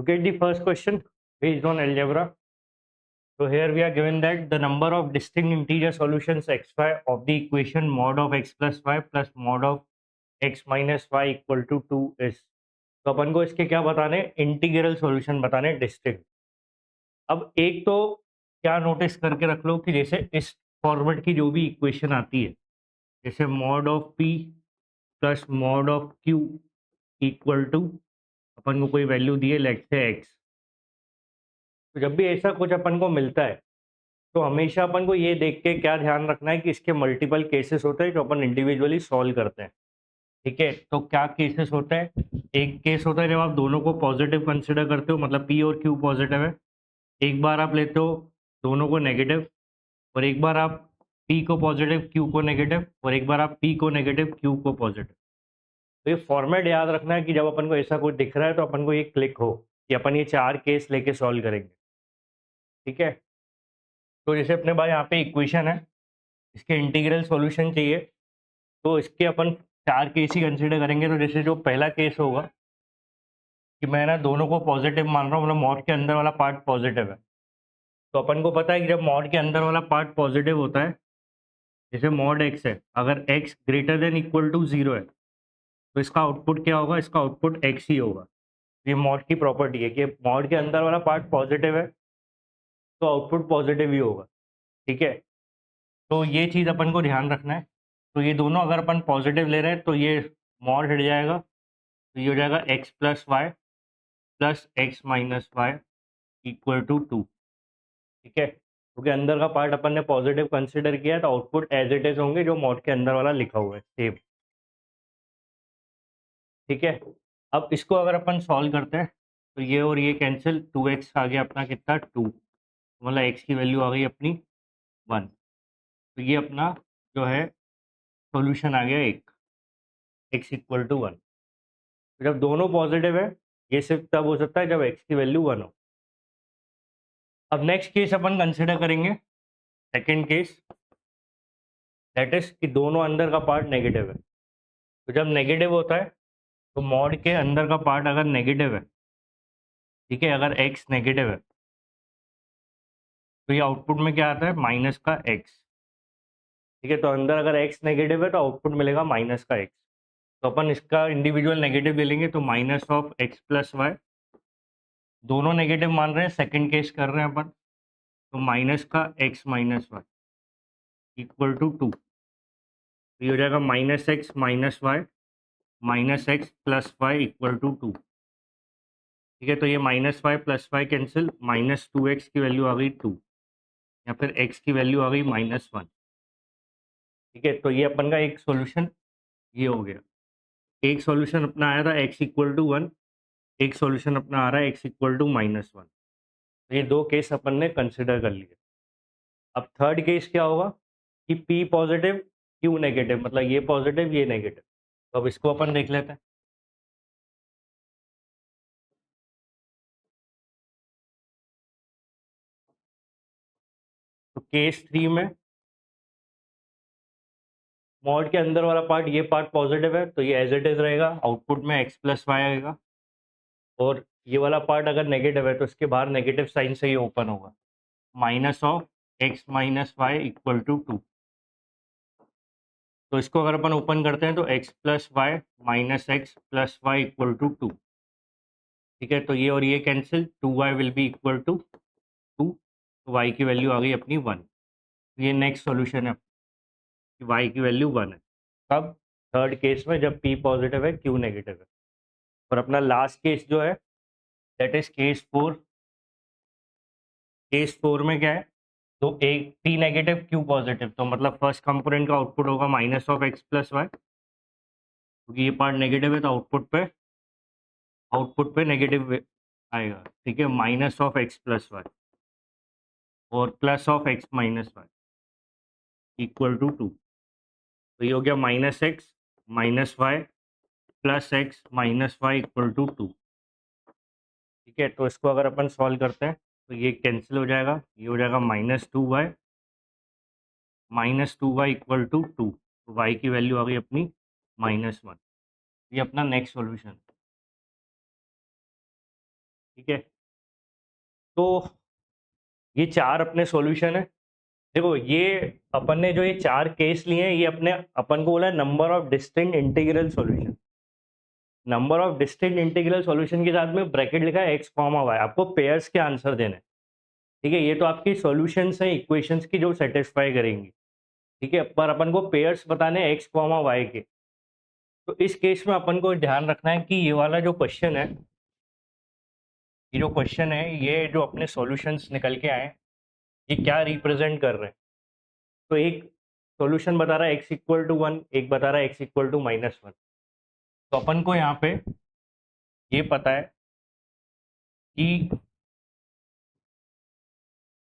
Look at the first question based on algebra. So here we are given that the number of distinct integer solutions xy of the equation mod of x plus y plus mod of x minus y equal to 2 is. तो अपन को इसके क्या बताने, integral solution बताने distinct. अब एक तो क्या नोटिस करके रख लो कि जैसे इस फॉर्मेट की जो भी इक्वेशन आती है, जैसे mod of p plus mod of q equal to अपन को कोई वैल्यू दी है लेट्स से x. तो जब भी ऐसा कुछ अपन को मिलता है तो हमेशा अपन को ये देख के क्या ध्यान रखना है कि इसके मल्टीपल केसेस होते हैं जो अपन इंडिविजुअली सॉल्व करते हैं. ठीक है, तो क्या केसेस होते हैं? एक केस होता है जब आप दोनों को पॉजिटिव कंसिडर करते हो, मतलब p और q पॉजिटिव है. एक बार आप लेते हो दोनों को नेगेटिव, और एक बार आप p को पॉजिटिव q को नेगेटिव, और एक बार आप p को नेगेटिव q को पॉजिटिव. तो ये फॉर्मेट याद रखना है कि जब अपन को ऐसा कुछ दिख रहा है तो अपन को ये क्लिक हो कि अपन ये 4 केस लेके सॉल्व करेंगे. ठीक है, तो जैसे अपने पास यहाँ पे इक्वेशन है, इसके इंटीग्रल सॉल्यूशन चाहिए, तो इसके अपन 4 केस ही कंसीडर करेंगे. तो जैसे जो पहला केस होगा कि मैं ना दोनों को पॉजिटिव मान रहा हूँ, मतलब मॉड के अंदर वाला पार्ट पॉजिटिव है. तो अपन को पता है कि जब मॉड के अंदर वाला पार्ट पॉजिटिव होता है, जैसे मॉड एक्स है, अगर x greater than equal to 0 है तो इसका आउटपुट क्या होगा? इसका आउटपुट एक्स ही होगा. ये मॉड की प्रॉपर्टी है कि मॉड के अंदर वाला पार्ट पॉजिटिव है तो आउटपुट पॉजिटिव ही होगा. ठीक है, तो ये चीज़ अपन को ध्यान रखना है. तो ये दोनों अगर अपन पॉजिटिव ले रहे हैं तो ये मॉड हट जाएगा, तो ये हो जाएगा x plus y plus x minus y equal to 2. ठीक है, क्योंकि अंदर का पार्ट अपन ने पॉजिटिव कंसिडर किया है तो आउटपुट एज इट इज होंगे जो मॉड के अंदर वाला लिखा हुआ है सेम. ठीक है, अब इसको अगर अपन सॉल्व करते हैं तो ये और ये कैंसिल, 2x आ गया अपना कितना 2, मतलब x की वैल्यू आ गई अपनी 1. तो ये अपना जो है सॉल्यूशन आ गया एक, x इक्वल टू 1. जब दोनों पॉजिटिव है ये सिर्फ तब हो सकता है जब x की वैल्यू 1 हो. अब नेक्स्ट केस अपन कंसिडर करेंगे, सेकेंड केस, दैट इज कि दोनों अंदर का पार्ट नेगेटिव है. तो जब नेगेटिव होता है तो मॉड के अंदर का पार्ट अगर नेगेटिव है, ठीक है, अगर x नेगेटिव है तो ये आउटपुट में क्या आता है? माइनस का x. ठीक है, तो अंदर अगर x नेगेटिव है तो आउटपुट मिलेगा माइनस का x. तो अपन इसका इंडिविजुअल नेगेटिव ले लेंगे, तो minus of x plus y, दोनों नेगेटिव मान रहे हैं, सेकंड केस कर रहे हैं अपन, तो माइनस का x minus y equal to 2. ये हो जाएगा minus x minus y minus x plus y equal to 2. ठीक है, तो ये minus y plus y cancel, minus 2x की वैल्यू आ गई 2, या फिर x की वैल्यू आ गई माइनस 1. ठीक है, तो ये अपन का एक सॉल्यूशन ये हो गया. एक सॉल्यूशन अपना आया था x इक्वल टू 1, एक सॉल्यूशन अपना आ रहा है x इक्वल टू माइनस 1. ये दो केस अपन ने कंसिडर कर लिए. अब थर्ड केस क्या होगा कि p पॉजिटिव q नेगेटिव, मतलब ये पॉजिटिव ये नेगेटिव. तो अब इसको अपन देख लेते हैं. तो केस 3 में मॉड के अंदर वाला पार्ट, ये पार्ट पॉजिटिव है तो ये एज इट इज रहेगा, आउटपुट में x प्लस वाई आएगा. और ये वाला पार्ट अगर नेगेटिव है तो इसके बाहर नेगेटिव साइन से ये ओपन होगा, minus of x minus y equal to 2. तो इसको अगर अपन ओपन करते हैं तो x plus y minus x plus y equal to 2. ठीक है, तो ये और ये cancel, 2y will be equal to 2, तो y की वैल्यू आ गई अपनी 1. ये नेक्स्ट सॉल्यूशन है कि y की वैल्यू 1 है. कब? थर्ड केस में जब p पॉजिटिव है q नेगेटिव है. और अपना लास्ट केस जो है दैट इज केस 4. केस 4 में क्या है? तो एक p नेगेटिव q पॉजिटिव, तो मतलब फर्स्ट कंपोनेंट का आउटपुट होगा minus of x plus y, क्योंकि ये पार्ट नेगेटिव है तो आउटपुट पे नेगेटिव आएगा. ठीक है, minus of x plus y और plus of x minus y equal to 2. तो ये हो गया minus x minus y plus x minus y equal to 2. ठीक है, तो इसको अगर अपन सॉल्व करते हैं तो ये कैंसिल हो जाएगा, ये हो जाएगा minus two y equal to 2. तो वाई की वैल्यू आ गई अपनी -1. ये अपना नेक्स्ट सॉल्यूशन. ठीक है, तो ये 4 अपने सॉल्यूशन है। देखो ये अपन ने जो ये 4 केस लिए हैं, ये अपने अपन को बोला है number of distinct integral solution. Number of distinct integral solution के साथ में ब्रैकेट लिखा है एक्स कॉमा वाई, आपको पेयर्स के आंसर देने हैं। ठीक है, ये तो आपकी सॉल्यूशंस हैं इक्वेशंस की जो सेटिस्फाई करेंगी। ठीक है, पर अपन को पेयर्स बताने हैं एक्स कॉमा वाई के। तो इस केस में अपन को ध्यान रखना है कि ये वाला जो क्वेश्चन है, ये जो क्वेश्चन है, ये जो अपने सॉल्यूशंस निकल के आए, ये क्या रिप्रेजेंट कर रहे हैं। तो एक सॉल्यूशन बता रहा है एक्स इक्वल टू 1, एक बता रहा है एक्स इक्वल टू -1। तो अपन को यहाँ पे ये पता है कि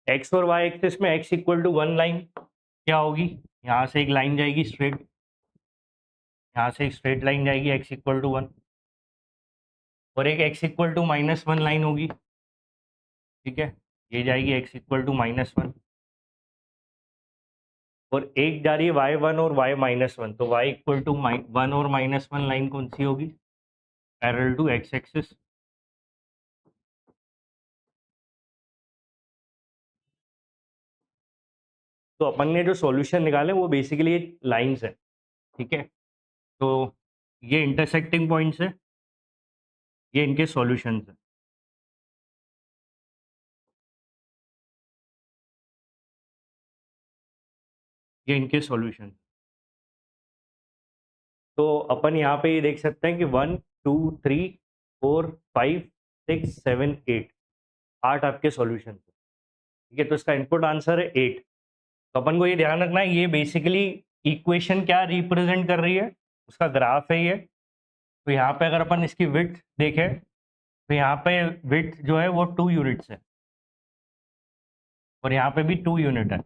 एक्स और वाई एक्सिस में एक्स इक्वल टू 1 लाइन क्या होगी, यहाँ से एक लाइन जाएगी स्ट्रेट, यहाँ से एक स्ट्रेट लाइन जाएगी एक्स इक्वल टू 1, और एक एक्स इक्वल टू -1 लाइन होगी। ठीक है, ये जाएगी एक्स इक्वल टू -1, और एक जा रही है y1 और y-1, तो y इक्वल टू 1 और -1 लाइन कौन सी होगी, पैरेलल टू एक्स एक्सिस। तो अपन ने जो सॉल्यूशन निकाले वो बेसिकली लाइंस है। ठीक है, तो ये इंटरसेक्टिंग पॉइंट्स है, ये इनके सॉल्यूशंस है। ये इनके सॉल्यूशन। तो अपन यहाँ पे ये देख सकते हैं कि 1 2 3 4 5 6 7 8, 8 आपके सॉल्यूशन। ठीक है, तो इसका इनपुट आंसर है 8। तो अपन को ये ध्यान रखना है, ये बेसिकली इक्वेशन क्या रिप्रेजेंट कर रही है, उसका ग्राफ है ये। तो यहाँ पे अगर अपन इसकी विड्थ देखें, तो यहाँ पे विड्थ जो है वो 2 यूनिट्स है, और यहाँ पे भी 2 यूनिट है।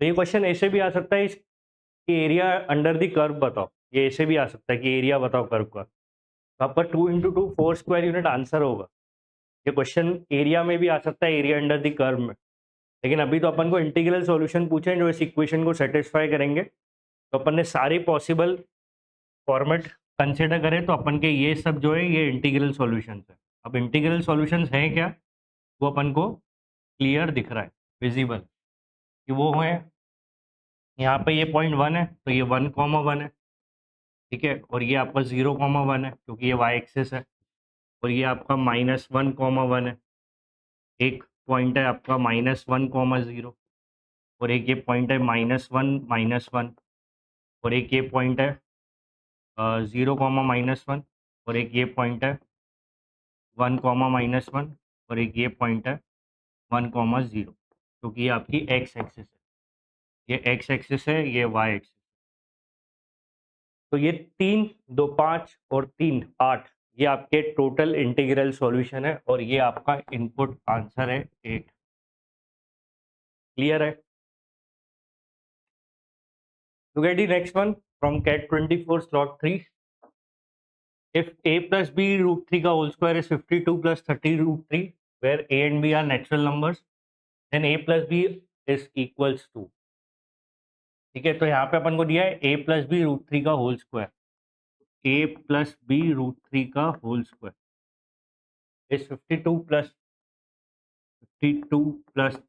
तो ये क्वेश्चन ऐसे भी आ सकता है, इसकी एरिया अंडर द कर्व बताओ, ये ऐसे भी आ सकता है कि एरिया बताओ कर्व का। तो आपका 2 इंटू 2 4 स्क्वायर यूनिट आंसर होगा। ये क्वेश्चन एरिया में भी आ सकता है, एरिया अंडर द कर्व में। लेकिन अभी तो अपन को इंटीग्रल सॉल्यूशन पूछे हैं जो इस इक्वेशन को सेटिस्फाई करेंगे। तो अपन ने सारे पॉसिबल फॉर्मेट कंसिडर करें, तो अपन के ये सब जो है ये इंटीग्रल सॉल्यूशंस है। अब इंटीग्रल सॉल्यूशंस हैं क्या, वो अपन को क्लियर दिख रहा है, विजिबल, कि वो है यहाँ पे ये पॉइंट 1 है, तो ये 1,1 है। ठीक है, और ये आपका 0,1 है क्योंकि ये वाई एक्सिस है, और ये आपका -1,1 है। एक पॉइंट है आपका -1,0, और एक ये पॉइंट है -1, और एक ये पॉइंट है 0,-1, और एक ये पॉइंट है 1,-1, और एक ये पॉइंट है 1,0, क्योंकि ये आपकी एक्स एक्सिस है, ये एक्स एक्सिस है, ये वाई एक्सिस। तो ये 3 2 5 और 3 8, ये आपके टोटल इंटीग्रल सॉल्यूशन है, और ये आपका इनपुट आंसर है 8। क्लियर है? To get the next one from CAT 24 slot 3, if a plus b root 3 का whole square is 52 plus 30 root 3, where a and b are natural numbers, then a plus b is equals to। ठीक है, तो यहाँ पे अपन को दिया है a plus b root 3 का whole square, a plus b root 3 का whole square is 52 plus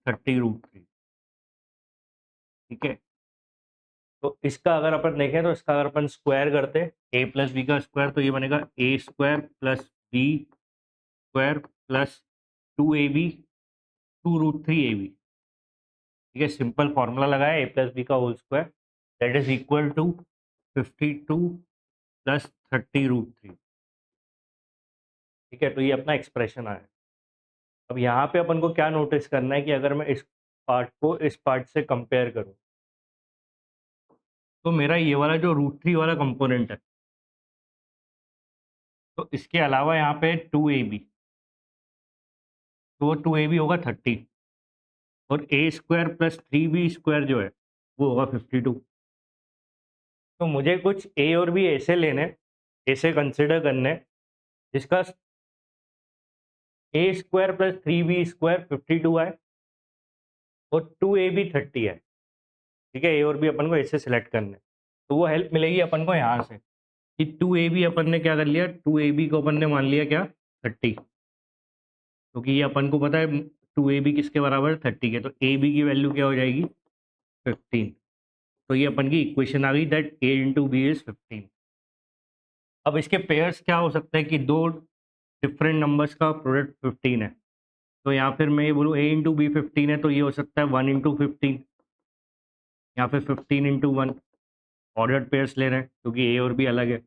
30 root 3। ठीक है, तो इसका अगर अपन देखें, तो इसका अगर अपन स्क्वायर करते a प्लस बी का स्क्वायर, तो ये बनेगा a square plus B square plus 2ab 2√3ab। ठीक है, सिंपल फॉर्मूला लगाया a प्लस बी का whole square, that is equal to 52 plus 30√3। ठीक है, तो ये अपना एक्सप्रेशन आया। अब यहाँ पे अपन को क्या नोटिस करना है कि अगर मैं इस पार्ट को इस पार्ट से कंपेयर करूँ, तो मेरा ये वाला जो √3 वाला कंपोनेंट है, तो इसके अलावा यहाँ पे 2ab, तो 2ab होगा 30, और a square plus 3b square जो है वो होगा 52। तो मुझे कुछ a और b ऐसे लेने, ऐसे कंसिडर करने, जिसका a square plus 3b square 52 है, और 2ab 30 है। ठीक है, a और b अपन को ऐसे सिलेक्ट करने, तो वो हेल्प मिलेगी अपन को यहाँ से। कि 2ab अपन ने क्या कर लिया, 2ab को अपन ने मान लिया क्या 30, क्योंकि ये अपन को पता है 2ab किसके बराबर है 30 के, तो ab की वैल्यू क्या हो जाएगी 15। तो ये अपन की इक्वेशन आ गई that a into b is 15। अब इसके पेयर्स क्या हो सकते हैं कि दो डिफरेंट नंबर्स का प्रोडक्ट 15 है, तो यहाँ फिर मैं ये बोलूँ a इंटू बी 15 है, तो ये हो सकता है 1 इंटू 15 या फिर 15 इंटू 1। ऑर्डर्ड पेयर्स ले रहे हैं क्योंकि a और b अलग है।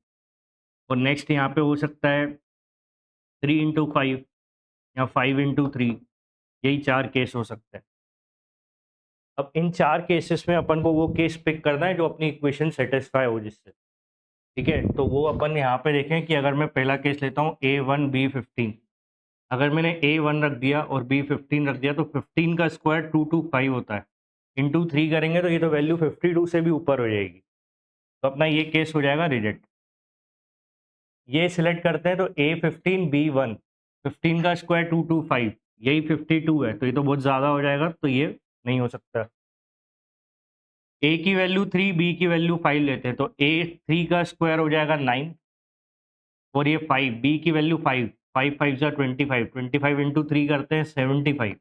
और नेक्स्ट यहाँ पे हो सकता है 3 इंटू 5 या 5 इंटू 3, यही चार केस हो सकते हैं। अब इन चार केसेस में अपन को वो केस पिक करना है जो अपनी इक्वेशन सेटिस्फाई हो जिससे, ठीक है। तो वो अपन यहाँ पे देखें कि अगर मैं पहला केस लेता हूँ a1 b15, अगर मैंने a1 रख दिया और b15 रख दिया तो 15 का स्क्वायर 225 होता है, इंटू 3 करेंगे तो ये तो वैल्यू 52 से भी ऊपर हो जाएगी, तो अपना ये केस हो जाएगा रिजेक्ट। ये सिलेक्ट करते हैं तो a15 b1, 15 का स्क्वायर 225, यही 52 है, तो ये तो बहुत ज़्यादा हो जाएगा, तो ये नहीं हो सकता। a की वैल्यू 3, b की वैल्यू 5 लेते हैं तो a3 का स्क्वायर हो जाएगा 9 और ये 5, b की वैल्यू 5, 5 5 जा 25, 25 इंटू 3 करते हैं 75,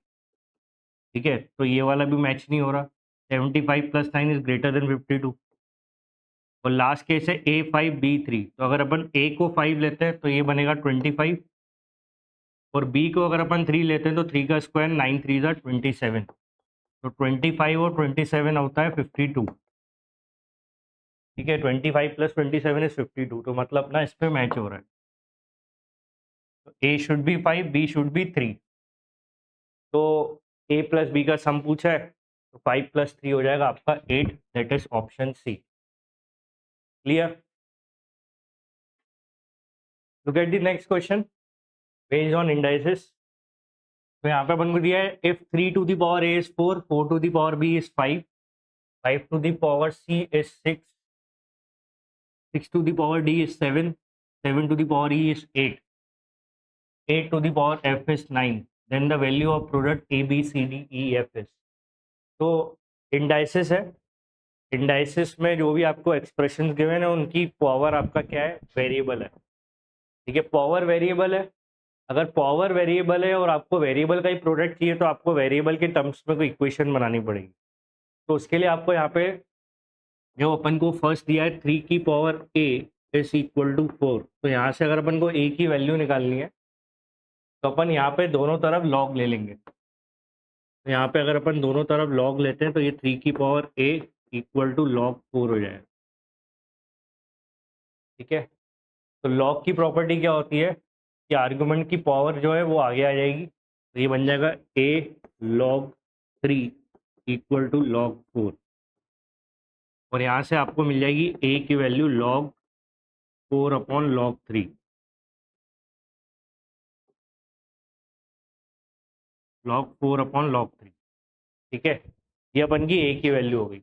ठीक है। तो ये वाला भी मैच नहीं हो रहा, 75 प्लस 9 इज ग्रेटर देन 52। और लास्ट केस है a5 b3, तो अगर अपन a को 5 लेते हैं तो ये बनेगा 25 और b को अगर अपन 3 लेते हैं तो 3 का स्क्वायर 9 3 जा 27, तो 25 और 27 होता है 52, ठीक है। 25 प्लस 27 इज 52, तो मतलब अपना इस पे मैच हो रहा है। तो A should be 5, B should be 3, तो ए प्लस बी का सम पूछा है तो 5 प्लस 3 हो जाएगा आपका 8, that is option C. Clear? Look at the next question based on indices. तो यहाँ पे अपन को दिया है if 3 to the power a is 4, 4 to the power b is 5, 5 to the power c is 6, 6 to the power d is 7, 7 to the power e is 8, 8 to the power f is 9, then the value of product a b c d e f is। तो indices है, indices में जो भी आपको expressions given है उनकी power आपका क्या है वेरिएबल है, ठीक है। पावर वेरिएबल है, अगर पावर वेरिएबल है और आपको वेरिएबल का ही प्रोडक्ट चाहिए तो आपको वेरिएबल के टर्म्स में कोई इक्वेशन बनानी पड़ेगी। तो उसके लिए आपको यहाँ पे जो अपन को फर्स्ट दिया है 3 की power a is equal to 4, तो यहाँ से अगर अपन को a की वैल्यू निकालनी है तो अपन यहाँ पे दोनों तरफ लॉग ले लेंगे। तो यहाँ पे अगर अपन दोनों तरफ लॉग लेते हैं तो ये 3 की power a equal to log 4 हो जाएगा, ठीक है। तो लॉग की प्रॉपर्टी क्या होती है कि आर्गुमेंट की पावर जो है वो आगे आ जाएगी, तो ये बन जाएगा a log 3 equal to log 4, और यहाँ से आपको मिल जाएगी a की value log 4 upon log 3, log 4 upon log 3, ठीक है। ये अपन की a की वैल्यू हो गई।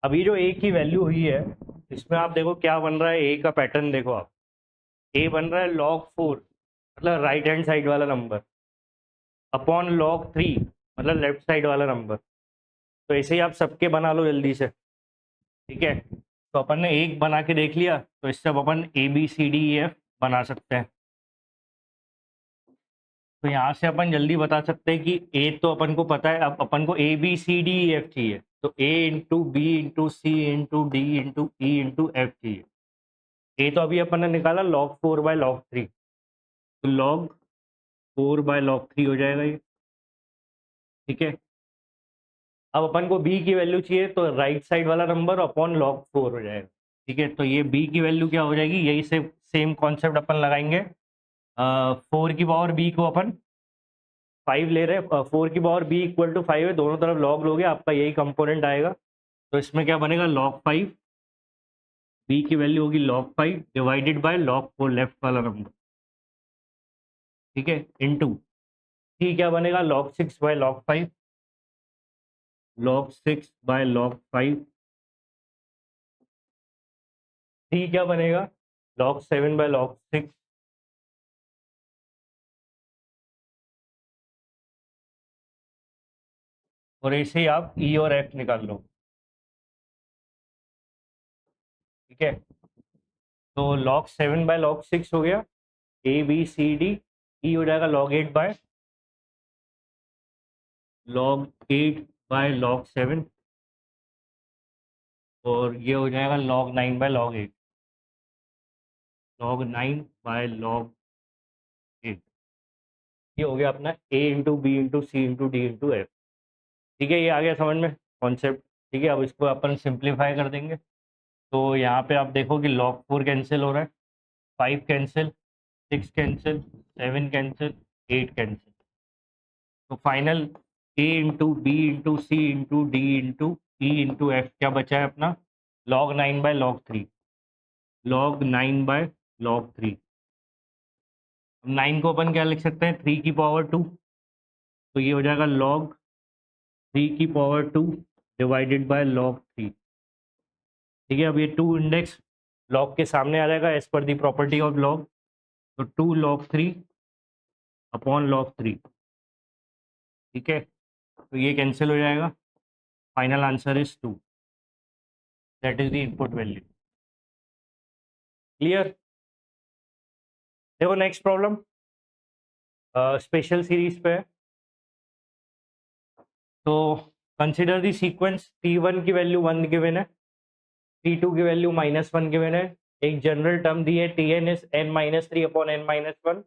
अब ये जो a की वैल्यू हुई है इसमें आप देखो क्या बन रहा है, a का पैटर्न देखो आप, a बन रहा है log 4 मतलब राइट हैंड साइड वाला नंबर, अपॉन log 3 मतलब लेफ्ट साइड वाला नंबर। तो ऐसे ही आप सबके बना लो जल्दी से, ठीक है। तो अपन ने एक बना के देख लिया, तो इससे अब अपन A B C D E F बना सकते हैं। तो यहाँ से अपन जल्दी बता सकते हैं कि ए तो अपन को पता है, अब अपन को A B C D E F चाहिए, तो A into B into C into D into E into F चाहिए। ए तो अभी अपन ने निकाला log 4 बाय log 3, तो log 4 बाय log 3 हो जाएगा ये, ठीक है। अब अपन को बी की वैल्यू चाहिए तो राइट साइड वाला नंबर अपॉन log 4 हो जाएगा, ठीक है। तो ये बी की वैल्यू क्या हो जाएगी, यही से सेम कॉन्सेप्ट अपन लगाएंगे। 4 की पावर बी को अपन 5 ले रहे हैं, 4 की पावर बी इक्वल टू 5 है, दोनों तरफ लॉग लोगे आपका यही कंपोनेंट आएगा, तो इसमें क्या बनेगा log 5, बी की वैल्यू होगी log 5 divided by log 4 left वाला नंबर, ठीक है, इनटू सी क्या बनेगा log 6 by log 5, log 6 by log 5, C क्या बनेगा log 7 बाय log 6, और ऐसे ही आप ई और एफ निकाल लो, ठीक है। तो log 7 बाय log 6 हो गया, ए बी सी डी, ई हो जाएगा log 8 बाय log 7, और ये हो जाएगा log 9 by log 8, log 9 by log 8। ये हो गया अपना a into B into C into D into F. ठीक है, ये आ गया समझ में कॉन्सेप्ट। ठीक है, अब इसको अपन सिंप्लीफाई कर देंगे। तो यहाँ पे आप देखो कि log 4 कैंसिल हो रहा है, 5 कैंसिल, 6 कैंसिल, 7 कैंसिल, 8 कैंसिल। तो final a into B into C into D into E into F क्या बचा है अपना, log 9 by log 3, log 9 by log 3। 9 को अपन क्या लिख सकते हैं, 3 की पावर 2, तो ये हो जाएगा log 3 की पावर 2 डिवाइडेड बाय log 3। ठीक है, अब ये 2 इंडेक्स log के सामने आ जाएगा as per the property of log, तो 2 log 3 अपॉन log 3। ठीक है, तो ये कैंसिल हो जाएगा, final answer is 2, that is the input value. Clear. देखो नेक्स्ट प्रॉब्लम स्पेशल सीरीज पे है। तो कंसिडर द सीक्वेंस, T1 की वैल्यू 1 गिवन है, T2 की वैल्यू -1 गिवन है, एक जनरल टर्म दी है Tn is n-3 upon n-1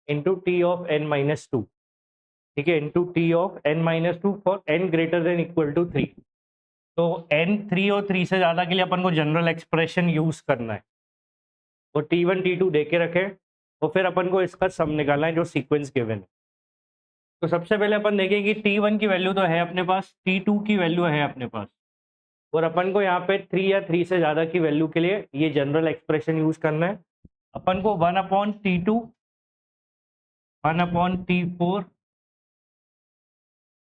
into T of n-2। ठीक है, into T of n-2 for n greater than equal to 3। तो n 3 और 3 से ज़्यादा के लिए अपन को जनरल एक्सप्रेशन यूज़ करना है। वो T1 T2 दे के रखे, और फिर अपन को इसका सम निकालना है जो सीक्वेंस गिवन है। तो सबसे पहले अपन देखेंगे कि T1 की वैल्यू तो है अपने पास, T2 की वैल्यू है अपने पास, और अपन को यहाँ पे 3 या 3 से ज़्यादा की वैल्यू के लिए ये जनरल एक्सप्रेशन यूज़ करना है। अपन को 1/T2, 1/T4,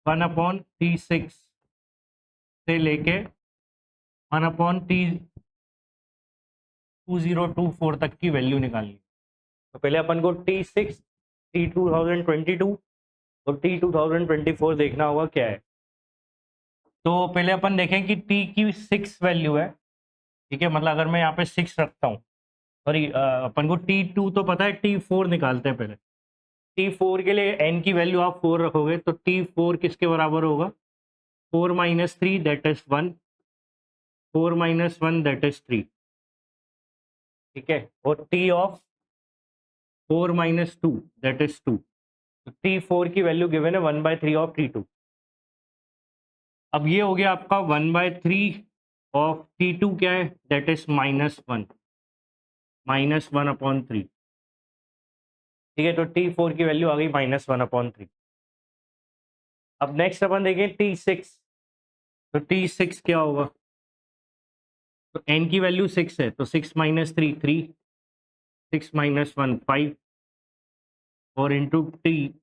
1/T6 से लेके 1/T2024 तक की वैल्यू निकालनी। तो पहले अपन को T6, T2022 और T2024 देखना होगा क्या है। तो पहले अपन देखें कि T की 6 वैल्यू है। ठीक है, मतलब अगर मैं यहाँ पे 6 रखता हूँ, सॉरी अपन को T2 तो पता है, T4 निकालते हैं पहले। T4 के लिए n की वैल्यू आप 4 रखोगे, तो T4 किसके बराबर होगा, 4 - 3 दैट इज 1, 4 - 1 दैट इज 3। ठीक है, और T ऑफ 4 - 2 दैट इज 2। तो T4 की वैल्यू गिवन है 1/3 ऑफ T2। अब ये हो गया आपका 1/3 ऑफ T2 क्या है, दैट इज -1, -1/3। ठीक है, तो T4 की वैल्यू आ गई -1/3। अब नेक्स्ट अपन देखें T6। तो T6 क्या होगा, तो n की वैल्यू 6 है, तो 6 - 3 3, 6 - 1 5, और इंटू T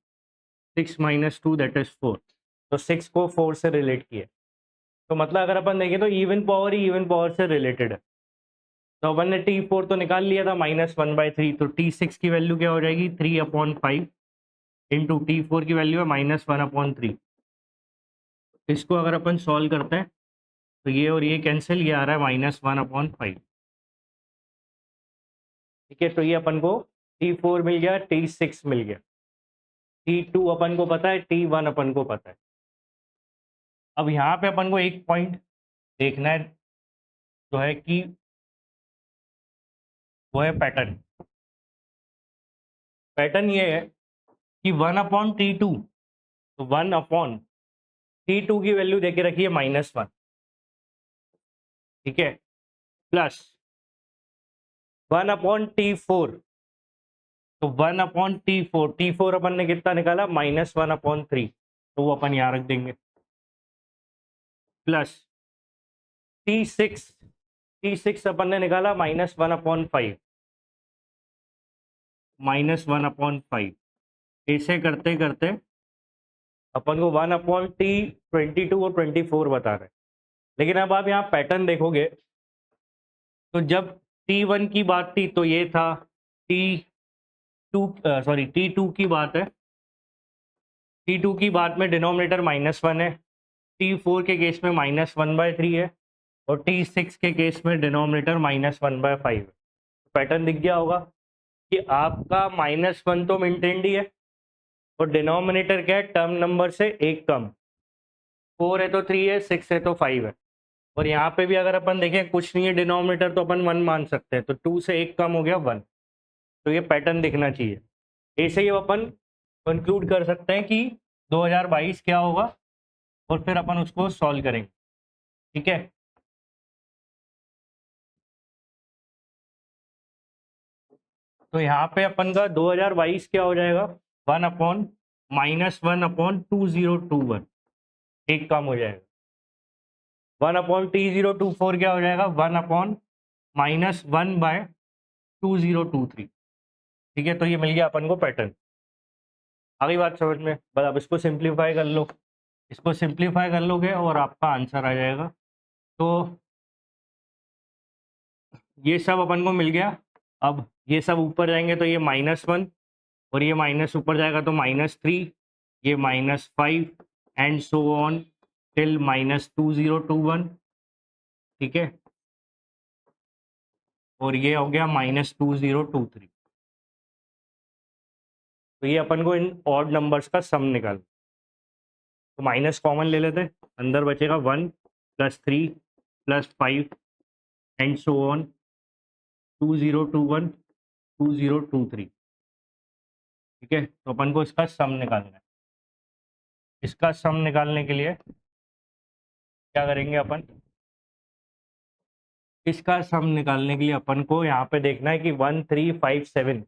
6 - 2 दैट इज 4। तो 6 को 4 से रिलेट किया, तो मतलब अगर अपन देखें तो इवन पावर ही इवन पावर से रिलेटेड है। तो अपन ने T4 तो निकाल लिया था -1/3, तो T6 की वैल्यू क्या हो जाएगी, 3/5 इंटू T4 की वैल्यू है -1/3। इसको अगर अपन सॉल्व करते हैं तो ये और ये कैंसिल, ये आ रहा है -1/5। ठीक है, तो ये अपन को T4 मिल गया, T6 मिल गया, T2 अपन को पता है, T1 अपन को पता है। अब यहाँ पे अपन को एक पॉइंट देखना है, जो है कि वो है पैटर्न। पैटर्न ये है कि 1/T2, तो 1/T2 की वैल्यू देके रखी है -1। ठीक है, प्लस 1/T4, तो 1/T4, T4 अपन ने कितना निकाला, -1/3, तो वो अपन यहाँ रख देंगे, प्लस T6 अपन ने निकाला -1/5, -1/5। ऐसे करते करते अपन को 1/T22 और 24 बता रहे हैं। लेकिन अब आप यहाँ पैटर्न देखोगे, तो जब T1 की बात थी तो ये था, T2 की बात है, T2 की बात में डिनोमिनेटर -1 है, T4 के केस में -1/3 है, और T6 के केस में डिनोमिनेटर -1/5 है। पैटर्न दिख गया होगा कि आपका -1 तो मेंटेन्ड ही है और डिनोमिनेटर क्या है, टर्म नंबर से एक कम, 4 है तो 3 है, 6 है तो 5 है। और यहाँ पे भी अगर अपन देखें कुछ नहीं है डिनोमिनेटर तो अपन 1 मान सकते हैं, तो 2 से एक कम हो गया 1। तो ये पैटर्न दिखना चाहिए। ऐसे ही अपन कंक्लूड कर सकते हैं कि 2022 क्या होगा और फिर अपन उसको सॉल्व करेंगे। ठीक है, तो यहाँ पे अपन का 2022 क्या हो जाएगा, 1/-1/2021, एक कम हो जाएगा। 1/T024 क्या हो जाएगा, 1/-1/2023। ठीक है, तो ये मिल गया अपन को पैटर्न। आगे बात समझ में, बस अब इसको सिंप्लीफाई कर लो, इसको सिंप्लीफाई कर लोगे और आपका आंसर आ जाएगा। तो ये सब अपन को मिल गया। अब ये सब ऊपर जाएंगे तो ये -1 और ये माइनस ऊपर जाएगा तो -3, ये -5 एंड सो ऑन टिल -2021। ठीक है, और ये हो गया -2023। तो ये अपन को इन ऑड नंबर्स का सम निकाल, तो माइनस कॉमन ले लेते, अंदर बचेगा 1 + 3 + 5 एंड सो ऑन 2021 2023। ठीक है, तो अपन को इसका सम निकालना है। इसका सम निकालने के लिए क्या करेंगे अपन, इसका सम निकालने के लिए अपन को यहाँ पे देखना है कि 1 3 5 7,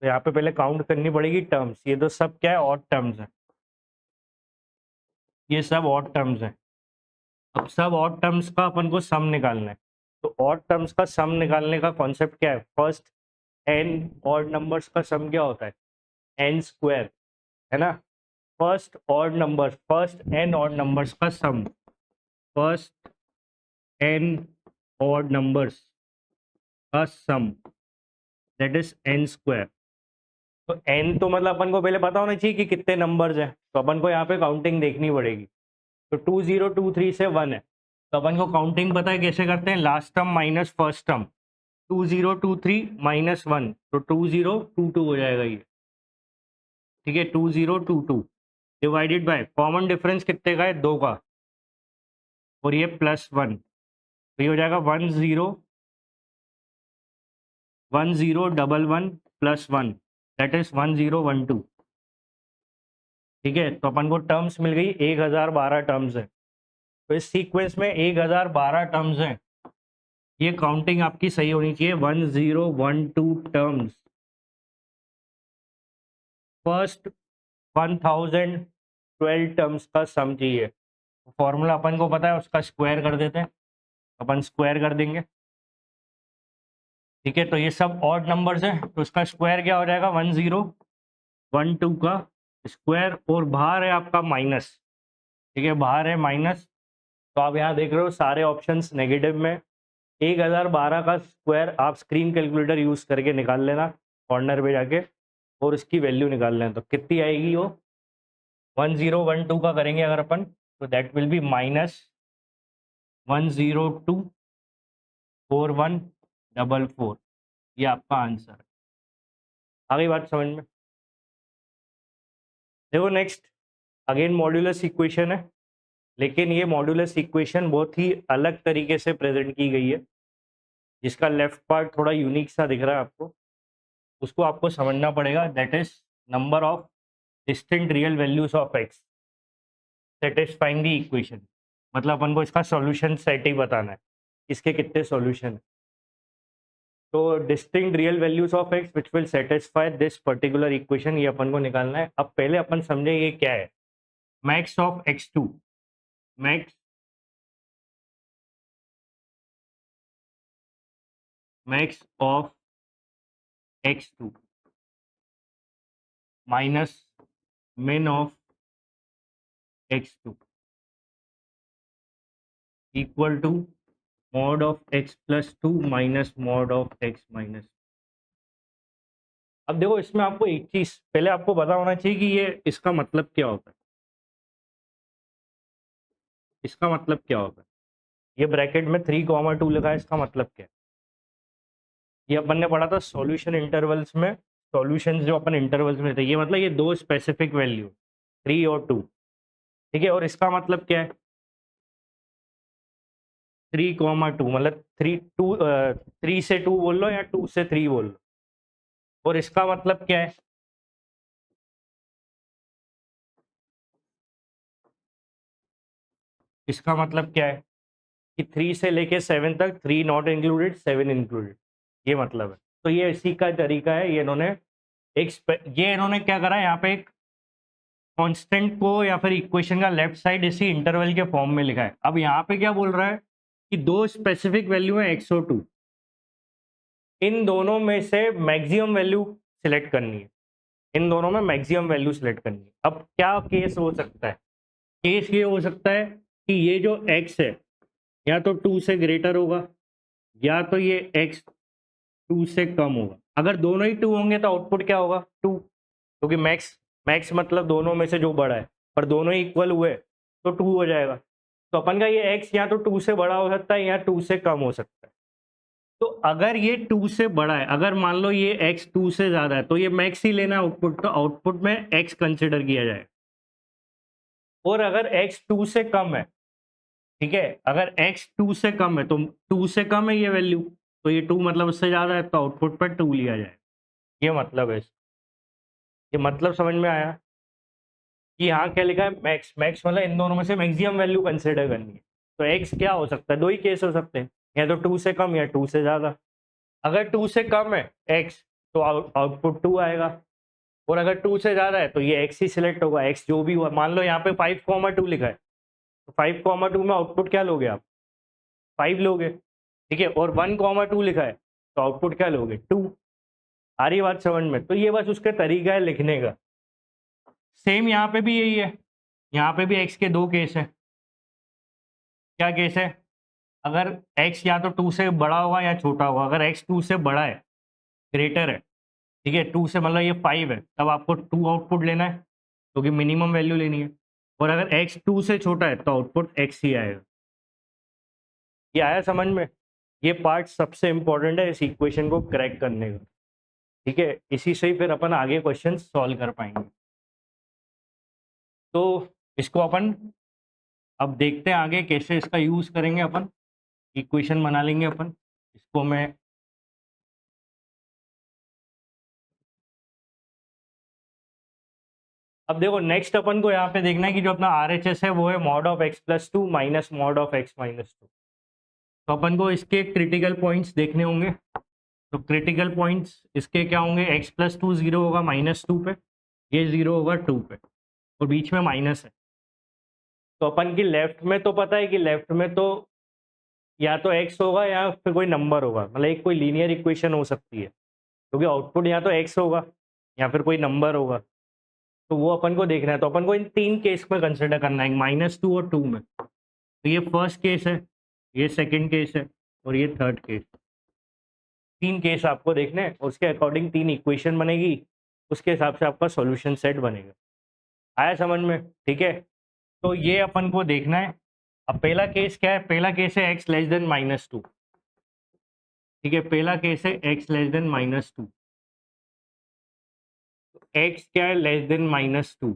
तो यहाँ पे पहले काउंट करनी पड़ेगी टर्म्स। ये तो सब क्या है, ऑड टर्म्स है, ये सब ऑड टर्म्स है। अब सब ऑड टर्म्स का अपन को सम निकालना है। तो ऑड टर्म्स का सम निकालने का कॉन्सेप्ट क्या है, फर्स्ट n ऑड नंबर्स का सम क्या होता है, n², है ना। First odd number, first n odd numbers का सम, फर्स्ट n ऑड नंबर्स का सम, दैट इज n²। तो n तो मतलब अपन को पहले पता होना चाहिए कि कितने नंबर्स हैं, तो अपन को यहाँ पे काउंटिंग देखनी पड़ेगी। तो 2023 से 1 है, तो अपन को काउंटिंग पता है कैसे करते हैं, last term minus first term, 2023 -1 तो 2022 हो जाएगा ये। ठीक है, 2022 डिवाइडेड बाय कॉमन डिफरेंस कितने का है, 2 का, और ये +1, तो ये हो जाएगा 1011 + 1, दैट इज 1012। ठीक है, तो अपन को टर्म्स मिल गई 1012 टर्म्स है। तो इस सीक्वेंस में 1012 टर्म्स हैं, ये काउंटिंग आपकी सही होनी चाहिए, 1012 टर्म्स। फर्स्ट 1012 टर्म्स का सम चाहिए। फॉर्मूला अपन को पता है, उसका स्क्वायर कर देते हैं, अपन स्क्वायर कर देंगे। ठीक है, तो ये सब ऑड नंबर्स हैं, तो इसका स्क्वायर क्या हो जाएगा, 1012 का स्क्वायर, और बाहर है आपका माइनस। ठीक है, बाहर है माइनस, तो आप यहाँ देख रहे हो सारे ऑप्शंस नेगेटिव में। 1012 का स्क्वायर आप स्क्रीन कैलकुलेटर यूज करके निकाल लेना, कॉर्नर पे जाके, और उसकी वैल्यू निकाल लेना, तो कितनी आएगी वो, 1012 का करेंगे अगर अपन, तो दैट विल बी -1024144। ये आपका आंसर है। आगे बात समझ में, देखो नेक्स्ट अगेन मॉड्यूलस इक्वेशन है, लेकिन ये मॉड्यूलस इक्वेशन बहुत ही अलग तरीके से प्रेजेंट की गई है, जिसका लेफ्ट पार्ट थोड़ा यूनिक सा दिख रहा है आपको, उसको आपको समझना पड़ेगा। That is number of distinct real values of x satisfying the equation, मतलब अपन को इसका सॉल्यूशन सेट ही बताना है, इसके कितने सॉल्यूशन है। तो distinct real values of x which will satisfy this particular equation, ये अपन को निकालना है। अब पहले अपन समझे ये क्या है, max of x2, max max of x2 minus min of x2 equal to mod of x + 2 minus mod of x minus. अब देखो इसमें आपको एक चीज पहले आपको पता होना चाहिए कि ये इसका मतलब क्या होता है, इसका मतलब क्या होता है, ये ब्रैकेट में 3, 2 लिखा है, इसका मतलब क्या है। ये अपन ने पढ़ा था सॉल्यूशन इंटरवल्स में, सॉल्यूशंस जो अपन इंटरवल्स में थे, ये मतलब ये दो स्पेसिफिक वैल्यू 3 और 2, ठीक है। और इसका मतलब क्या है, 3,2 मतलब 3 से 2 बोल लो या 2 से 3 बोल लो। और इसका मतलब क्या है, इसका मतलब क्या है कि 3 से लेके 7 तक 3 नॉट इंक्लूडेड 7 इंक्लूडेड, ये मतलब है। तो ये इसी का तरीका है, ये इन्होंने ये इन्होंने क्या करा, यहाँ पे एक कांस्टेंट को या फिर इक्वेशन का लेफ्ट साइड इसी इंटरवल के फॉर्म में लिखा है। अब यहाँ पे क्या बोल रहा है कि दो स्पेसिफिक वैल्यू है x और 2, इन दोनों में से मैक्सिमम वैल्यू सिलेक्ट करनी है, इन दोनों में मैक्सिमम वैल्यू सिलेक्ट करनी है। अब क्या केस हो सकता है, केस ये हो सकता है कि ये जो x है या तो 2 से ग्रेटर होगा या तो ये x 2 से कम होगा। अगर दोनों ही 2 होंगे तो आउटपुट क्या होगा, 2, क्योंकि मैक्स मैक्स मतलब दोनों में से जो बड़ा है, पर दोनों ही इक्वल हुए तो 2 हो जाएगा। तो अपन का ये x या तो 2 से बड़ा हो सकता है या 2 से कम हो सकता है। तो अगर ये 2 से बड़ा है, अगर मान लो ये x 2 से ज़्यादा है, तो ये मैक्स ही लेना आउटपुट, तो आउटपुट में x कंसिडर किया जाएगा। और अगर x 2 से कम है, ठीक है, अगर x 2 से कम है तो 2 से कम है ये वैल्यू, तो ये 2 मतलब उससे ज़्यादा है, तो आउटपुट पर 2 लिया जाएगा। ये मतलब है, ये मतलब समझ में आया कि यहाँ क्या लिखा है, मैक्स, मैक्स मतलब इन दोनों में से मैक्सिमम वैल्यू कंसिडर करनी है। तो एक्स क्या हो सकता है, दो ही केस हो सकते हैं, या तो 2 से कम या 2 से ज़्यादा। अगर 2 से कम है एक्स तो आउटपुट 2 आएगा, और अगर 2 से ज़्यादा है तो ये एक्स ही सिलेक्ट होगा, एक्स जो भी हुआ। मान लो यहाँ पे 5,2 लिखा है, तो 5,2 में आउटपुट क्या लोगे आप, 5 लोगे, ठीक है। और 1,2 लिखा है तो आउटपुट क्या लोगे, 2। आ रही बात समझ में? तो ये बस उसका तरीका है लिखने का। सेम यहाँ पे भी यही है, यहाँ पे भी एक्स के दो केस है। क्या केस है, अगर x या तो 2 से बड़ा होगा या छोटा होगा। अगर x 2 से बड़ा है, ग्रेटर है, ठीक है, 2 से मतलब ये 5 है, तब आपको 2 आउटपुट लेना है क्योंकि मिनिमम वैल्यू लेनी है। और अगर x 2 से छोटा है तो आउटपुट x ही आएगा। ये आया समझ में? ये पार्ट सबसे इंपॉर्टेंट है इस इक्वेशन को क्रैक करने का, ठीक है। इसी से ही फिर अपन आगे क्वेश्चन सॉल्व कर पाएंगे। तो इसको अपन अब देखते हैं आगे कैसे इसका यूज करेंगे अपन, इक्वेशन बना लेंगे अपन। इसको मैं अब देखो, नेक्स्ट अपन को यहाँ पे देखना है कि जो अपना RHS है वो है mod of x+2 minus mod of x-2। तो अपन को इसके क्रिटिकल पॉइंट्स देखने होंगे। तो क्रिटिकल पॉइंट्स इसके क्या होंगे, x+2 0 होगा -2 पे, ये 0 होगा 2 पे, और बीच में माइनस है। तो अपन की लेफ्ट में तो पता है कि लेफ्ट में तो या तो x होगा या फिर कोई नंबर होगा, मतलब एक कोई लीनियर इक्वेशन हो सकती है, क्योंकि आउटपुट या तो x होगा या फिर कोई नंबर होगा। तो वो अपन को देखना है। तो अपन को इन तीन केस में कंसिडर करना है, -2 और 2 में। तो ये फर्स्ट केस है, ये सेकंड केस है, और ये थर्ड केस। तीन केस आपको देखने हैं, उसके अकॉर्डिंग तीन इक्वेशन बनेगी, उसके हिसाब से आपका सॉल्यूशन सेट बनेगा। आया समझ में? ठीक है। तो ये अपन को देखना है। अब पहला केस क्या है, पहला केस है x लेस देन -2, ठीक है। पहला केस है x लेस देन -2। x क्या है, लेस देन -2।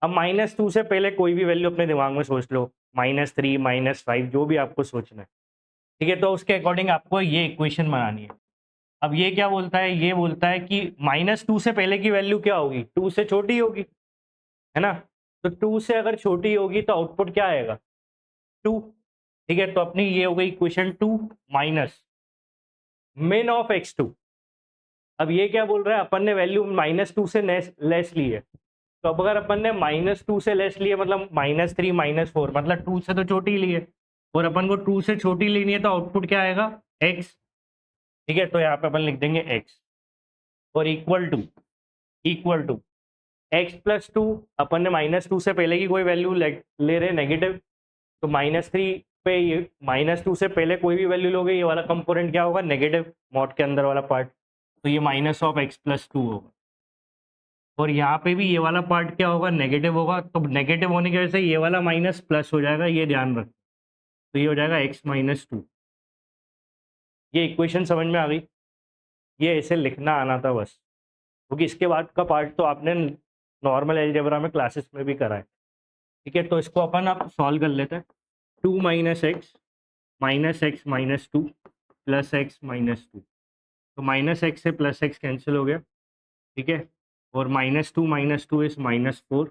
अब -2 से पहले कोई भी वैल्यू अपने दिमाग में सोच लो, -3 -5 जो भी आपको सोचना है, ठीक है। तो उसके अकॉर्डिंग आपको ये इक्वेशन बनानी है। अब ये क्या बोलता है, ये बोलता है कि -2 से पहले की वैल्यू क्या होगी, 2 से छोटी होगी, है ना। तो 2 से अगर छोटी होगी तो आउटपुट क्या आएगा, 2, ठीक है। तो अपनी ये हो गई equation 2 minus min of x2। अब ये क्या बोल रहा है, अपन ने वैल्यू -2 से लेस ली है। तो अब अगर अपन ने -2 से लेस लिए मतलब -3 -4, मतलब 2 से तो छोटी ली है, और अपन को 2 से छोटी लेनी है, तो आउटपुट क्या आएगा, x, ठीक है। तो यहाँ पे अपन लिख देंगे x, और इक्वल टू x+2। अपन ने -2 से पहले की कोई वैल्यू ले रहे नेगेटिव, तो -3 पे ये -2 से पहले कोई भी वैल्यू लोगे, ये वाला कंपोनेंट क्या होगा, नेगेटिव, मॉड के अंदर वाला पार्ट, तो ये माइनस ऑफ x+2 होगा। और यहाँ पे भी ये वाला पार्ट क्या होगा, नेगेटिव होगा। तो नेगेटिव होने की वजह से ये वाला माइनस प्लस हो जाएगा, ये ध्यान रख। तो ये हो जाएगा x-2। ये इक्वेशन समझ में आ गई? ये ऐसे लिखना आना था बस, क्योंकि इसके बाद का पार्ट तो आपने नॉर्मल अलजेब्रा में क्लासेस में भी करा है। ठीक है, तो इसको अपन आप सॉल्व कर लेते हैं। 2 minus x minus two plus x minus two, तो माइनस एक्स से प्लस एक्स कैंसिल हो गया। ठीक है, और माइनस टू इज -4,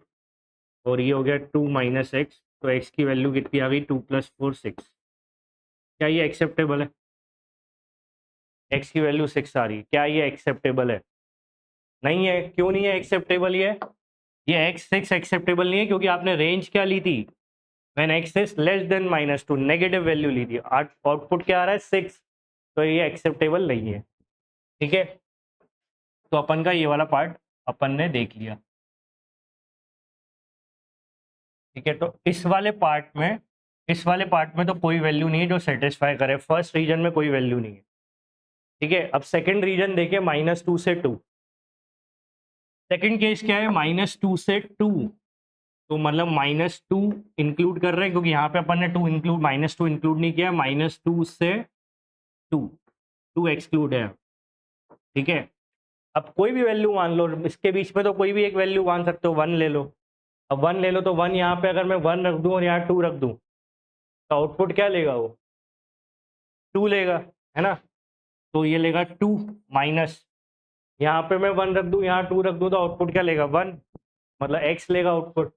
और ये हो गया 2 माइनस एक्स, तो एक्स की वैल्यू कितनी आ गई? 2 + 4 6। क्या ये एक्सेप्टेबल है? एक्स की वैल्यू 6 आ रही है, क्या ये एक्सेप्टेबल है? नहीं है। क्यों नहीं है एक्सेप्टेबल? ये एक्स 6 एक्सेप्टेबल नहीं है क्योंकि आपने रेंज क्या ली थी? When x is less than -2, negative value ली थी। आउटपुट क्या आ रहा है? 6, तो ये एक्सेप्टेबल नहीं है। ठीक है, तो अपन का ये वाला पार्ट अपन ने देख लिया। ठीक है, तो इस वाले पार्ट में तो कोई वैल्यू नहीं है जो सेटिस्फाई करे। फर्स्ट रीजन में कोई वैल्यू नहीं है। ठीक है, अब सेकंड रीजन देखिए, -2 से 2। सेकंड केस क्या है? -2 से 2, तो मतलब -2 इंक्लूड कर रहे हैं, क्योंकि यहाँ पे अपन ने -2 इंक्लूड नहीं किया। -2 से 2, 2 एक्सक्लूड है। ठीक है, अब कोई भी वैल्यू मान लो, इसके बीच में तो कोई भी एक वैल्यू मान सकते हो। 1 ले लो। अब 1 ले लो तो 1 यहाँ पे अगर मैं 1 रख दूं और यहाँ 2 रख दूं, तो आउटपुट क्या लेगा? वो 2 लेगा, है ना? तो ये लेगा 2 माइनस, यहाँ पे मैं 1 रख दूं, यहाँ 2 रख दूं, तो आउटपुट क्या लेगा? 1, मतलब x लेगा आउटपुट।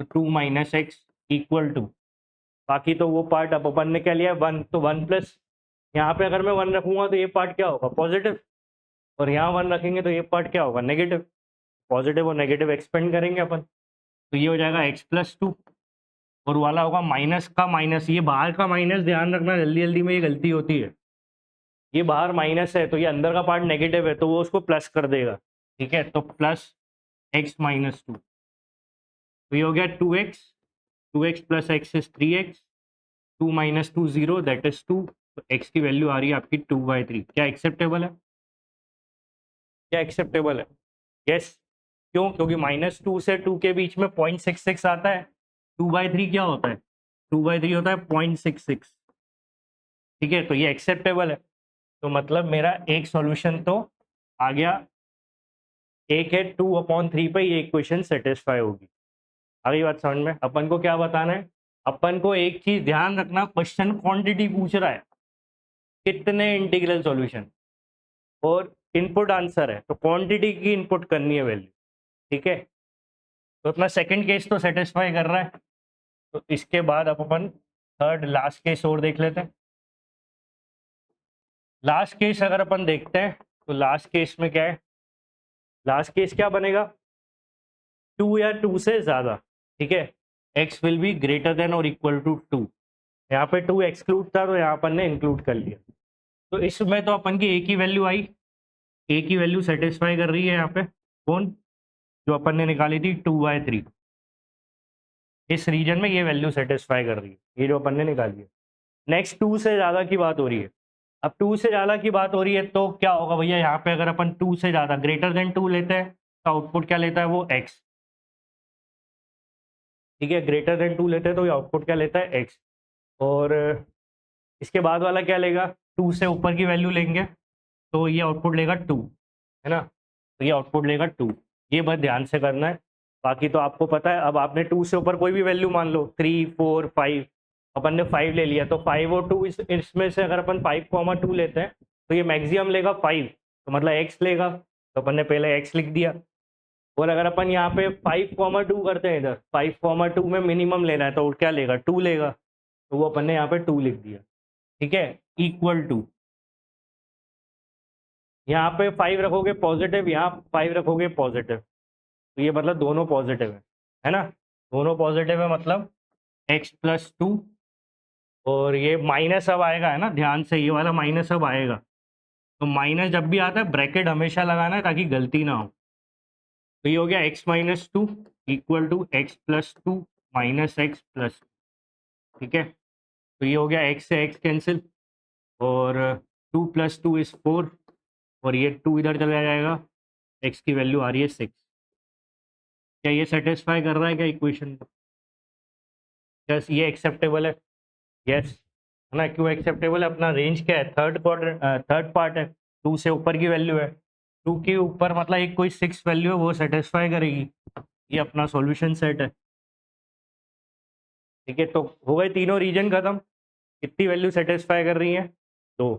तो 2 माइनस एक्स इक्वल टू, बाकी तो वो पार्ट अब अपन ने क्या लिया? 1, तो 1 प्लस, यहाँ पे अगर मैं 1 रखूंगा तो ये पार्ट क्या होगा? पॉजिटिव, और यहाँ 1 रखेंगे तो ये पार्ट क्या होगा? नेगेटिव। पॉजिटिव और नेगेटिव एक्सपेंड करेंगे अपन, तो ये हो जाएगा x+2, और वाला होगा माइनस का माइनस। ये बाहर का माइनस, ध्यान रखना, जल्दी जल्दी में ये गलती होती है। ये बाहर माइनस है तो ये अंदर का पार्ट नेगेटिव है, तो वो उसको प्लस कर देगा। ठीक है, तो प्लस x-2, तो ये हो गया 2x, 2x plus x is 3x, 2 - 2 0, that is 2। तो x की वैल्यू आ रही है आपकी 2/3। क्या एक्सेप्टेबल है? क्या एक्सेप्टेबल है? यस। क्यों? क्योंकि -2 से 2 के बीच में 0.66 आता है। 2/3 क्या होता है? 2/3 होता है 0.66। ठीक है, तो ये एक्सेप्टेबल है। तो मतलब मेरा एक सॉल्यूशन तो आ गया, एक है 2/3 पे ये इक्वेशन सेटिस्फाई होगी। अगली बात समझ में? अपन को क्या बताना है? अपन को एक चीज ध्यान रखना, क्वेश्चन क्वांटिटी पूछ रहा है, कितने इंटीग्रल सॉल्यूशन, और इनपुट आंसर है, तो क्वांटिटी की इनपुट करनी है वैल्यू। ठीक है, तो अपना सेकंड केस तो सेटिस्फाई कर रहा है। तो इसके बाद अब अपन थर्ड लास्ट केस और देख लेते हैं। लास्ट केस अगर अपन देखते हैं तो लास्ट केस में क्या है? लास्ट केस क्या बनेगा? 2 या 2 से ज्यादा। ठीक है, x will be greater then और इक्वल टू 2। यहाँ पे 2 एक्सक्लूड था तो यहाँ अपन ने इंक्लूड कर लिया। तो इसमें तो अपन की एक ही वैल्यू आई, एक ही वैल्यू सेटिस्फाई कर रही है यहाँ पे। कौन? जो अपन ने निकाली थी 2/3। इस रीजन में ये वैल्यू सेटिस्फाई कर रही है, ये जो अपन ने निकाली है। नेक्स्ट 2 से ज़्यादा की बात हो रही है। अब 2 से ज़्यादा की बात हो रही है तो क्या होगा भैया? यहाँ पे अगर अपन 2 से ज़्यादा ग्रेटर देन 2 लेते हैं तो आउटपुट क्या लेता है? वो x। ठीक है, ग्रेटर देन 2 लेते हैं तो ये आउटपुट क्या लेता है? x। और इसके बाद वाला क्या लेगा? 2 से ऊपर की वैल्यू लेंगे तो ये आउटपुट लेगा 2, है ना? तो ये आउटपुट लेगा 2। ये बस ध्यान से करना है, बाकी तो आपको पता है। अब आपने 2 से ऊपर कोई भी वैल्यू मान लो, 3 4 5, अपन ने 5 ले लिया, तो 5 और 2, इसमें से अगर अपन 5,2 लेते हैं तो ये मैक्सिमम लेगा 5, तो मतलब x लेगा, तो अपन ने पहले x लिख दिया। और अगर अपन यहाँ पे 5,2 करते हैं, इधर 5,2 में मिनिमम लेना है तो क्या लेगा? 2 लेगा, तो वो अपन ने यहाँ पे 2 लिख दिया। ठीक है, इक्वल टू, यहाँ पे 5 रखोगे पॉजिटिव, यहाँ 5 रखोगे पॉजिटिव, तो ये मतलब दोनों पॉजिटिव है ना? दोनों पॉजिटिव है, मतलब x+2, और ये माइनस अब आएगा, है ना? ध्यान से, ये वाला माइनस अब आएगा। तो माइनस जब भी आता है ब्रैकेट हमेशा लगाना है ताकि गलती ना हो। तो ये हो गया x-2 equal to x+2 minus x+। ठीक है, तो ये हो गया, x से x कैंसिल, और 2 + 2 इज 4, और ये 2 इधर चला जाएगा। x की वैल्यू आ रही है 6। क्या ये सेटिस्फाई कर रहा है क्या इक्वेशन को? यस, ये एक्सेप्टेबल है। यस, है ना, क्यों एक्सेप्टेबल है, अपना रेंज क्या है, थर्ड पार्ट है, 2 से ऊपर की वैल्यू है, 2 के ऊपर मतलब एक कोई 6 वैल्यू है वो सेटिस्फाई करेगी, ये अपना सॉल्यूशन सेट है। ठीक है, तो हो गए तीनों रीजन खत्म, कितनी वैल्यू सेटिस्फाई कर रही है, 2।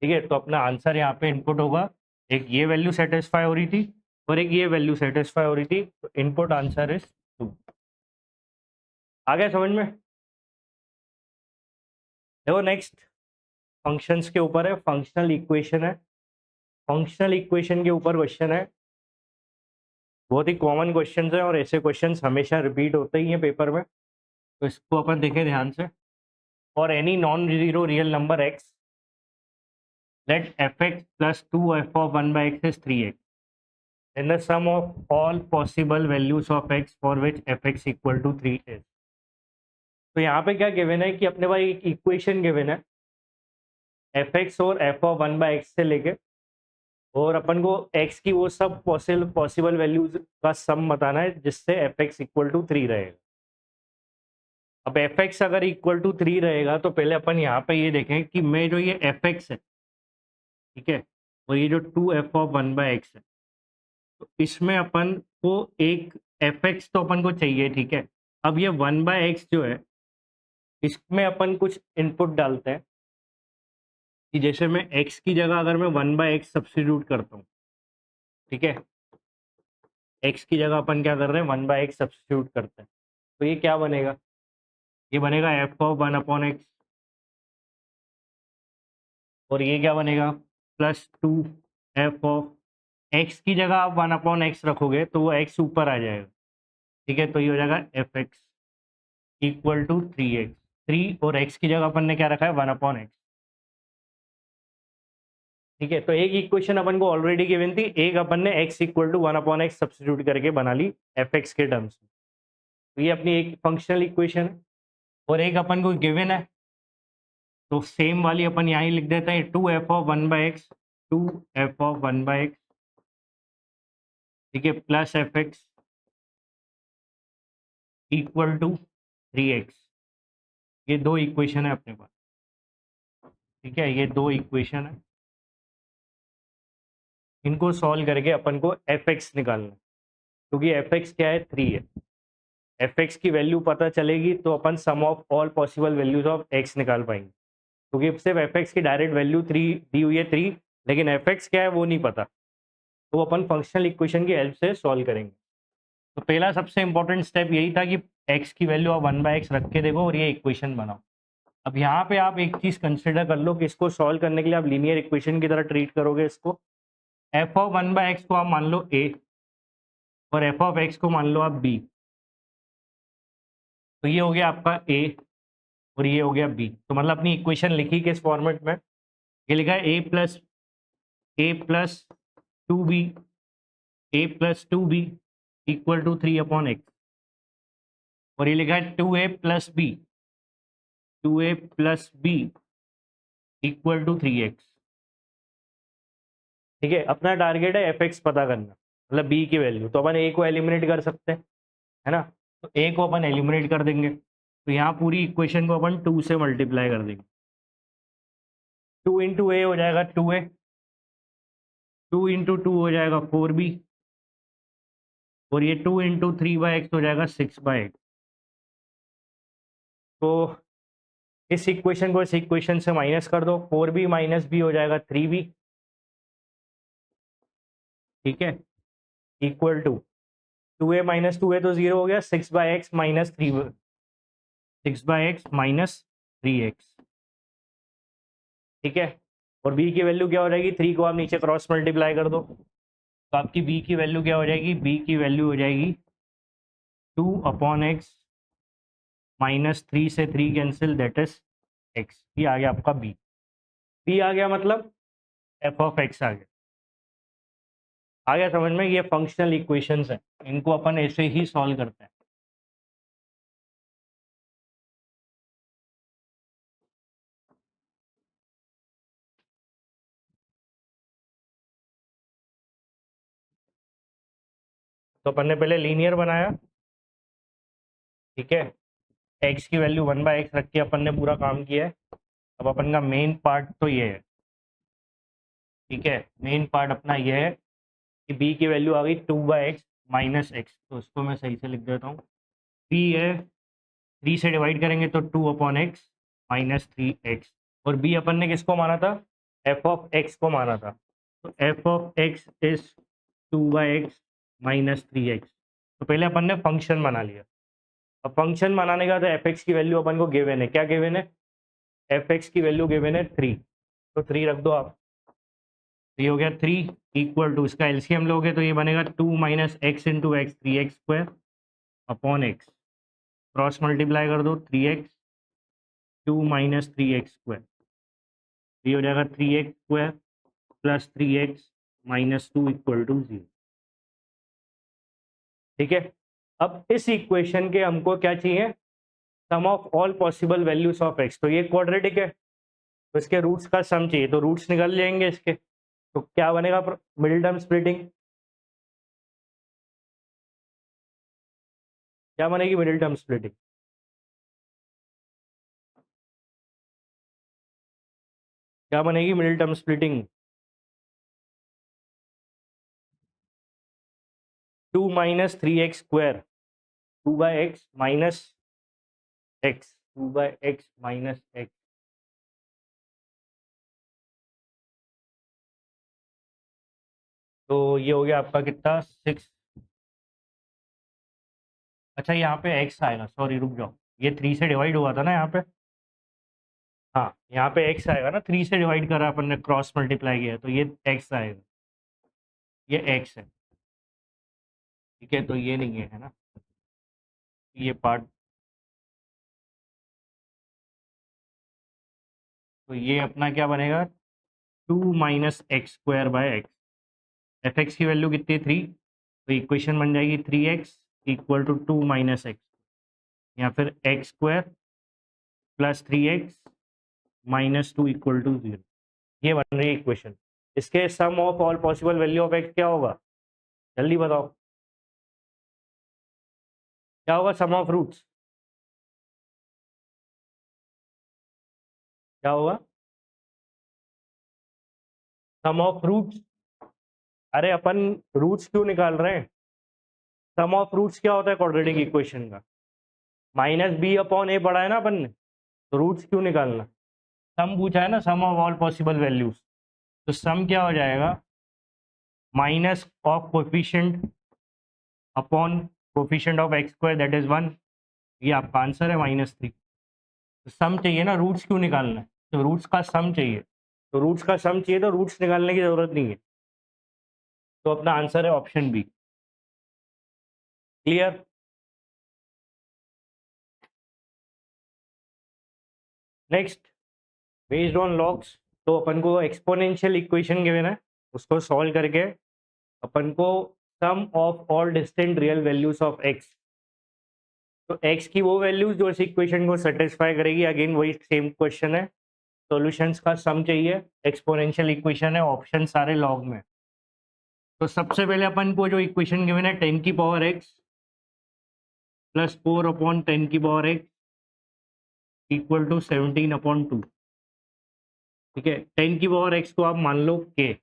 ठीक है, तो अपना आंसर यहाँ पे इनपुट होगा, एक ये वैल्यू सेटिस्फाई हो रही थी और एक ये वैल्यू सेटिस्फाई हो रही थी, तो इनपुट आंसर इज 2। आ गया समझ में? देखो नेक्स्ट फंक्शंस के ऊपर है, फंक्शनल इक्वेशन है, फंक्शनल इक्वेशन के ऊपर क्वेश्चन है, बहुत ही कॉमन क्वेश्चंस है और ऐसे क्वेश्चंस हमेशा रिपीट होते ही हैं पेपर में, तो इसको अपन देखें ध्यान से। For any non zero real number x, let fx plus 2f of 1 by x is 3x, then the sum of all possible values of x for which fx equal to 3 is। तो यहाँ पे क्या given है कि अपने पास एक equation given है, fx और f of 1 by x से लेके, और अपन को x की वो सब पॉसिबल वैल्यूज का सम बताना है जिससे fx इक्वल टू 3 रहेगा। अब fx अगर इक्वल टू 3 रहेगा तो पहले अपन यहाँ पे ये देखें कि मैं जो ये fx है, ठीक है, और ये जो 2f of 1 by x है, तो इसमें अपन को एक fx तो अपन को चाहिए, ठीक है। अब ये 1 बाय एक्स जो है, इसमें अपन कुछ इनपुट डालते हैं कि जैसे मैं x की जगह अगर मैं 1 बाय एक्स सब्सटीट्यूट करता हूँ, ठीक है, x की जगह अपन क्या कर रहे हैं, 1 बाय एक्स सब्सटीट्यूट करते हैं, तो ये क्या बनेगा, ये बनेगा f ऑफ 1 अपॉन एक्स, और ये क्या बनेगा, प्लस 2 f ऑफ x की जगह आप 1 अपॉन एक्स रखोगे तो वो x ऊपर आ जाएगा, ठीक है, तो ये हो जाएगा fx इक्वल टू 3x, 3 और x की जगह अपन ने क्या रखा है, 1 अपॉन एक्स। ठीक है, तो एक इक्वेशन अपन को ऑलरेडी गिवन थी, एक अपन ने x equal to 1 upon x substitute करके बना ली fx के टर्म्स में, तो ये अपनी एक फंक्शनल इक्वेशन है। और एक अपन को गिवन है तो सेम वाली अपन यहाँ ही लिख देते हैं, 2f of 1 by x, 2f of 1 by x, ठीक है, plus fx equal to 3x। ये दो इक्वेशन है अपने पास, ठीक है, ये दो इक्वेशन है, इनको सॉल्व करके अपन को fx निकालना है, क्योंकि fx क्या है, 3 है, fx की वैल्यू पता चलेगी तो अपन sum of all possible values of x निकाल पाएंगे, क्योंकि सिर्फ fx की डायरेक्ट वैल्यू 3 दी हुई है, 3, लेकिन fx क्या है वो नहीं पता, तो अपन फंक्शनल इक्वेशन की हेल्प से सॉल्व करेंगे। तो पहला सबसे इंपॉर्टेंट स्टेप यही था कि x की वैल्यू आप 1 बाय एक्स रख के देखो और ये इक्वेशन बनाओ। अब यहाँ पे आप एक चीज़ कंसिडर कर लो कि इसको सॉल्व करने के लिए आप लीनियर इक्वेशन की तरह ट्रीट करोगे इसको, f ऑफ 1 बाय एक्स को आप मान लो a और f ऑफ x को मान लो आप b, तो ये हो गया आपका a और ये हो गया b, तो मतलब अपनी इक्वेशन लिखी किस फॉर्मेट में, ये लिखा है a plus 2b, a+2b equal to 3 upon x, और ये लिखा है 2a+b इक्वल टू 3x। ठीक है, अपना टारगेट है fx पता करना, मतलब b की वैल्यू, तो अपन a को एलिमिनेट कर सकते हैं, है ना, तो a को अपन एलिमिनेट कर देंगे, तो यहाँ पूरी इक्वेशन को अपन 2 से मल्टीप्लाई कर देंगे, 2 इंटू ए हो जाएगा 2a, 2 इंटू 2 हो जाएगा 4b, और ये 2 इंटू 3 बाई एक्स हो जाएगा 6 बाई एक्स। तो इस इक्वेशन को इस इक्वेशन से माइनस कर दो, 4b माइनस बी हो जाएगा 3b, ठीक है, equal to 2a minus 2a तो 0 हो गया, 6 बाई एक्स माइनस 3x, ठीक है, और b की वैल्यू क्या हो जाएगी, 3 को आप नीचे क्रॉस मल्टीप्लाई कर दो, तो आपकी b की वैल्यू क्या हो जाएगी, b की वैल्यू हो जाएगी 2 अपॉन एक्स माइनस 3 से 3 कैंसिल, दैट इज x, ये आ गया आपका b आ गया, मतलब f ऑफ x आ गया समझ में। ये फंक्शनल इक्वेशंस हैं, इनको अपन ऐसे ही सॉल्व करते हैं। तो अपन ने पहले लीनियर बनाया, ठीक है, x की वैल्यू 1 बाय एक्स रख के अपन ने पूरा काम किया है, अब अपन का मेन पार्ट तो ये है, ठीक है। मेन पार्ट अपना ये है कि बी की वैल्यू आ गई 2/x माइनस एक्स, तो उसको मैं सही से लिख देता हूँ। बी है, 3 से डिवाइड करेंगे तो 2/x माइनस 3x, और बी अपन ने किसको माना था, एफ ऑफ एक्स को माना था, तो F of x is 2/x minus 3x। तो पहले अपन ने फंक्शन बना लिया। अब फंक्शन बनाने का तो एफ एक्स की वैल्यू अपन को गिवन है, क्या गिवन है, एफ एक्स की वैल्यू गिवन है 3, तो 3 रख दो आप। तो ये हो गया 3 इक्वल टू, इसका एलसीएम लोगे तो ये बनेगा 2 minus x into x 3x square upon x, cross multiply कर दो 3x 2 माइनस 3x स्क्वायर, ये हो जाएगा 3x square plus 3x minus 2 equal to 0। ठीक है। अब इस इक्वेशन के हमको क्या चाहिए, sum of all possible values of x, तो ये क्वाड्रेटिक है तो इसके रूट्स का सम चाहिए, तो रूट्स निकल जाएंगे इसके, तो क्या बनेगा, मिडिल टर्म स्प्लिटिंग, क्या बनेगी मिडिल टर्म स्प्लिटिंग, क्या बनेगी middle term splitting, 2 minus 3x square 2/x minus x, 2/x minus x, तो ये हो गया आपका कितना 6। अच्छा यहाँ पे x आएगा, सॉरी रुक जाओ, ये 3 से डिवाइड हुआ था ना यहाँ पे, हाँ यहाँ पे x आएगा ना, 3 से डिवाइड करा अपन ने, क्रॉस मल्टीप्लाई किया तो ये x आएगा, ये x है, ठीक है। तो ये नहीं है ना, ये पार्ट, तो ये अपना क्या बनेगा 2 minus x square by x, F x की वैल्यू कितनी है 3, तो इक्वेशन बन जाएगी 3x equal to 2 minus x, या फिर x square plus 3x minus 2 equal to 0, ये बन रही है इक्वेशन। इसके sum of all possible value of x क्या होगा, जल्दी बताओ, क्या होगा सम ऑफ रूट्स, क्या होगा सम ऑफ रूट्स, अरे अपन रूट्स क्यों निकाल रहे हैं, सम ऑफ रूट्स क्या होता है क्वाड्रेटिक इक्वेशन का, माइनस बी अपॉन ए पढ़ा है ना अपन ने, तो रूट्स क्यों निकालना, सम पूछा है ना, सम ऑफ ऑल पॉसिबल वैल्यूज, तो सम क्या हो जाएगा minus of coefficient upon coefficient of x square that is 1, ये आपका आंसर है -3। तो सम चाहिए ना, रूट्स क्यों निकालना है, तो रूट्स का सम चाहिए, तो रूट्स का सम चाहिए तो रूट्स निकालने की जरूरत नहीं है, तो अपना आंसर है option B. Clear. Next, based on logs, तो अपन को एक्सपोनेंशियल इक्वेशन गिवन है, उसको सॉल्व करके अपन को sum of all distant real values of x, तो एक्स की वो वैल्यूज जो इस इक्वेशन को सेटिस्फाई करेगी, अगेन वही सेम क्वेश्चन है, सॉल्यूशंस का सम चाहिए, एक्सपोनेंशियल इक्वेशन है, ऑप्शन सारे लॉग में। तो सबसे पहले अपन को जो इक्वेशन गिवन है 10 की पावर एक्स प्लस 4/10 की पावर एक्स इक्वल टू 17/2, ठीक है। 10 की पावर एक्स को आप मान लो के,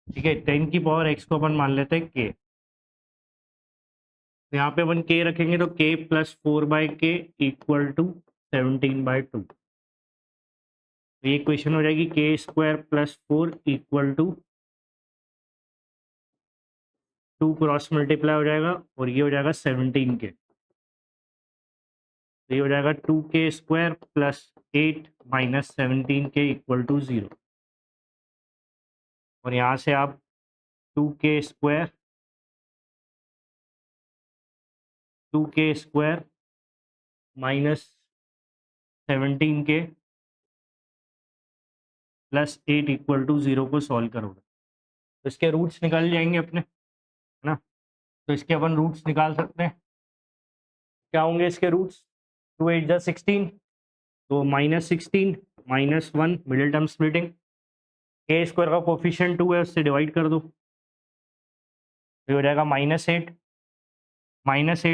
ठीक है, 10 की पावर एक्स को अपन मान लेते हैं के, यहाँ पे अपन के रखेंगे तो के प्लस 4/k इक्वल टू 17/2, तो ये इक्वेशन हो जाएगी के square plus 4 equal to 2 cross multiply हो जाएगा और ये हो जाएगा 17 के, तो ये हो जाएगा 2k स्क्वायर प्लस 8 माइनस 17 के इक्वल टू 0, और यहाँ से आप 2k स्क्वायर माइनस 17 के प्लस 8 इक्वल टू 0 को सॉल्व करोगे तो इसके रूट्स निकल जाएंगे अपने, है ना, तो इसके अपन रूट्स निकाल सकते हैं, क्या होंगे इसके रूट्स, 2 8 जा 16, तो -16 -1 मिडिल टर्म स्प्लिटिंग, के स्क्वायर का कोफिशिएंट 2 है उससे डिवाइड कर दो, तो हो जाएगा -8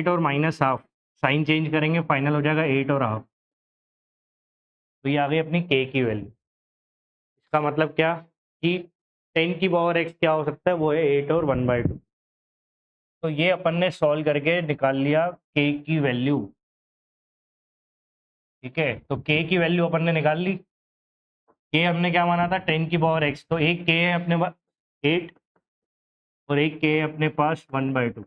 और -हाफ, साइन चेंज करेंगे फाइनल हो जाएगा 8 और हाफ, तो ये आ गई अपनी के की वैल्यू। इसका मतलब क्या कि 10 की पावर x क्या हो सकता है, वो है 8 और 1/2। तो ये अपन ने सॉल्व करके निकाल लिया के की वैल्यू। ठीक है, तो के की वैल्यू अपन ने निकाल ली। के हमने क्या माना था, 10 की पावर x, तो एक के है अपने पास 8 और एक के है अपने पास 1/2।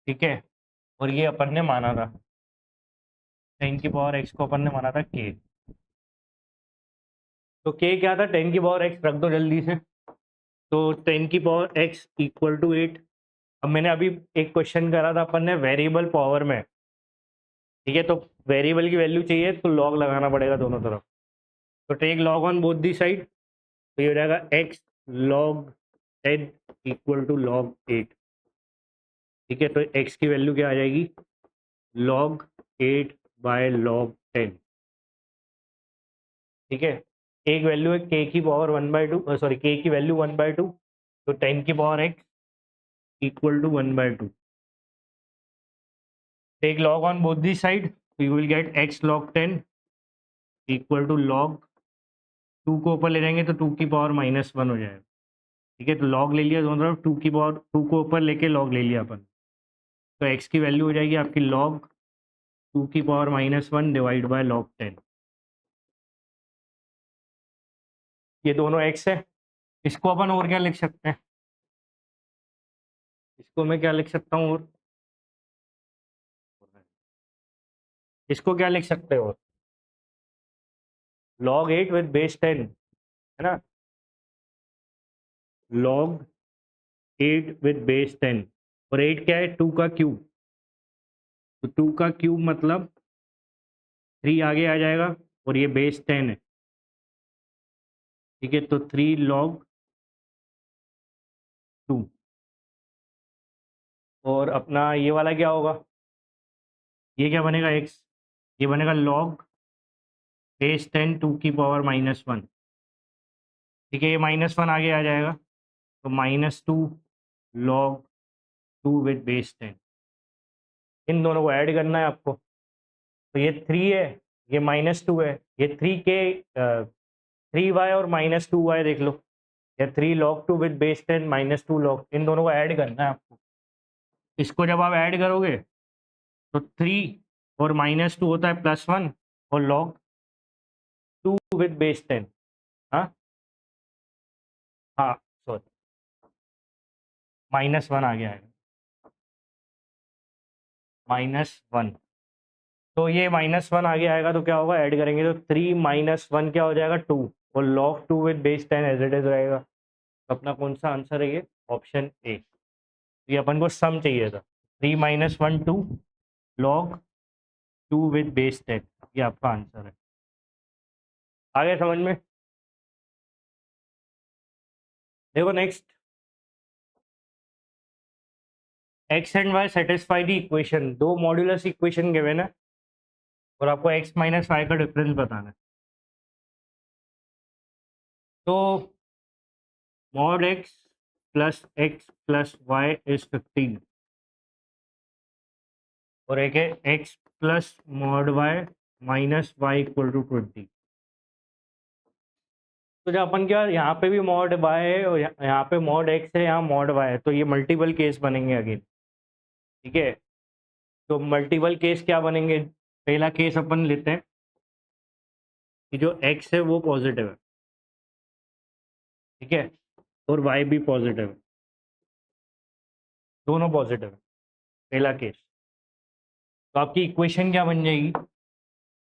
ठीक है, और ये अपन ने माना था 10 की पावर x को अपन ने माना था के। तो के क्या था, 10 की पावर x रख दो जल्दी से। तो 10 की पावर x इक्वल टू 8। अब मैंने अभी एक क्वेश्चन करा था अपन ने वेरिएबल पावर में। ठीक है, तो वेरिएबल की वैल्यू चाहिए तो लॉग लगाना पड़ेगा दोनों तरफ। तो take log on both the side, तो ये हो जाएगा x log 10 equal to log 8। ठीक है, तो x की वैल्यू क्या आ जाएगी, log 8 बाय log 10। ठीक है, एक वैल्यू है k की पावर 1/2, सॉरी k की वैल्यू 1/2, तो 10 की power x equal to 1/2। Take log on both the side, तो you will get x log 10 equal to log 2 को ऊपर ले जाएंगे तो 2 की पावर -1 हो जाएगा। ठीक है, तो लॉग ले लिया दोनों तरफ, 2 की पावर 2 को ऊपर लेके लॉग ले लिया अपन। तो x की वैल्यू हो जाएगी आपकी log 2 की पावर -1 डिवाइड बाय log 10। ये दोनों x है। इसको अपन और क्या लिख सकते हैं, इसको मैं क्या लिख सकता हूँ, और इसको क्या लिख सकते हो, log 8 विद बेस 10, है ना, log 8 विद बेस 10। और 8 क्या है, 2 का क्यूब, तो 2 का क्यूब मतलब 3 आगे आ जाएगा, और ये बेस 10 है। ठीक है, तो 3 log 2। और अपना ये वाला क्या होगा, ये क्या बनेगा x, ये बनेगा log बेस 10 2 की पावर -1। ठीक है, ये -1 आगे आ जाएगा, तो -2 log 2 विद बेस 10। इन दोनों को ऐड करना है आपको। तो ये 3 है, ये -2 है, ये 3y और -2y देख लो, या 3 log 2 विद बेस 10 -2 log, इन दोनों को ऐड करना है आपको। इसको जब आप ऐड करोगे तो 3 और -2 होता है +1, और log 2 विद बेस 10। हाँ हाँ, सॉरी, -1 आ गया है, -1। तो ये -1 आगे आएगा तो क्या होगा, ऐड करेंगे तो 3 -1 क्या हो जाएगा, 2, और log 2 with base 10 as it is रहेगा। तो अपना कौन सा आंसर है, ये ऑप्शन ए। ये अपन को सम चाहिए था, 3 -1 2 log 2 विद बेस 10, ये आपका आंसर है। आगे समझ में, देखो next, x and y satisfy the equation, दो मॉड्यूलस इक्वेशन गिवन है और आपको x -y का डिफरेंस बताना है। तो mod x plus y is 15, और एक है x plus mod y minus y equal to 20। तो जब अपन क्या, यहाँ पे भी mod y है और यहाँ पे mod x है, यहाँ mod y है, तो ये मल्टीपल केस बनेंगे अगेन। ठीक है, तो मल्टीपल केस क्या बनेंगे, पहला केस अपन लेते हैं कि जो x है वो पॉजिटिव है। ठीक है, और y भी पॉजिटिव है, दोनों पॉजिटिव है, पहला केस। तो आपकी इक्वेशन क्या बन जाएगी,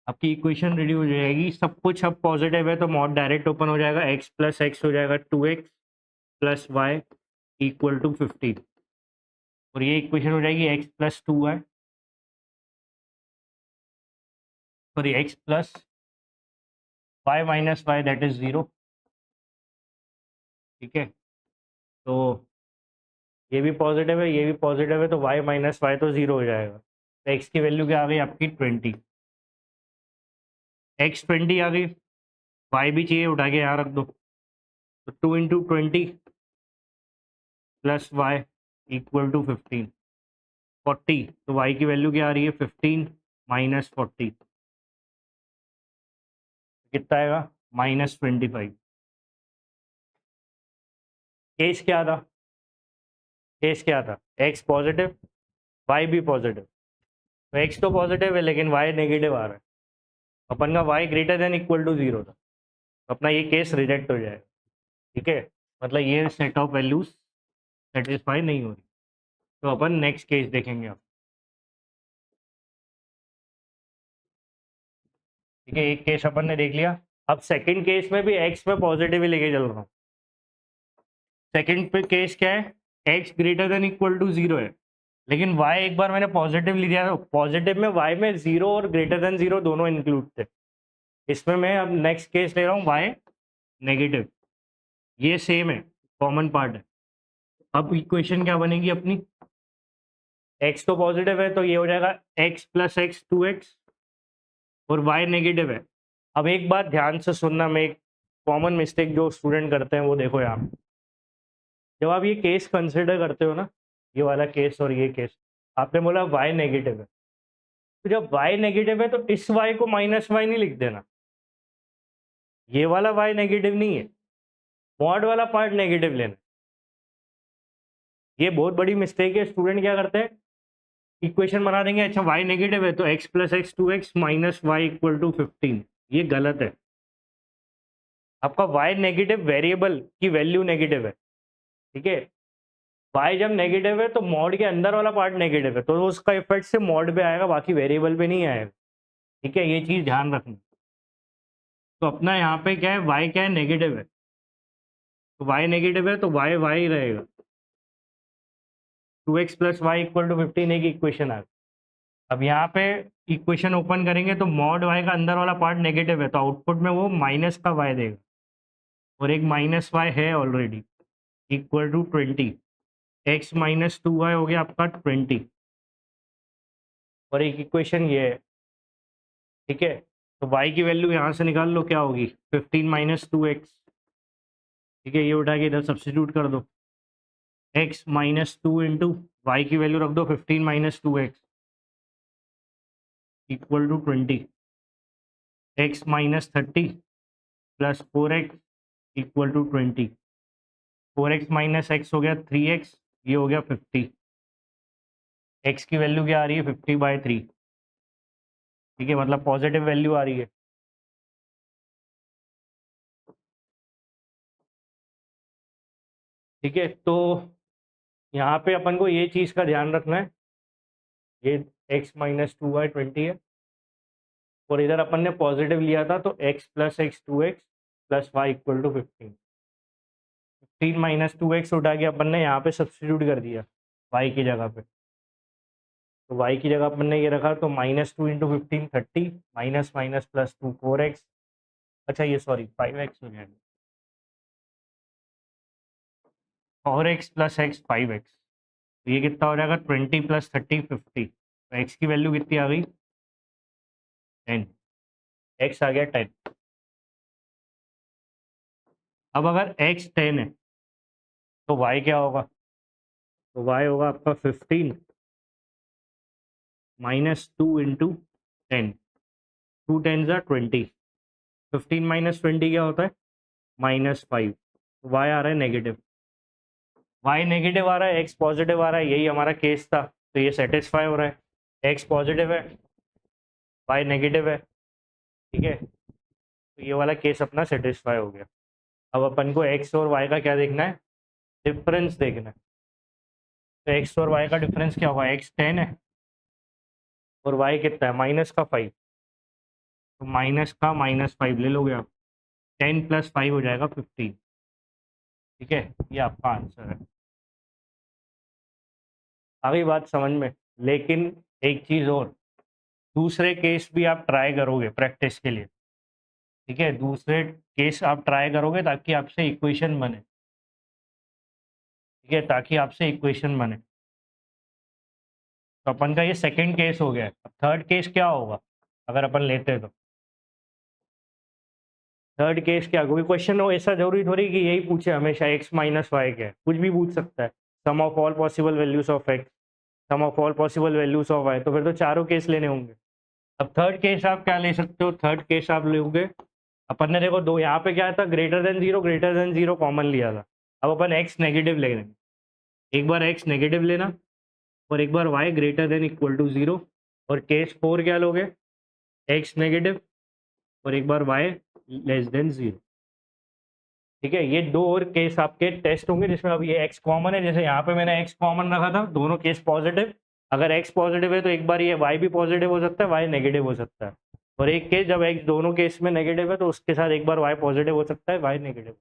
आपकी इक्वेशन रेडी हो जाएगी, सब कुछ अब पॉजिटिव है तो मॉड डायरेक्ट ओपन हो जाएगा, x प्लस एक्स हो जाएगा 2x plus y equal to 15, और ये इक्वेशन हो जाएगी x plus 2y, sorry x plus y minus y that is 0। ठीक है, तो ये भी पॉजिटिव है, ये भी पॉजिटिव है, तो y माइनस वाई तो 0 हो जाएगा। तो x की वैल्यू क्या आ गई आपकी 20, x 20 आ गई, y भी चाहिए, उठा के यहाँ रख दो, तो 2 into 20 plus y equal to 15, 40। तो y की वैल्यू क्या आ रही है, 15 -40। कितना आएगा -25। केस क्या था, केस क्या था, एक्स पॉजिटिव वाई भी पॉजिटिव, तो एक्स तो पॉजिटिव है लेकिन वाई नेगेटिव आ रहा है, अपन का y greater than equal to 0 था, तो अपना ये केस रिजेक्ट हो जाएगा। ठीक है, मतलब ये सेट ऑफ वैल्यूज सेटिस्फाई नहीं हो रही, तो अपन नेक्स्ट केस देखेंगे अब। ठीक है, एक केस अपन ने देख लिया। अब सेकंड केस में भी एक्स में पॉजिटिव ही लेके चल रहा हूँ। सेकंड पे केस क्या है, x greater than equal to 0 है, लेकिन y एक बार मैंने पॉजिटिव लिया, पॉजिटिव में y में 0 और ग्रेटर देन 0 दोनों इंक्लूड थे। इसमें मैं अब नेक्स्ट केस ले रहा हूँ y नेगेटिव, ये सेम है, कॉमन पार्ट है। अब इक्वेशन क्या बनेगी अपनी, x तो पॉजिटिव है तो ये हो जाएगा x प्लस एक्स 2x, और y नेगेटिव है। अब एक बात ध्यान से सुनना, मैं एक कॉमन मिस्टेक जो स्टूडेंट करते हैं वो देखो यहाँ पे। जब आप ये केस कंसिडर करते हो ना, ये वाला केस और ये केस, आपने बोला y नेगेटिव है, तो जब y नेगेटिव है तो इस y को माइनस वाई नहीं लिख देना, ये वाला y नेगेटिव नहीं है, मॉड वाला पार्ट नेगेटिव लेना। ये बहुत बड़ी मिस्टेक है, स्टूडेंट क्या करते हैं, इक्वेशन बना देंगे, अच्छा y नेगेटिव है तो x plus x 2x minus y equal to 15, ये गलत है। आपका y नेगेटिव वेरिएबल की वैल्यू नेगेटिव है, ठीक है, y जब नेगेटिव है तो मॉड के अंदर वाला पार्ट नेगेटिव है, तो उसका इफेक्ट से मॉड पे आएगा, बाकी वेरिएबल पे नहीं आएगा। ठीक है, ये चीज ध्यान रखना। तो अपना यहाँ पे क्या है, y क्या है, नेगेटिव है, तो y नेगेटिव है तो y y रहेगा, 2x plus y equal to 15 एक इक्वेशन आ गई। अब यहाँ पे इक्वेशन ओपन करेंगे तो मॉड y का अंदर वाला पार्ट नेगेटिव है, तो आउटपुट में वो माइनस का y देगा, और एक माइनस y है already, equal to 20, x minus 2y हो गया आपका 20, और एक इक्वेशन ये है। ठीक है, तो y की वैल्यू यहाँ से निकाल लो, क्या होगी 15 माइनस 2x। ठीक है, ये उठा के इधर सब्सटीट्यूट कर दो, x माइनस 2 इंटू वाई की वैल्यू रख दो 15 minus 2x equal to 20, x minus 30 plus 4x equal to 20, 4x minus x हो गया 3x, ये हो गया 50, x की वैल्यू क्या आ रही है 50/3। ठीक है, मतलब पॉजिटिव वैल्यू आ रही है। ठीक है, तो यहाँ पे अपन को ये चीज़ का ध्यान रखना है, ये x माइनस 2y 20 है, और इधर अपन ने पॉजिटिव लिया था तो x plus x 2x plus y equal to 15, 15 minus 2x उठा के अपन ने यहाँ पे सब्सटीट्यूट कर दिया y की जगह पे, तो y की जगह अपन ने ये रखा, तो minus 2 into 15 30, minus minus plus 2 4x, अच्छा ये सॉरी 5x हो जाएगा, और x प्लस एक्स 5x, तो ये कितना हो जाएगा 20 प्लस 30 50, तो x की वैल्यू कितनी आ गई 10, x आ गया 10। अब अगर x 10 है तो y क्या होगा, तो y होगा आपका 15 माइनस 2 इंटू 10, 2 10 ज़ा 20, 15 माइनस 20 क्या होता है -5, y आ रहा है नेगेटिव, y नेगेटिव आ रहा है, x पॉजिटिव आ रहा है, यही हमारा केस था, तो ये सेटिस्फाई हो रहा है, x पॉजिटिव है y नेगेटिव है। ठीक है, तो ये वाला केस अपना सेटिस्फाई हो गया। अब अपन को x और y का क्या देखना है, डिफरेंस देखना है, तो x और y का डिफरेंस क्या होगा, x 10 है और y कितना है -5, तो -5 ले लोगे आप, 10 प्लस 5 हो जाएगा 15। ठीक है, ये आपका आंसर है। आ गई बात समझ में, लेकिन एक चीज़ और, दूसरे केस भी आप ट्राई करोगे प्रैक्टिस के लिए। ठीक है, दूसरे केस आप ट्राई करोगे ताकि आपसे इक्वेशन बने। ठीक है, ताकि आपसे इक्वेशन बने। तो अपन का ये सेकंड केस हो गया है, अब थर्ड केस क्या होगा अगर अपन लेते तो, थर्ड केस क्या, कोई क्वेश्चन हो ऐसा जरूरी थोड़ी कि यही पूछे हमेशा x माइनस वाई क्या है, कुछ भी पूछ सकता है, sum of all possible values of x, sum of all possible values of y, तो फिर तो चारों केस लेने होंगे। अब थर्ड केस आप क्या ले सकते हो, थर्ड केस आप लोगे अपन ने देखो दो यहाँ पे क्या था, ग्रेटर देन जीरो कॉमन लिया था। अब अपन x नेगेटिव ले लेंगे, एक बार x नेगेटिव लेना और एक बार y greater than equal to zero, और केस 4 क्या लोगे, x नेगेटिव और एक बार y लेस देन जीरो। ठीक है, ये दो और केस आपके टेस्ट होंगे जिसमें अब ये x कॉमन है, जैसे यहाँ पे मैंने x कॉमन रखा था, दोनों केस पॉजिटिव। अगर x पॉजिटिव है तो एक बार ये y भी पॉजिटिव हो सकता है, y नेगेटिव हो सकता है। और एक केस जब x दोनों केस में नेगेटिव है तो उसके साथ एक बार y पॉजिटिव हो सकता है, y नेगेटिव।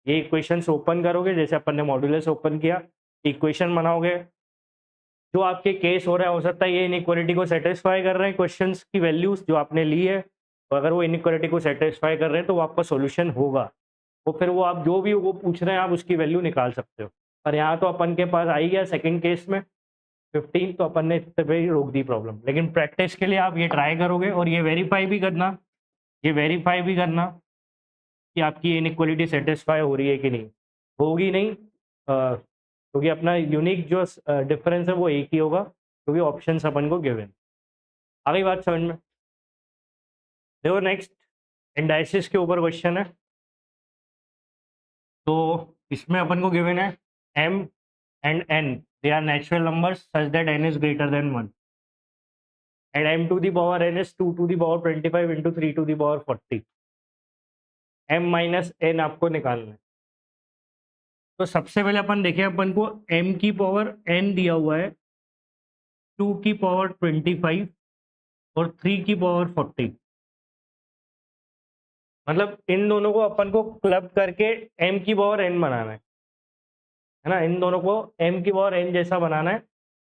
ये इक्वेशन ओपन करोगे जैसे अपन ने मॉड्यूलस ओपन किया, इक्वेशन बनाओगे, जो आपके केस हो रहा है हो सकता है ये इनइक्वालिटी को सेटिस्फाई कर रहे हैं क्वेश्चंस की वैल्यूज जो आपने ली है, तो अगर वो इनइक्वालिटी को सेटिस्फाई कर रहे हैं तो वो आपका सॉल्यूशन होगा। तो फिर वो आप जो भी वो पूछ रहे हैं आप उसकी वैल्यू निकाल सकते हो। पर यहाँ तो अपन के पास आई गया सेकंड केस में 15, तो अपन ने इतने पे ही रोक दी प्रॉब्लम। लेकिन प्रैक्टिस के लिए आप ये ट्राई करोगे और ये वेरीफाई भी करना, ये वेरीफाई भी करना कि आपकी इनइक्वालिटी सेटिस्फाई हो रही है कि नहीं। होगी नहीं क्योंकि अपना यूनिक जो डिफरेंस है वो एक ही होगा, क्योंकि ऑप्शंस अपन को गिवन। आ गई बात समझ में? देखो नेक्स्ट इंडाइसिस के ऊपर क्वेश्चन है। तो इसमें अपन को गिवन है m and n they are natural numbers such that n is greater than 1 and m to the power n is 2 to the power 25 into 3 to the power 40। m minus n आपको निकालना है। तो सबसे पहले अपन देखें, अपन को m की power n दिया हुआ है, 2 की पावर 25 और 3 की पावर 40। मतलब इन दोनों को अपन को क्लब करके m की पावर n बनाना है ना, इन दोनों को m की पावर n जैसा बनाना है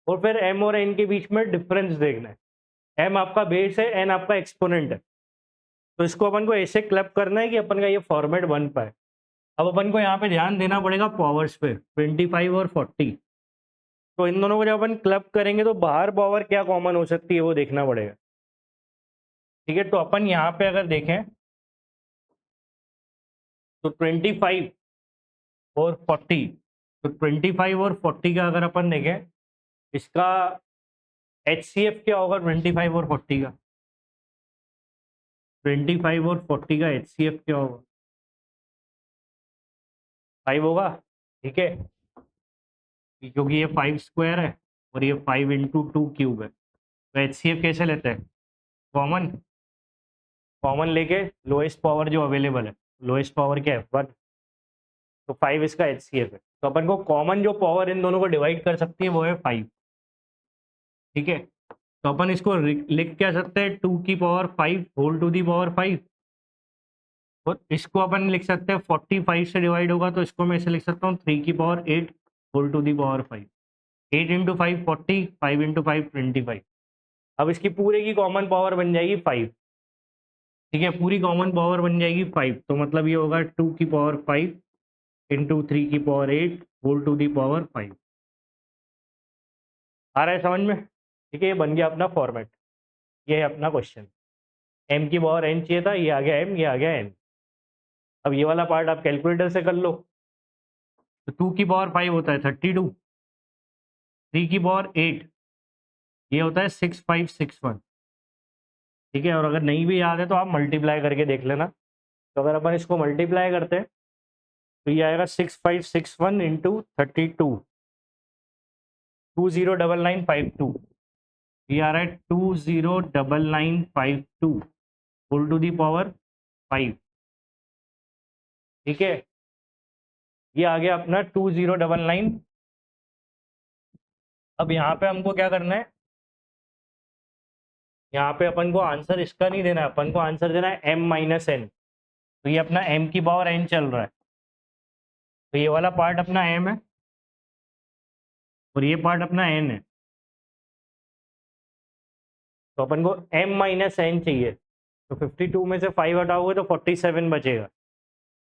और फिर m और n के बीच में डिफरेंस देखना है। m आपका बेस है, n आपका एक्सपोनेंट है, तो इसको अपन को ऐसे क्लब करना है कि अपन का ये फॉर्मेट बन पाए। अब अपन को यहाँ पे ध्यान देना पड़ेगा पावर्स पे, 25 और 40। तो इन दोनों को जब अपन क्लब करेंगे तो बाहर पावर क्या कॉमन हो सकती है वो देखना पड़ेगा। ठीक है, तो अपन यहाँ पे अगर देखें तो 25 और 40, तो 25 और 40 का अगर अपन देखें, इसका HCF क्या होगा 25 और 40 का, 25 और 40 का HCF क्या होगा, 5 होगा। ठीक है, क्योंकि ये 5 स्क्वायर है और ये 5 इंटू 2 क्यूब है। तो HCF कैसे लेते हैं, कॉमन, कॉमन लेके लोएस्ट पावर जो अवेलेबल है, लोएस्ट पावर क्या है 1, तो 5 इसका HCF है। तो अपन को कॉमन जो पावर इन दोनों को डिवाइड कर सकती है वो है 5। ठीक है, तो अपन इसको लिख क्या सकते हैं, 2 की power 5 whole to the power 5, और इसको अपन लिख सकते हैं 45 से डिवाइड होगा तो इसको मैं ऐसे लिख सकता हूँ 3 की power 8 whole to the power 5। 8 into 5 40, 5 into 5 25। अब इसकी पूरे की कॉमन पावर बन जाएगी 5। ठीक है, पूरी कॉमन पावर बन जाएगी 5, तो मतलब ये होगा 2 की पावर 5 इंटू 3 की power 8 whole to the power 5। आ रहा है समझ में? ठीक है, ये बन गया अपना फॉर्मेट, ये है अपना क्वेश्चन। m की पावर n चाहिए था, ये आ गया m, ये आ गया n। अब ये वाला पार्ट आप कैलकुलेटर से कर लो। तो 2 की पावर 5 होता है 32, 3 की पावर 8 ये होता है 6561। ठीक है, और अगर नहीं भी याद है तो आप मल्टीप्लाई करके देख लेना। तो अगर अपन इसको मल्टीप्लाई करते हैं तो ये आएगा 6561 इंटू 32, 209952। ये आ रहा है 209952 होल टू दी पावर 5। ठीक है, ये आ गया अपना 2099। अब यहाँ पे हमको क्या करना है, यहाँ पे अपन को आंसर इसका नहीं देना है, अपन को आंसर देना है m माइनस एन। तो ये अपना m की पावर n चल रहा है, तो ये वाला पार्ट अपना m है और ये पार्ट अपना n है। तो अपन को m माइनस एन चाहिए, तो 52 में से 5 हटाओगे तो 47 बचेगा,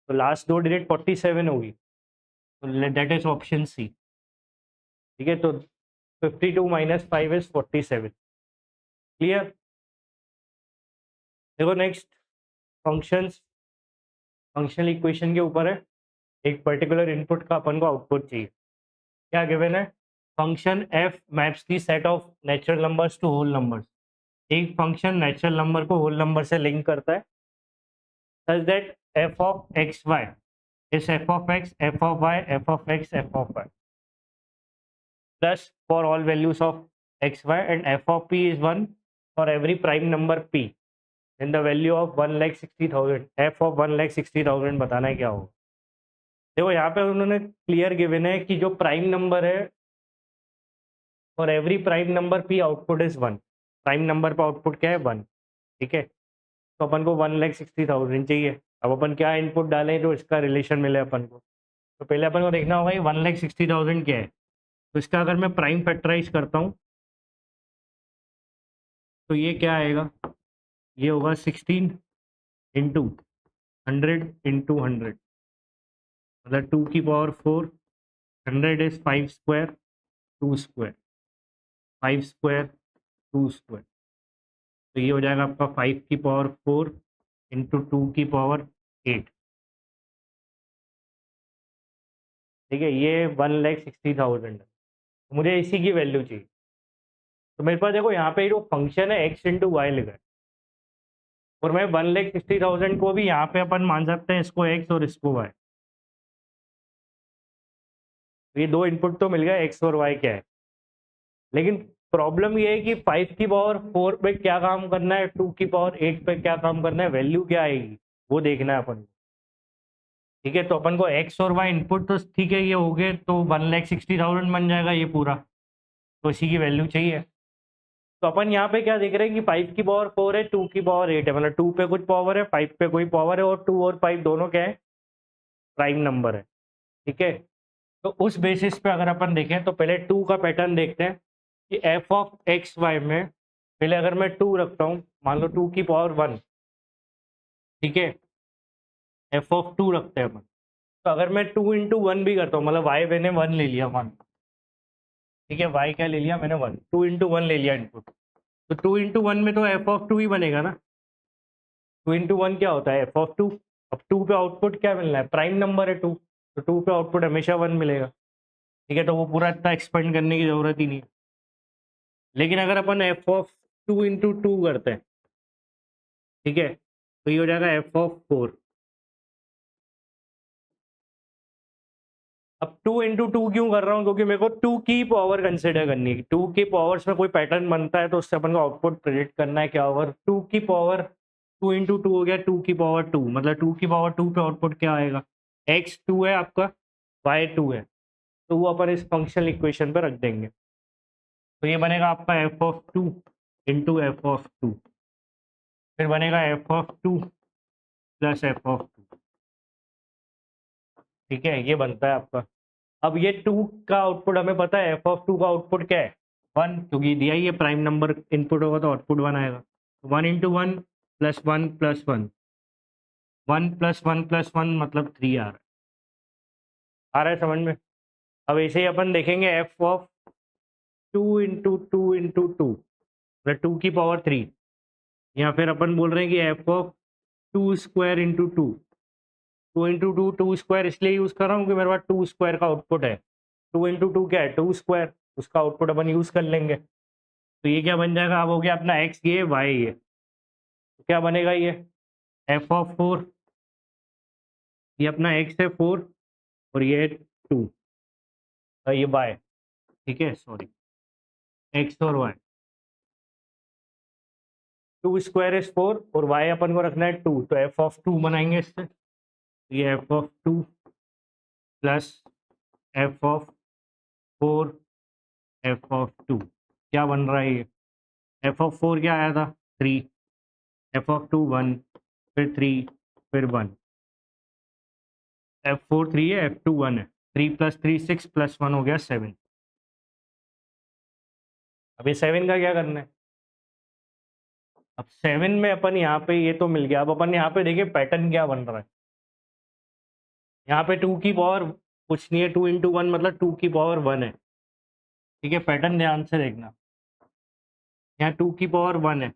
तो लास्ट दो डिजिट 47 होगी, तो दैट इज ऑप्शन सी। ठीक है, तो 52 माइनस 5 इज 47। क्लियर? देखो नेक्स्ट फंक्शंस, फंक्शनल इक्वेशन के ऊपर है। एक पर्टिकुलर इनपुट का अपन को आउटपुट चाहिए। क्या गिवन है, function f maps the set of natural numbers to whole numbers. एक फंक्शन नेचुरल नंबर को होल नंबर से लिंक करता है such that f of xy is f of x, f of y, f of x, f of y plus for all values of xy, and f of p is 1 for every prime number p in the value of 1,60,000. f of 1,60,000 बताना है क्या होगा। देखो यहाँ पे उन्होंने clear given है कि जो प्राइम नंबर है for every prime number P output is 1। Prime number पर आउटपुट क्या है 1, ठीक है। तो अपन को 1,60,000 चाहिए। अब अपन क्या इनपुट डालें तो इसका रिलेशन मिले अपन को। तो पहले अपन को देखना होगा ये 1,60,000 क्या है। तो इसका अगर मैं प्राइम फैक्टराइज करता हूँ तो ये क्या आएगा, ये होगा 16 इंटू 100 इंटू 100 मतलब 2 की power 4। 100 is 5 square 2 square 5 square 2 square, तो ये हो जाएगा आपका 5 की पावर 4 इंटू 2 की पावर 8। ठीक है, ये 1,60,000 है। मुझे इसी की वैल्यू चाहिए। तो मेरे पास देखो यहाँ पे जो फंक्शन है एक्स इंटू वाई लिखा है, और मैं 1,60,000 को भी यहाँ पे अपन मान सकते हैं इसको एक्स और इसको वाई। ये दो इनपुट तो मिल गया एक्स और वाई क्या है, लेकिन प्रॉब्लम ये है कि 5 की पावर 4 पे क्या काम करना है, 2 की पावर 8 पे क्या काम करना है, वैल्यू क्या आएगी वो देखना है अपन को। ठीक है, तो अपन को एक्स और वाई इनपुट तो ठीक है ये हो गए, तो 1,60,000 बन जाएगा ये पूरा, तो इसी की वैल्यू चाहिए। तो अपन यहाँ पे क्या देख रहे हैं कि 5 की पावर 4 है, 2 की पावर 8 है, मतलब 2 पे कुछ पावर है, 5 पे कोई पावर है, और 2 और 5 दोनों क्या है, प्राइम नंबर है। ठीक है, तो उस बेसिस पे अगर अपन देखें तो पहले 2 का पैटर्न देखते हैं कि एफ ऑफ एक्स वाई में पहले अगर मैं 2 रखता हूँ, मान लो 2 की पावर 1, ठीक है, एफ ऑफ 2 रखते हैं अपन। तो अगर मैं 2 इंटू 1 भी करता हूँ, मतलब वाई मैंने 1 ले लिया 1, ठीक है, वाई क्या ले लिया मैंने 1, 2 इंटू 1 ले लिया इनपुट, तो 2 इंटू 1 में तो एफ ऑफ 2 ही बनेगा ना। 2 इंटू 1 क्या होता है एफ ऑफ 2। अब 2 पे आउटपुट क्या मिलना है, प्राइम नंबर है 2, तो 2 पे आउटपुट हमेशा 1 मिलेगा। ठीक है, तो वो पूरा इतना एक्सपेंड करने की जरूरत ही नहीं है। लेकिन अगर अपन एफ ऑफ 2 इंटू 2 करते हैं, ठीक है, तो ये हो जाएगा एफ ऑफ 4। अब 2 इंटू 2 क्यों कर रहा हूँ, क्योंकि मेरे को 2 की पावर कंसिडर करनी है। 2 की पावर्स में कोई पैटर्न बनता है तो उससे अपन को आउटपुट प्रेडिक्ट करना है क्या होगा। 2 की पावर 2 इंटू 2 हो गया 2 की पावर 2, मतलब 2 की पावर 2 पे आउटपुट क्या आएगा, एक्स 2 है आपका, वाई 2 है, तो वो अपन इस फंक्शनल इक्वेशन पर रख देंगे। तो ये बनेगा आपका F of 2 into F of 2, फिर बनेगा F of 2 plus F of 2। ठीक है, ये बनता है आपका। अब ये 2 का आउटपुट हमें पता है, एफ ऑफ 2 का आउटपुट क्या है 1, क्योंकि दिया ही है प्राइम नंबर इनपुट होगा तो आउटपुट 1 आएगा। 1 into 1 plus 1 plus 1, 1 plus 1 plus 1 मतलब 3 आ रहा है समझ में। अब ऐसे ही अपन देखेंगे एफ ऑफ 2 इंटू 2 इंटू 2 मतलब 2 की पावर 3, या फिर अपन बोल रहे हैं कि F of 2 square into 2, 2 into 2 2 square इसलिए यूज़ कर रहा हूँ कि मेरे पास 2 स्क्वायर का आउटपुट है। 2 इंटू 2 क्या है 2 स्क्वायर, उसका आउटपुट अपन यूज़ कर लेंगे। तो ये क्या बन जाएगा, अब हो गया अपना एक्स ये वाई ये, तो क्या बनेगा ये एफ ऑफ 4, ये अपना एक्स है 4 और ये 2, ये वाई, ठीक है सॉरी, एक्स और वाई। 2 स्क्वायर इज 4 और वाई अपन को रखना है 2, तो एफ ऑफ 2 बनाएंगे इससे। ये F of 2 plus F of 4 F of 2 क्या बन रहा है ये, एफ ऑफ 4 क्या आया था 3, एफ ऑफ 2 1, फिर 3, फिर 1, एफ 4 3 है, एफ 2 1 है, 3 प्लस 3 6 प्लस 1 हो गया 7। अब ये 7 का क्या करना है, अब 7 में अपन यहाँ पे ये तो मिल गया। अब अपन यहाँ पे देखिए पैटर्न क्या बन रहा है, यहाँ पे 2 की पावर कुछ नहीं है, 2 इंटू 1 मतलब 2 की पावर 1 है। ठीक है, पैटर्न ध्यान से देखना, यहाँ 2 की पावर 1 है,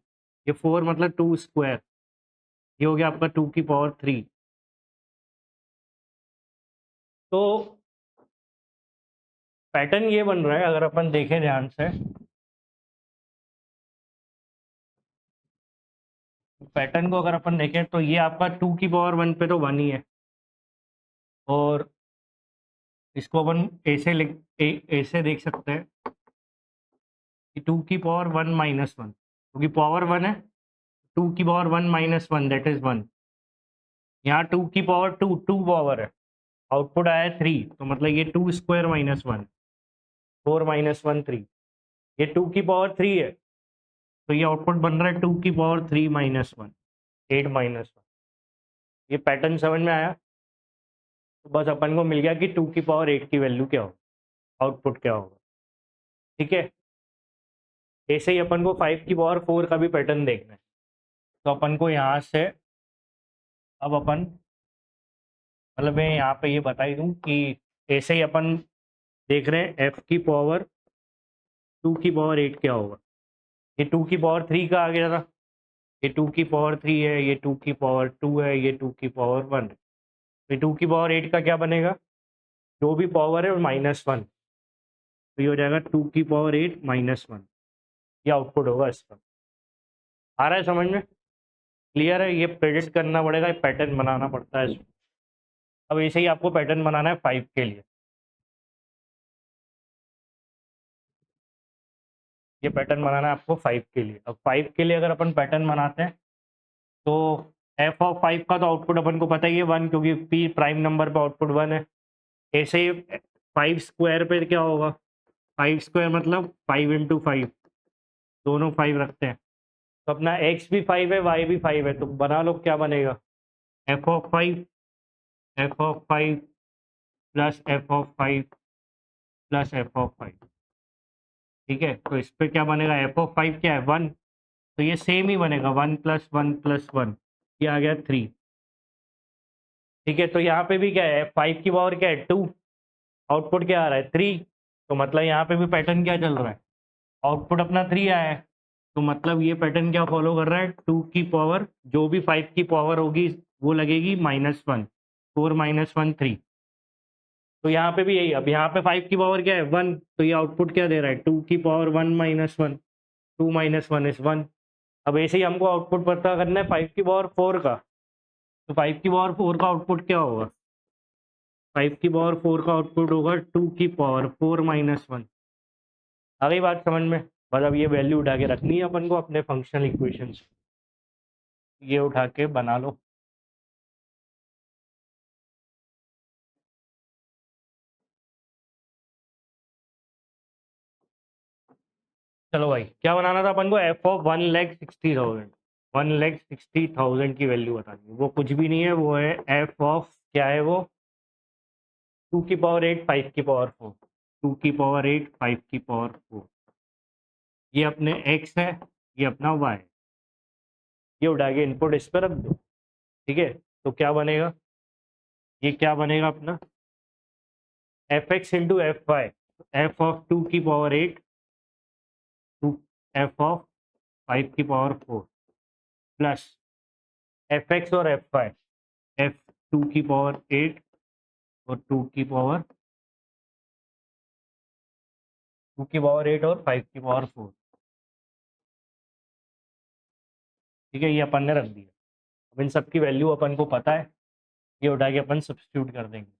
ये 4 मतलब 2 स्क्वायर, ये हो गया आपका 2 की पावर 3। तो पैटर्न ये बन रहा है अगर अपन देखें ध्यान से, पैटर्न को अगर अपन देखें तो ये आपका 2 की पावर 1 पे तो 1 ही है, और इसको अपन ऐसे देख सकते हैं कि 2 की पावर 1 - 1, क्योंकि पावर 1 है, 2 की पावर 1 - 1 दैट इज 1। यहाँ 2 की पावर 2 2 पावर है, आउटपुट आया 3, तो मतलब ये 2² - 1 4 - 1 3, ये 2 की पावर 3 है, तो ये आउटपुट बन रहा है 2 की पावर 3 - 1 8 - 1। ये पैटर्न समझ में आया? तो बस अपन को मिल गया कि 2 की पावर 8 की वैल्यू क्या होगा, आउटपुट क्या होगा। ठीक है, ऐसे ही अपन को 5 की पावर 4 का भी पैटर्न देखना है। तो अपन को यहाँ से अब अपन, मतलब मैं यहाँ पे ये बता ही दूँ कि ऐसे ही अपन देख रहे हैं f की पावर 2 की पावर 8 क्या होगा। ये 2 की पावर 3 का आ गया था, ये 2 की पावर 3 है, ये 2 की पावर 2 है, ये 2 की पावर 1 है। ये 2 की पावर 8 का क्या बनेगा, जो भी पावर है -1, तो ये हो जाएगा 2 की पावर 8 - 1। ये आउटपुट होगा इसका। आ रहा है समझ में? क्लियर है? ये प्रेडिक्ट करना पड़ेगा, पैटर्न बनाना पड़ता है इसमें। अब ऐसे ही आपको पैटर्न बनाना है 5 के लिए। ये पैटर्न बनाना है आपको 5 के लिए। अब 5 के लिए अगर अपन पैटर्न बनाते हैं तो f(5) का तो आउटपुट अपन को पता ही है 1, क्योंकि p प्राइम नंबर पे आउटपुट 1 है। ऐसे ही 5 स्क्वायर पे क्या होगा, 5 स्क्वायर मतलब 5 × 5, दोनों 5 रखते हैं, तो अपना x भी 5 है, y भी 5 है, तो बना लो क्या बनेगा, f(5) plus f(5) plus f(5). ठीक है, तो इस पे क्या बनेगा, f(5) क्या है 1, तो ये सेम ही बनेगा 1 + 1 + 1, ये आ गया 3। ठीक है, तो यहाँ पे भी क्या है, 5 की पावर क्या है 2, आउटपुट क्या आ रहा है 3, तो मतलब यहाँ पे भी पैटर्न क्या चल रहा है, आउटपुट अपना 3 आया है, तो मतलब ये पैटर्न क्या फॉलो कर रहा है, 2 की पावर जो भी 5 की पावर होगी वो लगेगी -1, 4 - 1 3। तो यहाँ पे भी यही, अब यहाँ पे 5 की पावर क्या है 1, तो ये आउटपुट क्या दे रहा है 2 की पावर 1 - 1, 2 - 1 इज 1। अब ऐसे ही हमको आउटपुट पता करना है 5 की पावर 4 का, तो 5 की पावर 4 का आउटपुट क्या होगा, 5 की पावर 4 का आउटपुट होगा 2 की पावर 4 - 1। आ गई बात समझ में? मतलब ये वैल्यू उठा के रखनी है अपन को अपने फंक्शनल इक्वेशंस, ये उठा के बना लो। चलो भाई, क्या बनाना था अपन को, f(1,60,000), 1,60,000 की वैल्यू बतानी है। वो कुछ भी नहीं है, वो है f(, क्या है वो, 2 की पावर 8 5 की पावर 4, 2 की पावर 8 5 की पावर 4। ये अपने x है, ये अपना y है, ये उठा के इनपुट इस पर रख दो। ठीक है, तो क्या बनेगा, ये क्या बनेगा अपना f(x) × f(y), f(2 की पावर 8) टू f(5 की पावर 4) प्लस f(x) और f(y), f(2 की पावर 8) और 2 की पावर 8 और 5 की पावर 4। ठीक है, ये अपन ने रख दिया। अब इन सब की वैल्यू अपन को पता है, ये उठा के अपन सब्स्टिट्यूट कर देंगे।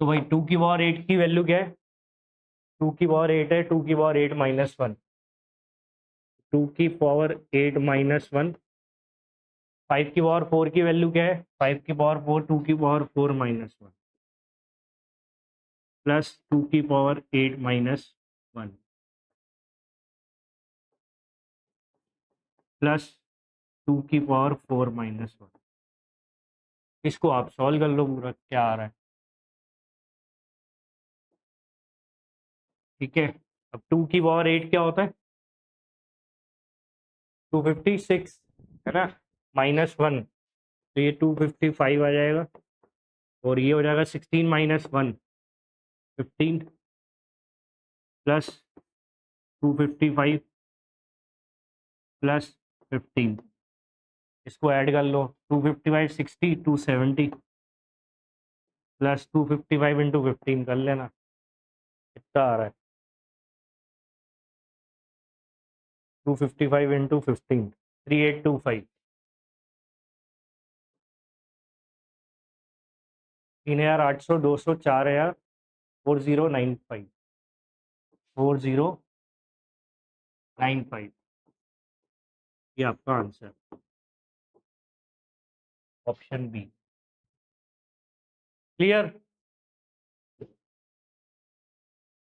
तो भाई 2 की पावर 8 की वैल्यू क्या है, 2 की पावर 8 है, 2 की पावर 8 - 1, 2 की पावर 8 - 1। 5 की पावर 4 की वैल्यू क्या है, 5 की पावर 4 2 की पावर 4 - 1 प्लस 2 की पावर 8 - 1 प्लस 2 की पावर 4 - 1। इसको आप सॉल्व कर लो, पूरा क्या आ रहा है। ठीक है, अब 2 की पावर 8 क्या होता है, 256 है ना, -1, तो ये 255 आ जाएगा, और ये हो जाएगा 16 - 1 15 प्लस 255 प्लस 15, इसको ऐड कर लो, 255 60 270 प्लस 255 × 15 कर लेना, कितना आ रहा है, 255 इंटू 15 3825 3800 200 4000 4095 4095 ये आपका आंसर ऑप्शन बी। क्लियर।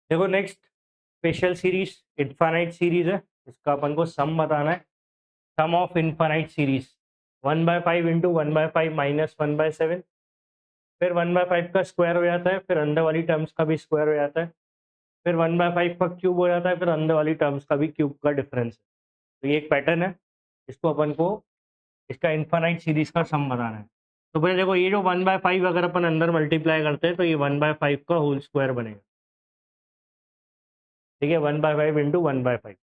देखो next special series infinite series है, इसका अपन को सम बताना है। Sum of infinite series 1/5 into 1/5 minus 1/7, फिर 1/5 का स्क्वायर हो जाता है, फिर अंदर वाली टर्म्स का भी स्क्वायर हो जाता है, फिर 1/5 का क्यूब हो जाता है, फिर अंदर वाली टर्म्स का भी क्यूब का डिफरेंस है। तो ये एक पैटर्न है, इसको अपन को इसका इनफाइनाइट सीरीज का सम बताना है। तो पहले देखो ये जो 1/5 अगर अपन अंदर मल्टीप्लाई करते हैं तो ये 1/5 का होल स्क्वायर बनेगा। ठीक है, 1/5 इंटू 1/5,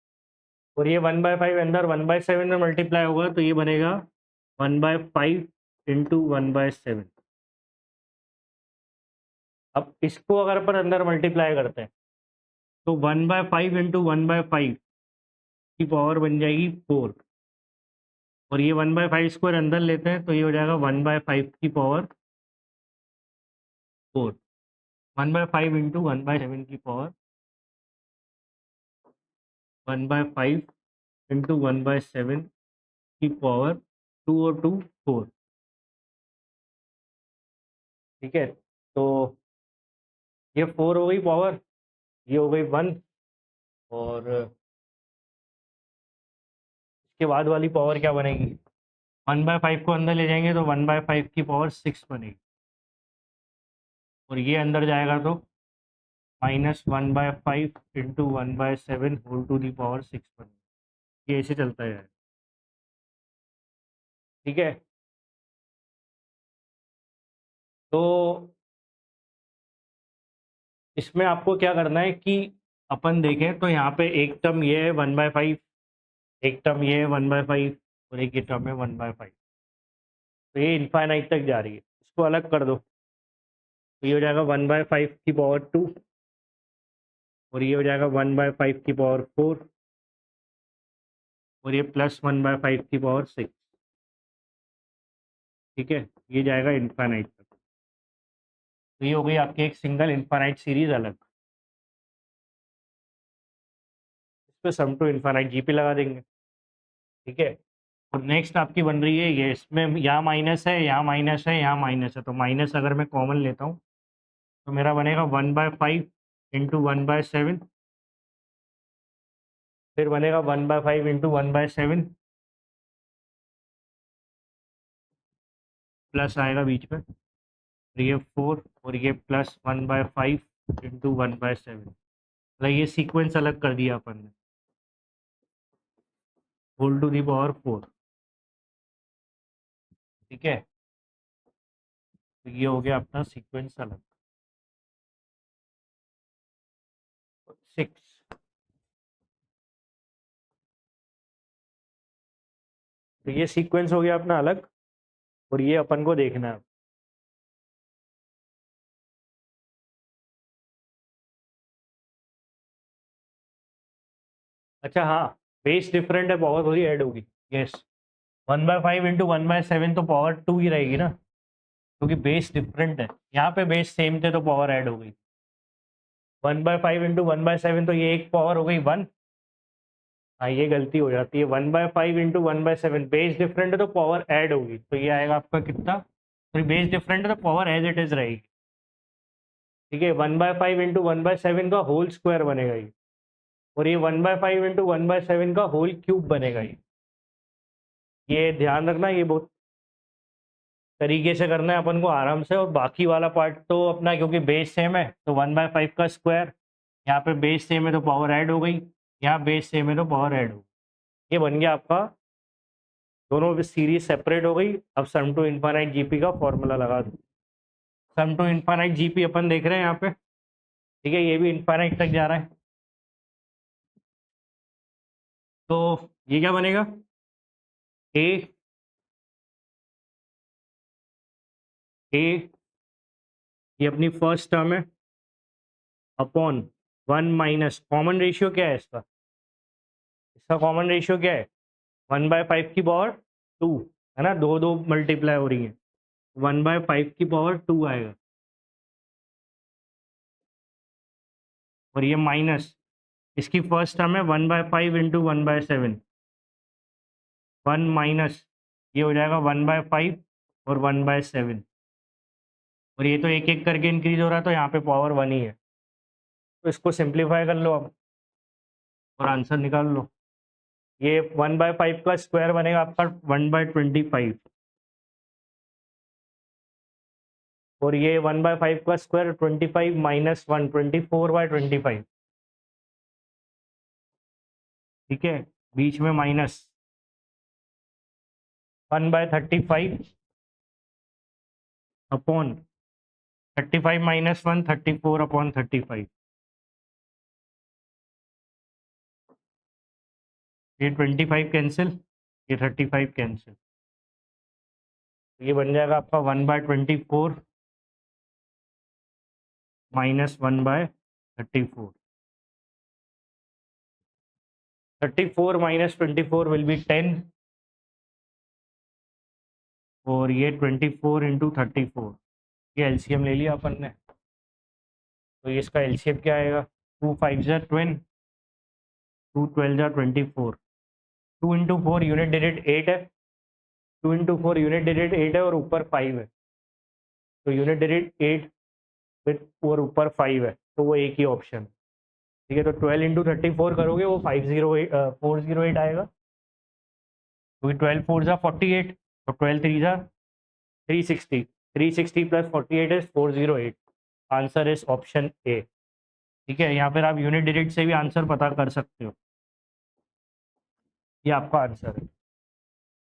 और ये 1/5 अंदर 1/7 में मल्टीप्लाई होगा तो ये बनेगा 1/5 इंटू 1/7। अब इसको अगर अपन अंदर मल्टीप्लाई करते हैं तो 1/5 इंटू 1/5 की पावर बन जाएगी 4, और ये 1/5 स्क्वायर अंदर लेते हैं तो ये हो जाएगा 1/5 की पावर 4। 1/5 इंटू 1/7 की पावर 1/5 इंटू 1/7 की पावर 2 और 2 4। ठीक है, तो ये 4 हो गई पावर, ये हो गई 1, और इसके बाद वाली पावर क्या बनेगी? 1/5 को अंदर ले जाएंगे तो 1/5 की पावर 6 बनेगी, और ये अंदर जाएगा तो -1/5 into 1/7 whole to the power 6 बनेगी। ये ऐसे चलता है। ठीक है, तो इसमें आपको क्या करना है कि अपन देखें तो यहाँ पे एक टर्म ये है 1/5, एक टर्म ये है 1/5, और एक ये टर्म है 1/5। तो ये इनफाइनाइट तक जा रही है, इसको अलग कर दो तो ये हो जाएगा 1/5 की पावर 2, और ये हो जाएगा 1/5 की पावर 4, और ये प्लस 1/5 की पावर 6। ठीक है, ये जाएगा इनफाइनाइट तक। तो ये हो गई आपकी एक सिंगल इनफाइनाइट सीरीज अलग। इस पर सम टू इनफाइनाइट जीपी लगा देंगे। ठीक है, और नेक्स्ट आपकी बन रही है ये, इसमें यहाँ माइनस है, यहाँ माइनस है, यहाँ माइनस है, तो माइनस अगर मैं कॉमन लेता हूँ तो मेरा बनेगा 1/5 इंटू 1/7, फिर बनेगा 1/5 इंटू 1/7, प्लस आएगा बीच में, और ये 4, और ये प्लस 1/5 इंटू 1/7। मतलब ये सीक्वेंस अलग कर दिया अपन ने, होल टू दी पावर 4। ठीक है, तो ये हो गया अपना सीक्वेंस अलग। 6, तो ये सीक्वेंस हो गया अपना अलग, और ये अपन को देखना है। अच्छा हाँ, बेस डिफरेंट है, पावर थोड़ी ऐड होगी। यस, 1/5 इंटू 1/7 तो पावर 2 ही रहेगी ना, क्योंकि बेस डिफरेंट है। यहाँ पे बेस सेम थे तो पावर ऐड हो गई। 1/5 इंटू 1/7 तो ये एक पावर हो गई 1। हाँ, ये गलती हो जाती है, 1/5 इंटू 1/7 बेस डिफरेंट है तो पावर ऐड होगी, तो ये आएगा आपका कितना? तो बेस डिफरेंट है तो पावर एज इट इज रहेगी। ठीक है, 1/5 इंटू 1/7 का होल स्क्वायर बनेगा ये, और ये 1/5 इंटू 1/7 का होल क्यूब बनेगा ये ध्यान रखना, ये बहुत तरीके से करना है अपन को आराम से। और बाकी वाला पार्ट तो अपना क्योंकि बेस सेम है तो 1/5 का स्क्वायर, यहाँ पे बेस सेम है तो पावर ऐड हो गई, यहाँ बेस सेम है तो पावर ऐड हो गई। ये बन गया आपका, दोनों सीरीज सेपरेट हो गई। अब सम टू इनफाइनाइट जीपी का फॉर्मूला लगा दो। सम टू इनफाइनाइट जीपी अपन देख रहे हैं यहाँ पे। ठीक है, ये भी इनफाइनाइट तक जा रहा है, तो ये क्या बनेगा? ए ए ये अपनी फर्स्ट टर्म है, अपॉन 1 माइनस कॉमन रेशियो क्या है इसका? इसका कॉमन रेशियो क्या है 1/5 की पावर 2 है ना, दो दो मल्टीप्लाई हो रही है 1/5 की पावर 2 आएगा और ये माइनस इसकी फर्स्ट टर्म है 1/5 इंटू 1/7 1 माइनस ये हो जाएगा 1/5 और 1/7 और ये तो एक एक करके इंक्रीज हो रहा है तो यहाँ पे पावर 1 ही है तो इसको सिंप्लीफाई कर लो अब और आंसर निकाल लो। ये 1/5 का स्क्वायर बनेगा आपका 1/25 और ये 1/5 का स्क्वायर 25 माइनस 1 24/25 ठीक है, बीच में माइनस 1/35 अपॉन 35 माइनस 1 34/35 ये 25 कैंसिल ये 35 कैंसिल ये बन जाएगा आपका 1/24 माइनस 1/34 34 माइनस 24 विल बी 10 और ये 24 इंटू 34 ये एलसीएम ले लिया अपन ने तो ये इसका एलसीएम क्या आएगा 2 5 जा 12 2 12 जा 24 2 इंटू 4 यूनिट डिजिट 8 है 2 इंटू 4 यूनिट डिजिट 8 है और ऊपर 5 है तो यूनिट डिजिट 8 विथ और ऊपर 5 है तो वो एक ही ऑप्शन ठीक है। तो 12 इंटू 34 करोगे वो 408 आएगा क्योंकि 12 4 जा 48 तो 12 3 जा 360 360 plus 48 is 408 answer is option A ठीक है। यहाँ पर आप यूनिट डिजिट से भी आंसर पता कर सकते हो ये आपका आंसर है।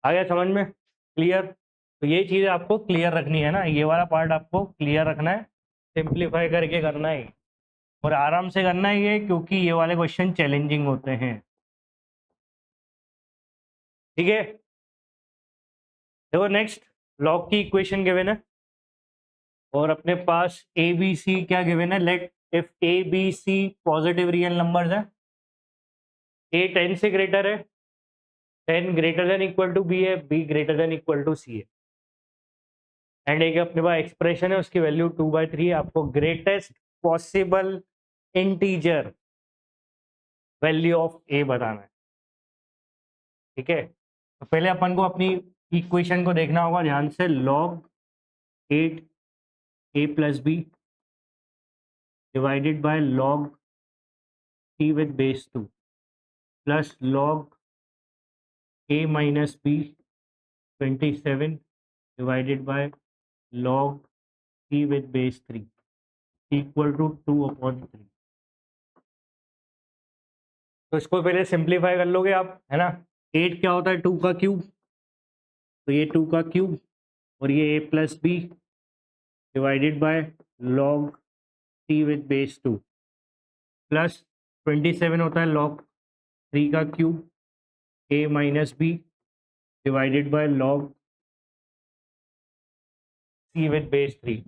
आ गया समझ में क्लियर। तो ये चीज़ आपको क्लियर रखनी है ना, ये वाला पार्ट आपको क्लियर रखना है, सिंप्लीफाई करके करना है और आराम से करना है ये क्योंकि ये वाले क्वेश्चन चैलेंजिंग होते हैं ठीक है। देखो नेक्स्ट लॉग की इक्वेशन गिवन है और अपने पास ए बी सी क्या गिवन है, let if A B C positive real numbers है, ए 10 से ग्रेटर है, 10 greater than equal to B है, B greater than equal to C है एंड एक अपने पास एक्सप्रेशन है उसकी वैल्यू 2/3 है। आपको greatest possible integer value of A बताना है ठीक है। तो पहले अपन को अपनी इक्वेशन को देखना होगा ध्यान से, log 8 a plus B divided by log c with base 2 plus log a minus B 27 divided by log c with base 3 equal to 2/3। तो इसको पहले सिंप्लीफाई कर लोगे आप है ना। 8 क्या होता है 2 का क्यूब तो ये 2 का क्यूब और ये a plus B divided by log c with base 2 plus 27 होता है log 3 का cube a minus B divided by log c with base 3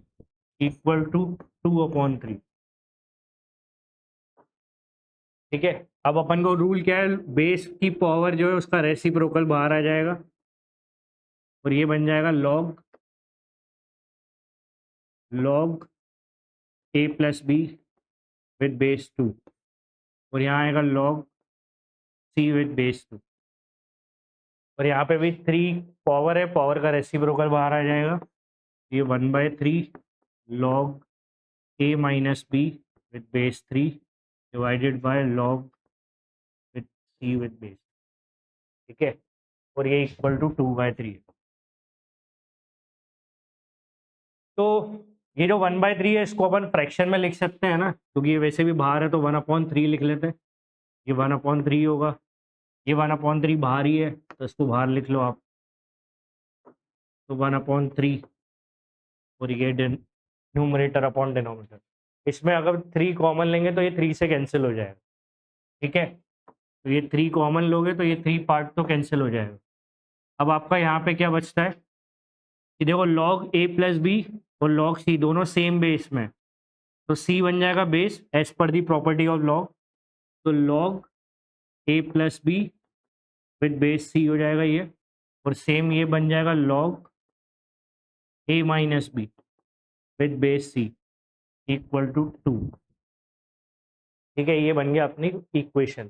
equal to 2/3 ठीक है। अब अपन को रूल क्या है, बेस की पावर जो है उसका रेसिप्रोकल बाहर आ जाएगा और ये बन जाएगा log a plus B with base 2 और यहाँ आएगा log c विद बेस 2 और यहाँ पे भी 3 पावर है, पावर का रेसिप्रोकल बाहर आ जाएगा, ये 1/3 log a minus B with base 3 divided by log with c with base ठीक है और ये इक्वल टू 2/3। तो ये जो 1/3 है इसको अपन फ्रैक्शन में लिख सकते हैं ना, क्योंकि ये वैसे भी बाहर है तो 1/3 लिख लेते हैं, ये 1/3 होगा, ये 1/3 बाहर ही है तो इसको बाहर लिख लो आप, तो 1/3 और ये न्यूमरेटर अपॉन डिनोमिनेटर, इसमें अगर 3 कॉमन लेंगे तो ये 3 से कैंसिल हो जाएगा ठीक है। तो ये 3 कॉमन लोगे तो ये 3 पार्ट तो कैंसिल हो जाएगा। अब आपका यहाँ पे क्या बचता है कि देखो log a प्लस बी और log c दोनों सेम बेस में, तो c बन जाएगा बेस एज पर दी प्रॉपर्टी ऑफ log, तो log a plus B with base C हो जाएगा ये, और सेम ये बन जाएगा log A minus B with base C equal to 2। ठीक है, ये बन गया अपनी इक्वेशन।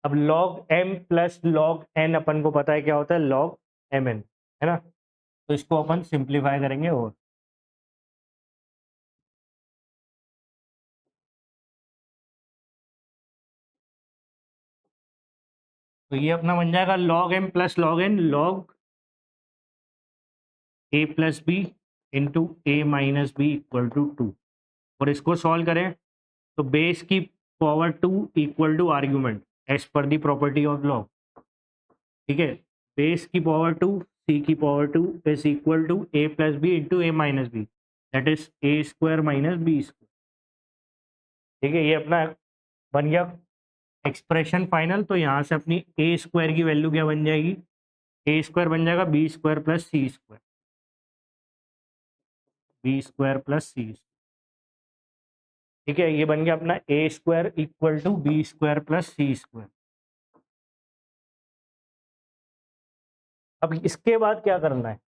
अब log M plus log N अपन को पता है क्या होता है, लॉग एम एन, है ना। तो इसको अपन सिंप्लीफाई करेंगे और तो ये अपना बन जाएगा log M plus log N log A plus B into A minus B equal to 2। और इसको सॉल्व करें तो बेस की power 2 equal to argument as पर दी प्रॉपर्टी ऑफ लॉग। ठीक है, बेस की पावर 2 सी की power 2 is equal to A plus B into A minus B, that is A square minus B square. ठीक है, ये अपना बन गया एक्सप्रेशन फाइनल। तो यहाँ से अपनी ए स्क्वायर की वैल्यू क्या बन जाएगी, ए स्क्वायर बन जाएगा B square plus C square, B square plus C. ठीक है, ये बन गया अपना A square equal to B square plus C square. अब इसके बाद क्या करना है,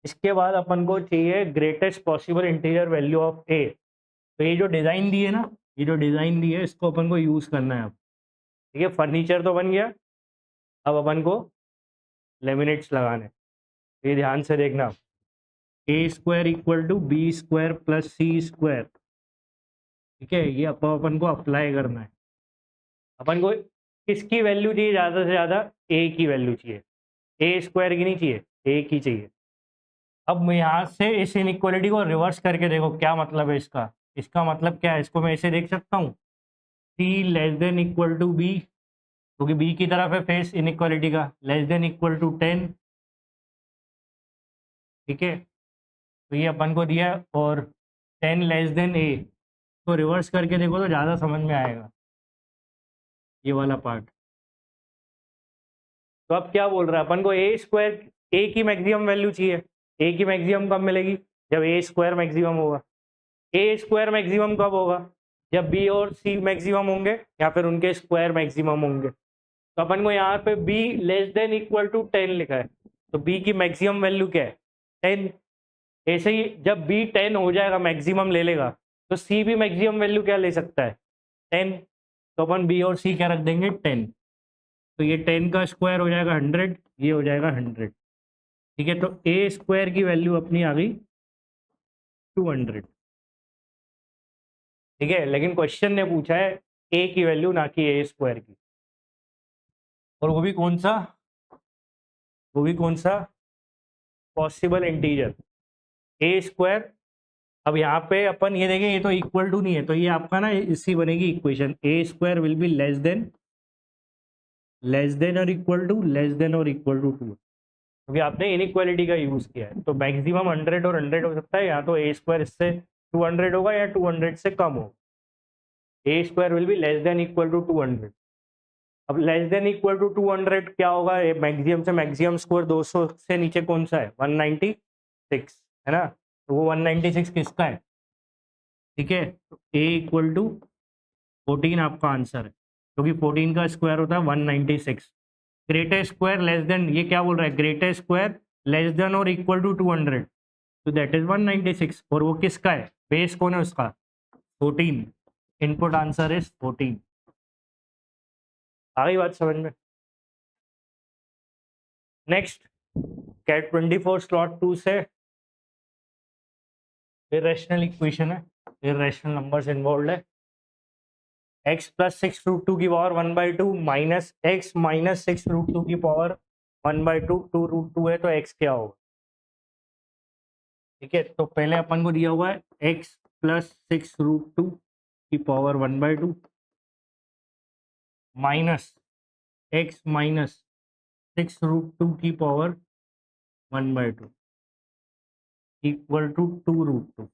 इसके बाद अपन को चाहिए greatest possible integer value of A. तो ये जो डिज़ाइन दी है ना, ये जो डिज़ाइन दी है इसको अपन को यूज़ करना है अब। ठीक है, फर्नीचर तो बन गया, अब अपन को लेमिनेट्स लगाने। ये ध्यान से देखना, A square equal to B square plus C square. ठीक है, ये अपन को अप्लाई करना है। अपन को किसकी वैल्यू चाहिए ज़्यादा से ज़्यादा, ए की वैल्यू चाहिए, ए स्क्वायर की नहीं चाहिए, ए की चाहिए। अब मैं यहाँ से इस इनइक्वालिटी को रिवर्स करके देखो क्या मतलब है इसका। इसका मतलब क्या है, इसको मैं ऐसे देख सकता हूँ, C less than equal to B, क्योंकि बी की तरफ है फेस इनइक्वालिटी का, लेस देन इक्वल टू 10। ठीक है, तो ये अपन को दिया है, और 10 लेस देन ए, तो रिवर्स करके देखो तो ज़्यादा समझ में आएगा ये वाला पार्ट। तो अब क्या बोल रहा है अपन को, ए स्क्वायर, ए की मैक्सिमम वैल्यू चाहिए। ए की मैक्सिमम कब मिलेगी, जब ए स्क्वायर मैक्सिमम होगा। ए स्क्वायर मैक्सिमम कब होगा, जब बी और सी मैक्सिमम होंगे या फिर उनके स्क्वायर मैक्सिमम होंगे। तो अपन को यहाँ पे B less than equal to 10 लिखा है, तो बी की मैक्सिमम वैल्यू क्या है, 10। ऐसे ही जब बी 10 हो जाएगा, मैक्सिमम ले लेगा, तो सी भी मैक्सिमम वैल्यू क्या ले सकता है, 10। तो अपन बी और सी क्या रख देंगे, 10। तो ये 10 का स्क्वायर हो जाएगा 100, ये हो जाएगा 100। ठीक है, तो ए स्क्वायर की वैल्यू अपनी आ गई 200। ठीक है, लेकिन क्वेश्चन ने पूछा है ए की वैल्यू, ना कि ए स्क्वायर की। और वो भी कौन सा पॉसिबल इंटीजर, ए स्क्वायर। अब यहाँ पे अपन ये देखें, ये तो इक्वल टू नहीं है, तो ये आपका ना इसी बनेगी equation, A square will be less then और इक्वल टू, लेस देन और इक्वल टू 2, क्योंकि आपने इनइक्वालिटी का यूज किया है। तो मैक्सिमम 100 और 100 हो सकता है, या तो ए स्क्वायर इससे 200 होगा या 200 से कम हो। A square will be less than equal to 200। अब लेस देन इक्वल टू 200 क्या होगा, ये मैक्सिमम से मैक्सिमम स्कोर 200 से नीचे कौन सा है, 196, है ना। तो वो 196 किसका है। ठीक है, तो ए इक्वल टू 14 आपका आंसर है, क्योंकि 14 का स्क्वायर होता है 196। ग्रेटेस्ट स्क्वायर लेस देन, ये क्या बोल रहा है, ग्रेटेस्ट स्क्वायर लेस देन और इक्वल टू 200, तो दैट इज 196। और वो किसका है, बेस कौन है उसका, 14। Input answer is 14। आ गई बात समझ में। नेक्स्ट, कैट 24 स्लॉट 2 से इरेशनल इक्वेशन है, इरेशनल नंबर्स इन्वॉल्व है। x प्लस 6 रूट 2 की power 1/2 minus x minus 6 root 2 की पावर 1/2, 2 रूट 2 है, तो x क्या होगा। ठीक है, तो पहले अपन को दिया हुआ है x प्लस 6 रूट 2 की power 1/2 minus x minus 6 root 2 की पावर 1/2 इक्वल टू 2 रूट 2।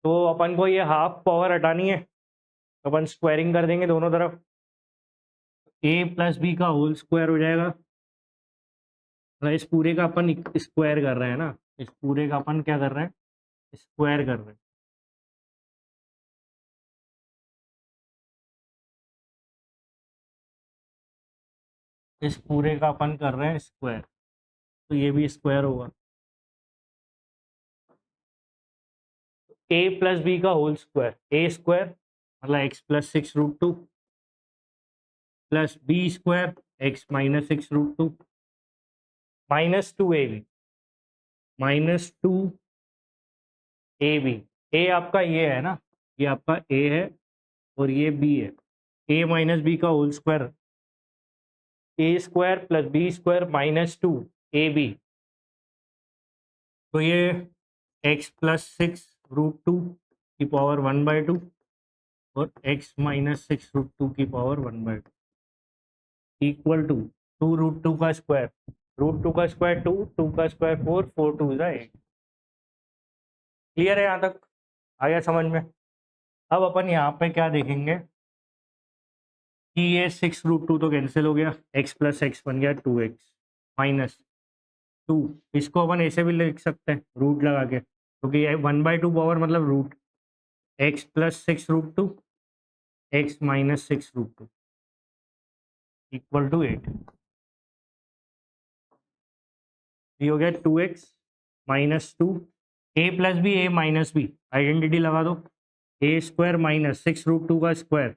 तो अपन को ये हाफ पावर हटानी है, तो अपन स्क्वायरिंग कर देंगे दोनों तरफ, a प्लस बी का होल स्क्वायर हो जाएगा। इस पूरे का अपन स्क्वायर कर रहे हैं ना, इस पूरे का अपन क्या कर रहे हैं, स्क्वायर कर रहे हैं। इस पूरे का अपन कर रहे हैं स्क्वायर, तो ये भी स्क्वायर होगा। a प्लस बी का होल स्क्वायर, ए स्क्वायर मतलब x plus 6√2 plus B square x minus 6√2 -2ab -2ab। ए आपका ये है ना, ये आपका ए है और ये बी है। ए माइनस बी का whole square, A square plus B square -2ab। तो ये एक्स प्लस 6√2 की पावर 1/2 और एक्स माइनस 6√2 की पावर 1/2 इक्वल टू 2√2 का स्क्वायर, √2 का स्क्वायर 2, 2 का स्क्वायर 4, 4 2 8। क्लियर है यहाँ तक? आ गया समझ में? अब अपन यहाँ पे क्या देखेंगे कि ये 6√2 तो कैंसिल हो गया, x प्लस एक्स बन गया 2x माइनस 2। इसको अपन ऐसे भी लिख सकते हैं रूट लगा के, क्योंकि ये 1/2 पावर मतलब root, x plus 6√2 x minus 6√2 equal to 8। ये हो गया 2x -2 a plus B A minus B, identity लगा दो। ए स्क्वायर माइनस 6√2 का स्क्वायर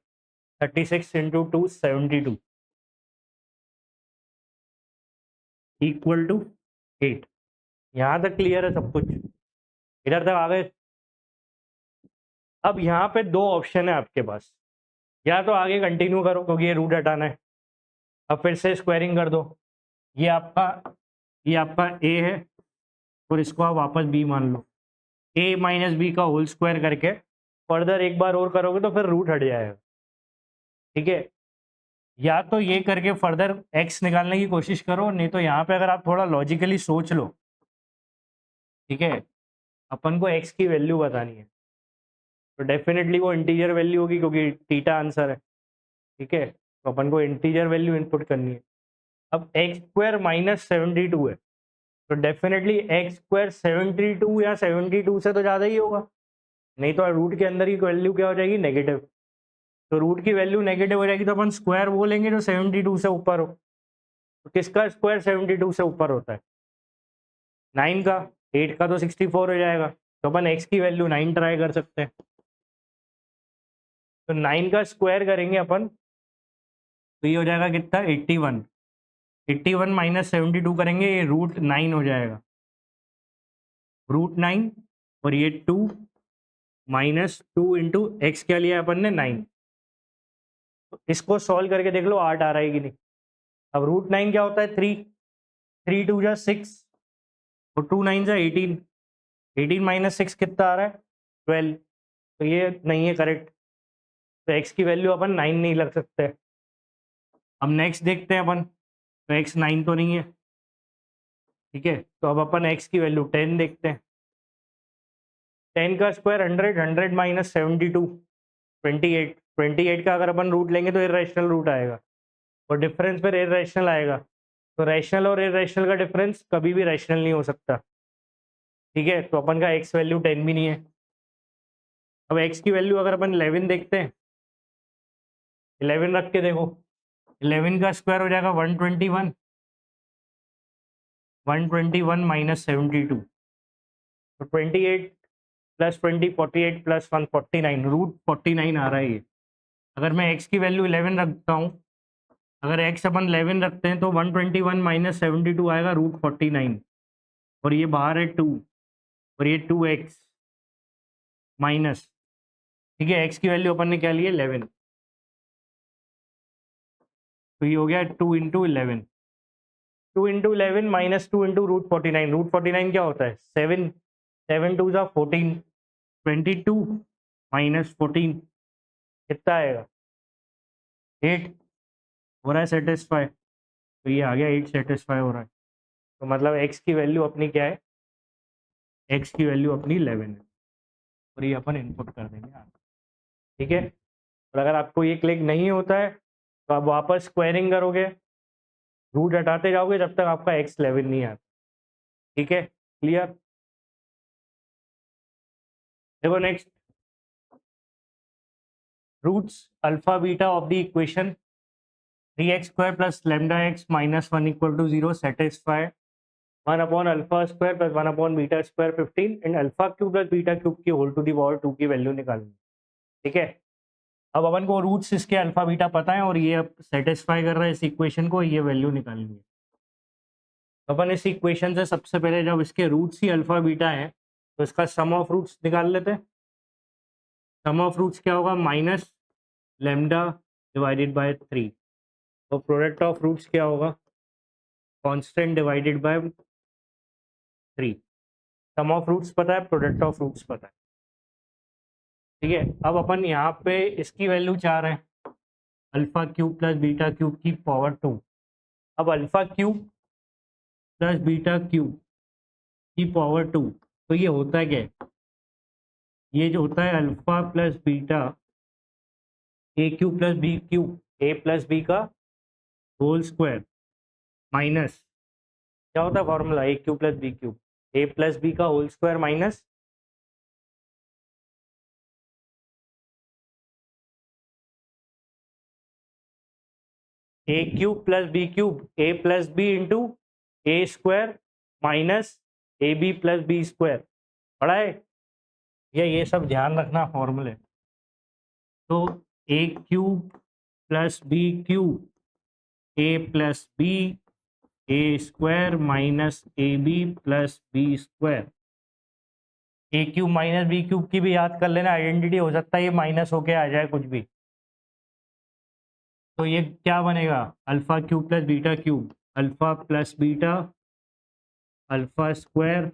36 इंटू 2 72 इक्वल टू 8। यहाँ तक क्लियर है सब कुछ? इधर तक आ गए? अब यहाँ पे दो ऑप्शन है आपके पास, या तो आगे कंटिन्यू करो क्योंकि ये रूट हटाना है, अब फिर से स्क्वायरिंग कर दो। ये आपका ए है और इसको आप वापस बी मान लो, ए माइनस बी का होल स्क्वायर करके फर्दर एक बार और करोगे तो फिर रूट हट जाएगा। ठीक है, या तो ये करके फर्दर एक्स निकालने की कोशिश करो, नहीं तो यहाँ पे अगर आप थोड़ा लॉजिकली सोच लो, ठीक है, अपन को एक्स की वैल्यू बतानी है तो डेफिनेटली वो इंटीजर वैल्यू होगी क्योंकि थीटा आंसर है। ठीक है, तो अपन को इंटीजर वैल्यू इनपुट करनी है। अब एक्स स्क्वायर -72 है तो डेफिनेटली एक्स स्क्वायर 72 या 72 से तो ज़्यादा ही होगा, नहीं तो रूट के अंदर की वैल्यू क्या हो जाएगी, नेगेटिव। तो रूट की वैल्यू नेगेटिव हो जाएगी तो अपन स्क्वायर वो लेंगे जो 72 से ऊपर हो। तो किसका स्क्वायर 72 से ऊपर होता है? 9 का। 8 का तो 64 हो जाएगा, तो अपन एक्स की वैल्यू 9 ट्राई कर सकते हैं। तो 9 का स्क्वायर करेंगे अपन तो ये हो जाएगा कितना, 81। 81 माइनस 72 करेंगे, ये √9 हो जाएगा, √9 और ये 2 -2 इंटू एक्स क्या लिया अपन ने, 9। तो इसको सॉल्व करके देख लो 8 आ रहा है कि नहीं। अब √9 क्या होता है, 3, 3 2 जा 6 और 2 9 जा 18, 18 माइनस 6 कितना आ रहा है, 12। तो ये नहीं है करेक्ट, तो एक्स की वैल्यू अपन 9 नहीं लग सकते। अब नेक्स्ट देखते हैं अपन, तो एक्स 9 तो नहीं है। ठीक है, तो अब अपन एक्स की वैल्यू 10 देखते हैं। 10 का स्क्वायर 100, 100 माइनस 72 28। 28 का अगर अपन रूट लेंगे तो इरेशनल रूट आएगा और डिफरेंस फिर इरेशनल आएगा, तो रैशनल और इरेशनल का डिफरेंस कभी भी रैशनल नहीं हो सकता। ठीक है, तो अपन का एक्स वैल्यू 10 भी नहीं है। अब एक्स की वैल्यू अगर अपन 11 देखते हैं, 11 रख के देखो, 11 का स्क्वायर हो जाएगा 121, 121 माइनस 72, तो 28 प्लस 20 48 प्लस 1 49, √49 आ रहा है ये। अगर मैं एक्स की वैल्यू 11 रखता हूँ, अगर एक्स अपन 11 रखते हैं तो 121 माइनस 72 आएगा √49, और ये बाहर है 2 और ये 2x माइनस। ठीक है, एक्स की वैल्यू अपन ने क्या ली है, 11, तो ये हो गया 2 इंटू 11, 2 इंटू 11 माइनस 2 इंटू √49। √49 क्या होता है, 7, 7 2 जा 14, 22 माइनस 14 कितना आएगा, 8। हो रहा है सेटिस्फाई, तो ये आ गया 8 सेटिस्फाई हो रहा है। तो मतलब एक्स की वैल्यू अपनी क्या है, एक्स की वैल्यू अपनी 11 है और ये अपन इनपुट कर देंगे आगे। ठीक है, और अगर आपको ये क्लिक नहीं होता है तो आप वापस स्क्वायरिंग करोगे, रूट हटाते जाओगे जब तक आपका एक्स 11 नहीं आता। ठीक है, क्लियर? देखो next, roots alpha beta of the equation 3x² plus lambda x minus 1 equal to 0 satisfy 1 upon alpha square plus 1 upon beta square 15 and alpha cube plus beta cube की होल टू दी पावर 2 की value निकालनी। ठीक है, अब अपन को roots इसके alpha beta पता है और ये अब सेटिस्फाई कर रहा है इस इक्वेशन को, ये वैल्यू निकालनी है। अपन इस इक्वेशन से सबसे पहले जब इसके रूट्स ही अल्फा बीटा है तो इसका सम ऑफ रूट्स निकाल लेते हैं। सम ऑफ रूट्स क्या होगा, माइनस लैम्डा डिवाइडेड बाय 3, तो प्रोडक्ट ऑफ रूट्स क्या होगा, constant divided by 3। Sum of roots पता है, प्रोडक्ट ऑफ रूट्स पता है। ठीक है, अब अपन यहाँ पे इसकी वैल्यू चाह रहे हैं, alpha cube plus beta cube की पावर 2। अब alpha cube plus beta cube की पावर 2, तो ये होता है क्या, ये जो होता है alpha plus beta A cube plus B cube, A plus B का होल स्क्वायर माइनस क्या होता है formula, A cube plus B cube, A plus B का whole square minus A cube plus B cube, A plus B into A square minus A B plus B square. पढ़ा है ये सब ध्यान रखना फॉर्मूले। तो A cube plus B cube A plus B A square minus A B plus B square. A cube minus B cube की भी याद कर लेना, आइडेंटिटी हो सकता है ये माइनस होके आ जाए कुछ भी। तो ये क्या बनेगा, alpha cube plus beta cube, alpha plus beta alpha square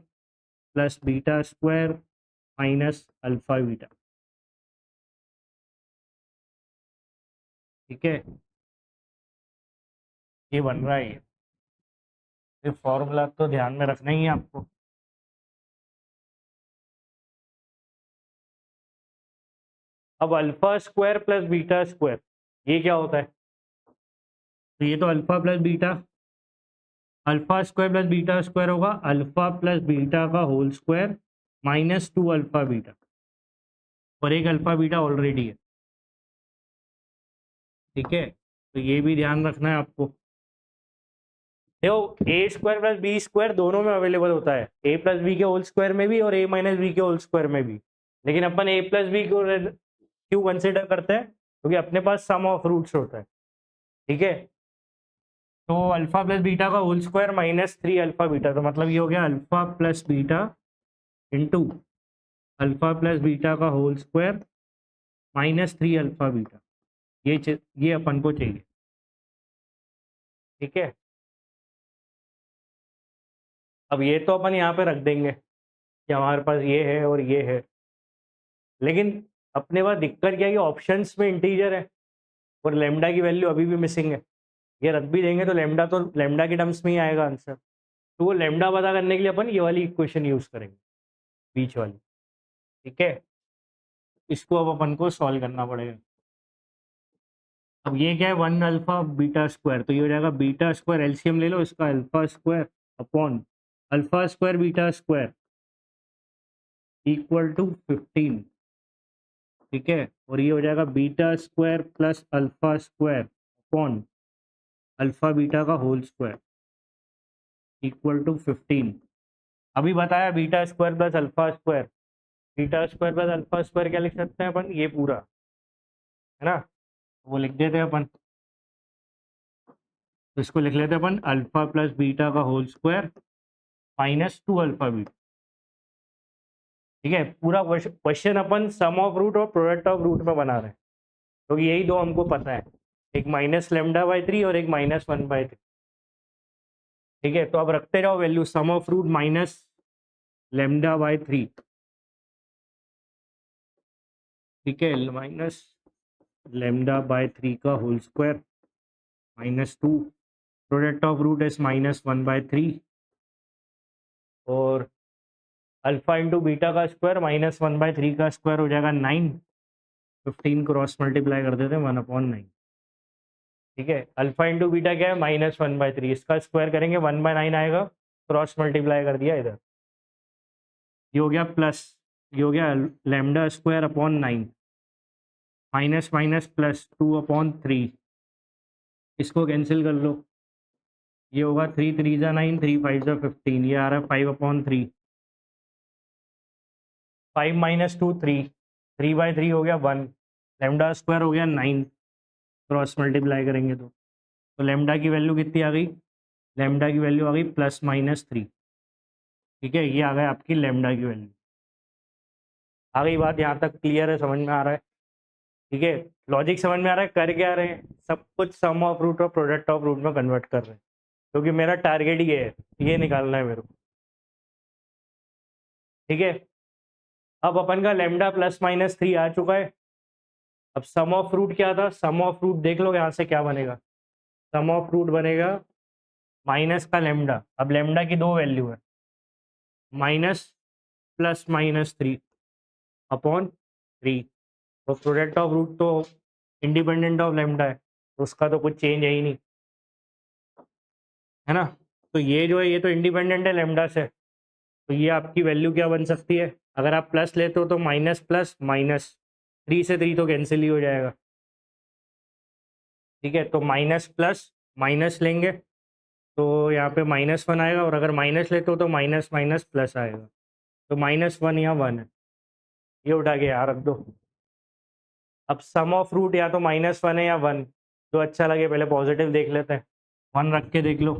plus beta square minus alpha beta. ठीक है, ये बन रहा है ये फॉर्मूला तो ध्यान में रखना ही है आपको। अब alpha square plus beta square ये क्या होता है, तो ये तो alpha plus beta, alpha square plus beta square होगा अल्फा प्लस बीटा का whole square minus 2 alpha beta, और एक अल्फा बीटा ऑलरेडी है। ठीक है, तो ये भी ध्यान रखना है आपको। देखो ए स्क्वायर प्लस बी स्क्वायर दोनों में अवेलेबल होता है, ए प्लस बी के होल स्क्वायर में भी और ए माइनस बी के होल स्क्वायर में भी, लेकिन अपन ए प्लस बी को क्यों कंसिडर करते हैं, क्योंकि अपने पास सम ऑफ रूट्स होता है। ठीक है, तो अल्फा प्लस बीटा का whole square minus 3 alpha beta, तो मतलब ये हो गया alpha plus beta into alpha plus beta का whole square minus 3 alpha beta, ये अपन को चाहिए। ठीक है, अब ये तो अपन यहाँ पे रख देंगे कि हमारे पास ये है और ये है, लेकिन अपने पास दिक्कत क्या है कि ऑप्शंस में इंटीजर है और लेमडा की वैल्यू अभी भी मिसिंग है। ये रख भी देंगे तो लेमडा के टर्म्स में ही आएगा आंसर, तो वो लेमडा पता करने के लिए अपन ये वाली इक्वेशन यूज करेंगे, बीच वाली। ठीक है, इसको अब अपन को सॉल्व करना पड़ेगा। अब ये क्या है, 1 अल्फा बीटा स्क्वायर, तो ये हो जाएगा बीटा स्क्वायर, एलसीएम ले लो इसका, alpha square upon alpha square beta square equal to 15। ठीक है, और ये हो जाएगा beta square plus alpha square upon alpha beta का होल स्क्वायर इक्वल टू 15। अभी बताया beta square plus alpha square, beta square plus alpha square क्या लिख सकते हैं अपन, ये पूरा है ना, वो लिख देते हैं अपन, तो इसको लिख लेते हैं अपन अल्फा प्लस बीटा का whole square minus 2 alpha beta. ठीक है, पूरा क्वेश्चन अपन सम ऑफ रूट और प्रोडक्ट ऑफ रूट में बना रहे हैं, क्योंकि यही दो हमको पता है, एक माइनस लेमडा बाई 3 और एक माइनस 1 बाई 3। ठीक है, तो अब रखते जाओ value, sum of root minus lambda by 3। ठीक है, माइनस लेमडा बाय 3 का whole square minus 2, product of root is minus 1 by 3, और अल्फा इंटू बीटा का स्क्वायर माइनस 1 बाय 3 का स्क्वायर हो जाएगा 9, 15 क्रॉस मल्टीप्लाई कर देते हैं 1/9। ठीक है, अल्फा इंटू बीटा क्या है, माइनस 1 बाय 3, इसका स्क्वायर करेंगे 1/9 आएगा, क्रॉस मल्टीप्लाई कर दिया इधर, ये हो गया प्लस, ये हो गया lambda square upon 9 minus minus plus 2/3, इसको कैंसिल कर लो, ये होगा 3 3 जा 9, 3 5 जा 15, ये आ रहा है 5/3, 5 माइनस 2 3, 3/3 हो गया 1, लेमडा स्क्वायर हो गया 9, क्रॉस मल्टीप्लाई करेंगे तो लेमडा की वैल्यू कितनी आ गई, लेमडा की वैल्यू आ गई +-3। ठीक है, ये आ गया आपकी लेमडा की वैल्यू। आ गई बात, यहाँ तक क्लियर है, समझ में आ रहा है? ठीक है, लॉजिक समझ में आ रहा है, कर क्या रहे हैं, सब कुछ सम ऑफ रूट और प्रोडक्ट ऑफ रूट में कन्वर्ट कर रहे हैं, क्योंकि मेरा टारगेट ये है, ये निकालना है मेरे को। ठीक है, अब अपन का लेमडा +-3 आ चुका है। अब सम ऑफ रूट क्या था, सम ऑफ रूट देख लो यहाँ से क्या बनेगा, सम ऑफ रूट बनेगा माइनस का लेमडा। अब लेमडा की दो वैल्यू है, -+-3/3, तो प्रोडक्ट ऑफ रूट तो इंडिपेंडेंट ऑफ लेमडा है, तो उसका तो कुछ चेंज है ही नहीं, है ना? तो ये जो है ये तो इंडिपेंडेंट है लेमडा से, तो ये आपकी वैल्यू क्या बन सकती है, अगर आप प्लस लेते हो तो माइनस प्लस माइनस, 3 से 3 तो कैंसिल ही हो जाएगा। ठीक है, तो माइनस प्लस माइनस लेंगे तो यहाँ पे -1 आएगा, और अगर माइनस लेते हो तो माइनस माइनस प्लस आएगा, तो -1 या 1 है, ये उठा के यहाँ रख दो। अब सम ऑफ रूट या तो -1 है या 1, जो अच्छा लगे, पहले पॉजिटिव देख लेते हैं, 1 रख के देख लो,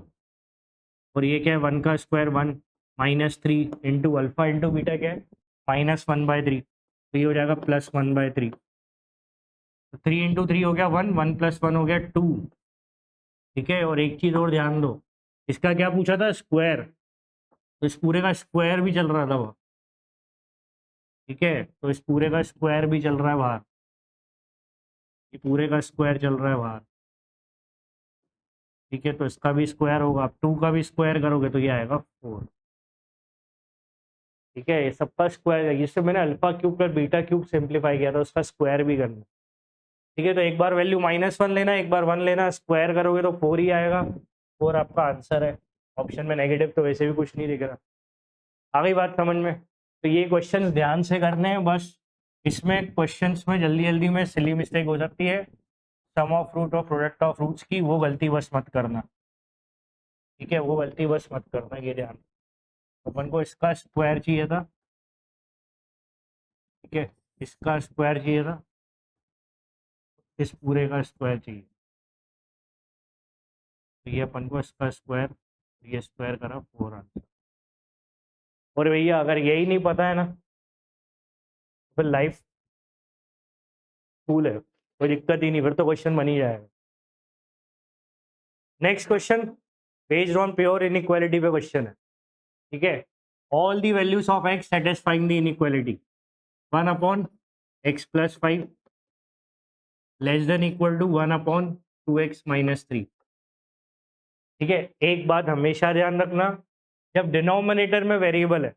और ये क्या है, 1 का square 1, -3 into alpha into beta क्या है, -1/3, तो ये हो जाएगा +1/3, तो 3 इंटू 3 हो गया 1, 1 + 1 हो गया 2। ठीक है, और एक चीज़ और ध्यान दो, इसका क्या पूछा था, स्क्वायर, तो इस पूरे का स्क्वायर भी चल रहा था वो। ठीक है, तो इस पूरे का स्क्वायर भी चल रहा है बाहर, ये पूरे का स्क्वायर चल रहा है बाहर। ठीक है, तो इसका भी स्क्वायर होगा, आप 2 का भी स्क्वायर करोगे तो ये आएगा 4। ठीक है, ये सबका स्क्वायर है, जिससे मैंने अल्फा क्यूब पर बीटा क्यूब सिंप्लीफाई किया था, उसका स्क्वायर भी करना। ठीक है, तो एक बार वैल्यू -1 लेना, एक बार 1 लेना, स्क्वायर करोगे तो 4 ही आएगा, 4 आपका आंसर है। ऑप्शन में नेगेटिव तो वैसे भी कुछ नहीं दिख रहा। आ गई बात समझ में? तो ये क्वेश्चन ध्यान से करने हैं बस, इसमें क्वेश्चंस में जल्दी जल्दी में सिली मिस्टेक हो सकती है, सम ऑफ रूट और प्रोडक्ट ऑफ रूट्स की, वो गलती बस मत करना। ठीक है, वो गलती बस मत करना, ये ध्यान। अपन को इसका स्क्वायर चाहिए था, ठीक है, इसका स्क्वायर चाहिए था, इस पूरे का स्क्वायर चाहिए, तो ये अपन को इसका स्क्वायर, ये स्क्वायर करा 4 आंसर। और भैया अगर यही नहीं पता है ना, तो फिर लाइफ कूल है, कोई दिक्कत ही नहीं, फिर तो क्वेश्चन बन ही जाएगा। Next question based on pure inequality पे क्वेश्चन है। ठीक है, all the values of x satisfying the inequality 1/x+5 less than equal to 1/2x-3। ठीक है, एक बात हमेशा ध्यान रखना, जब डिनोमिनेटर में वेरिएबल है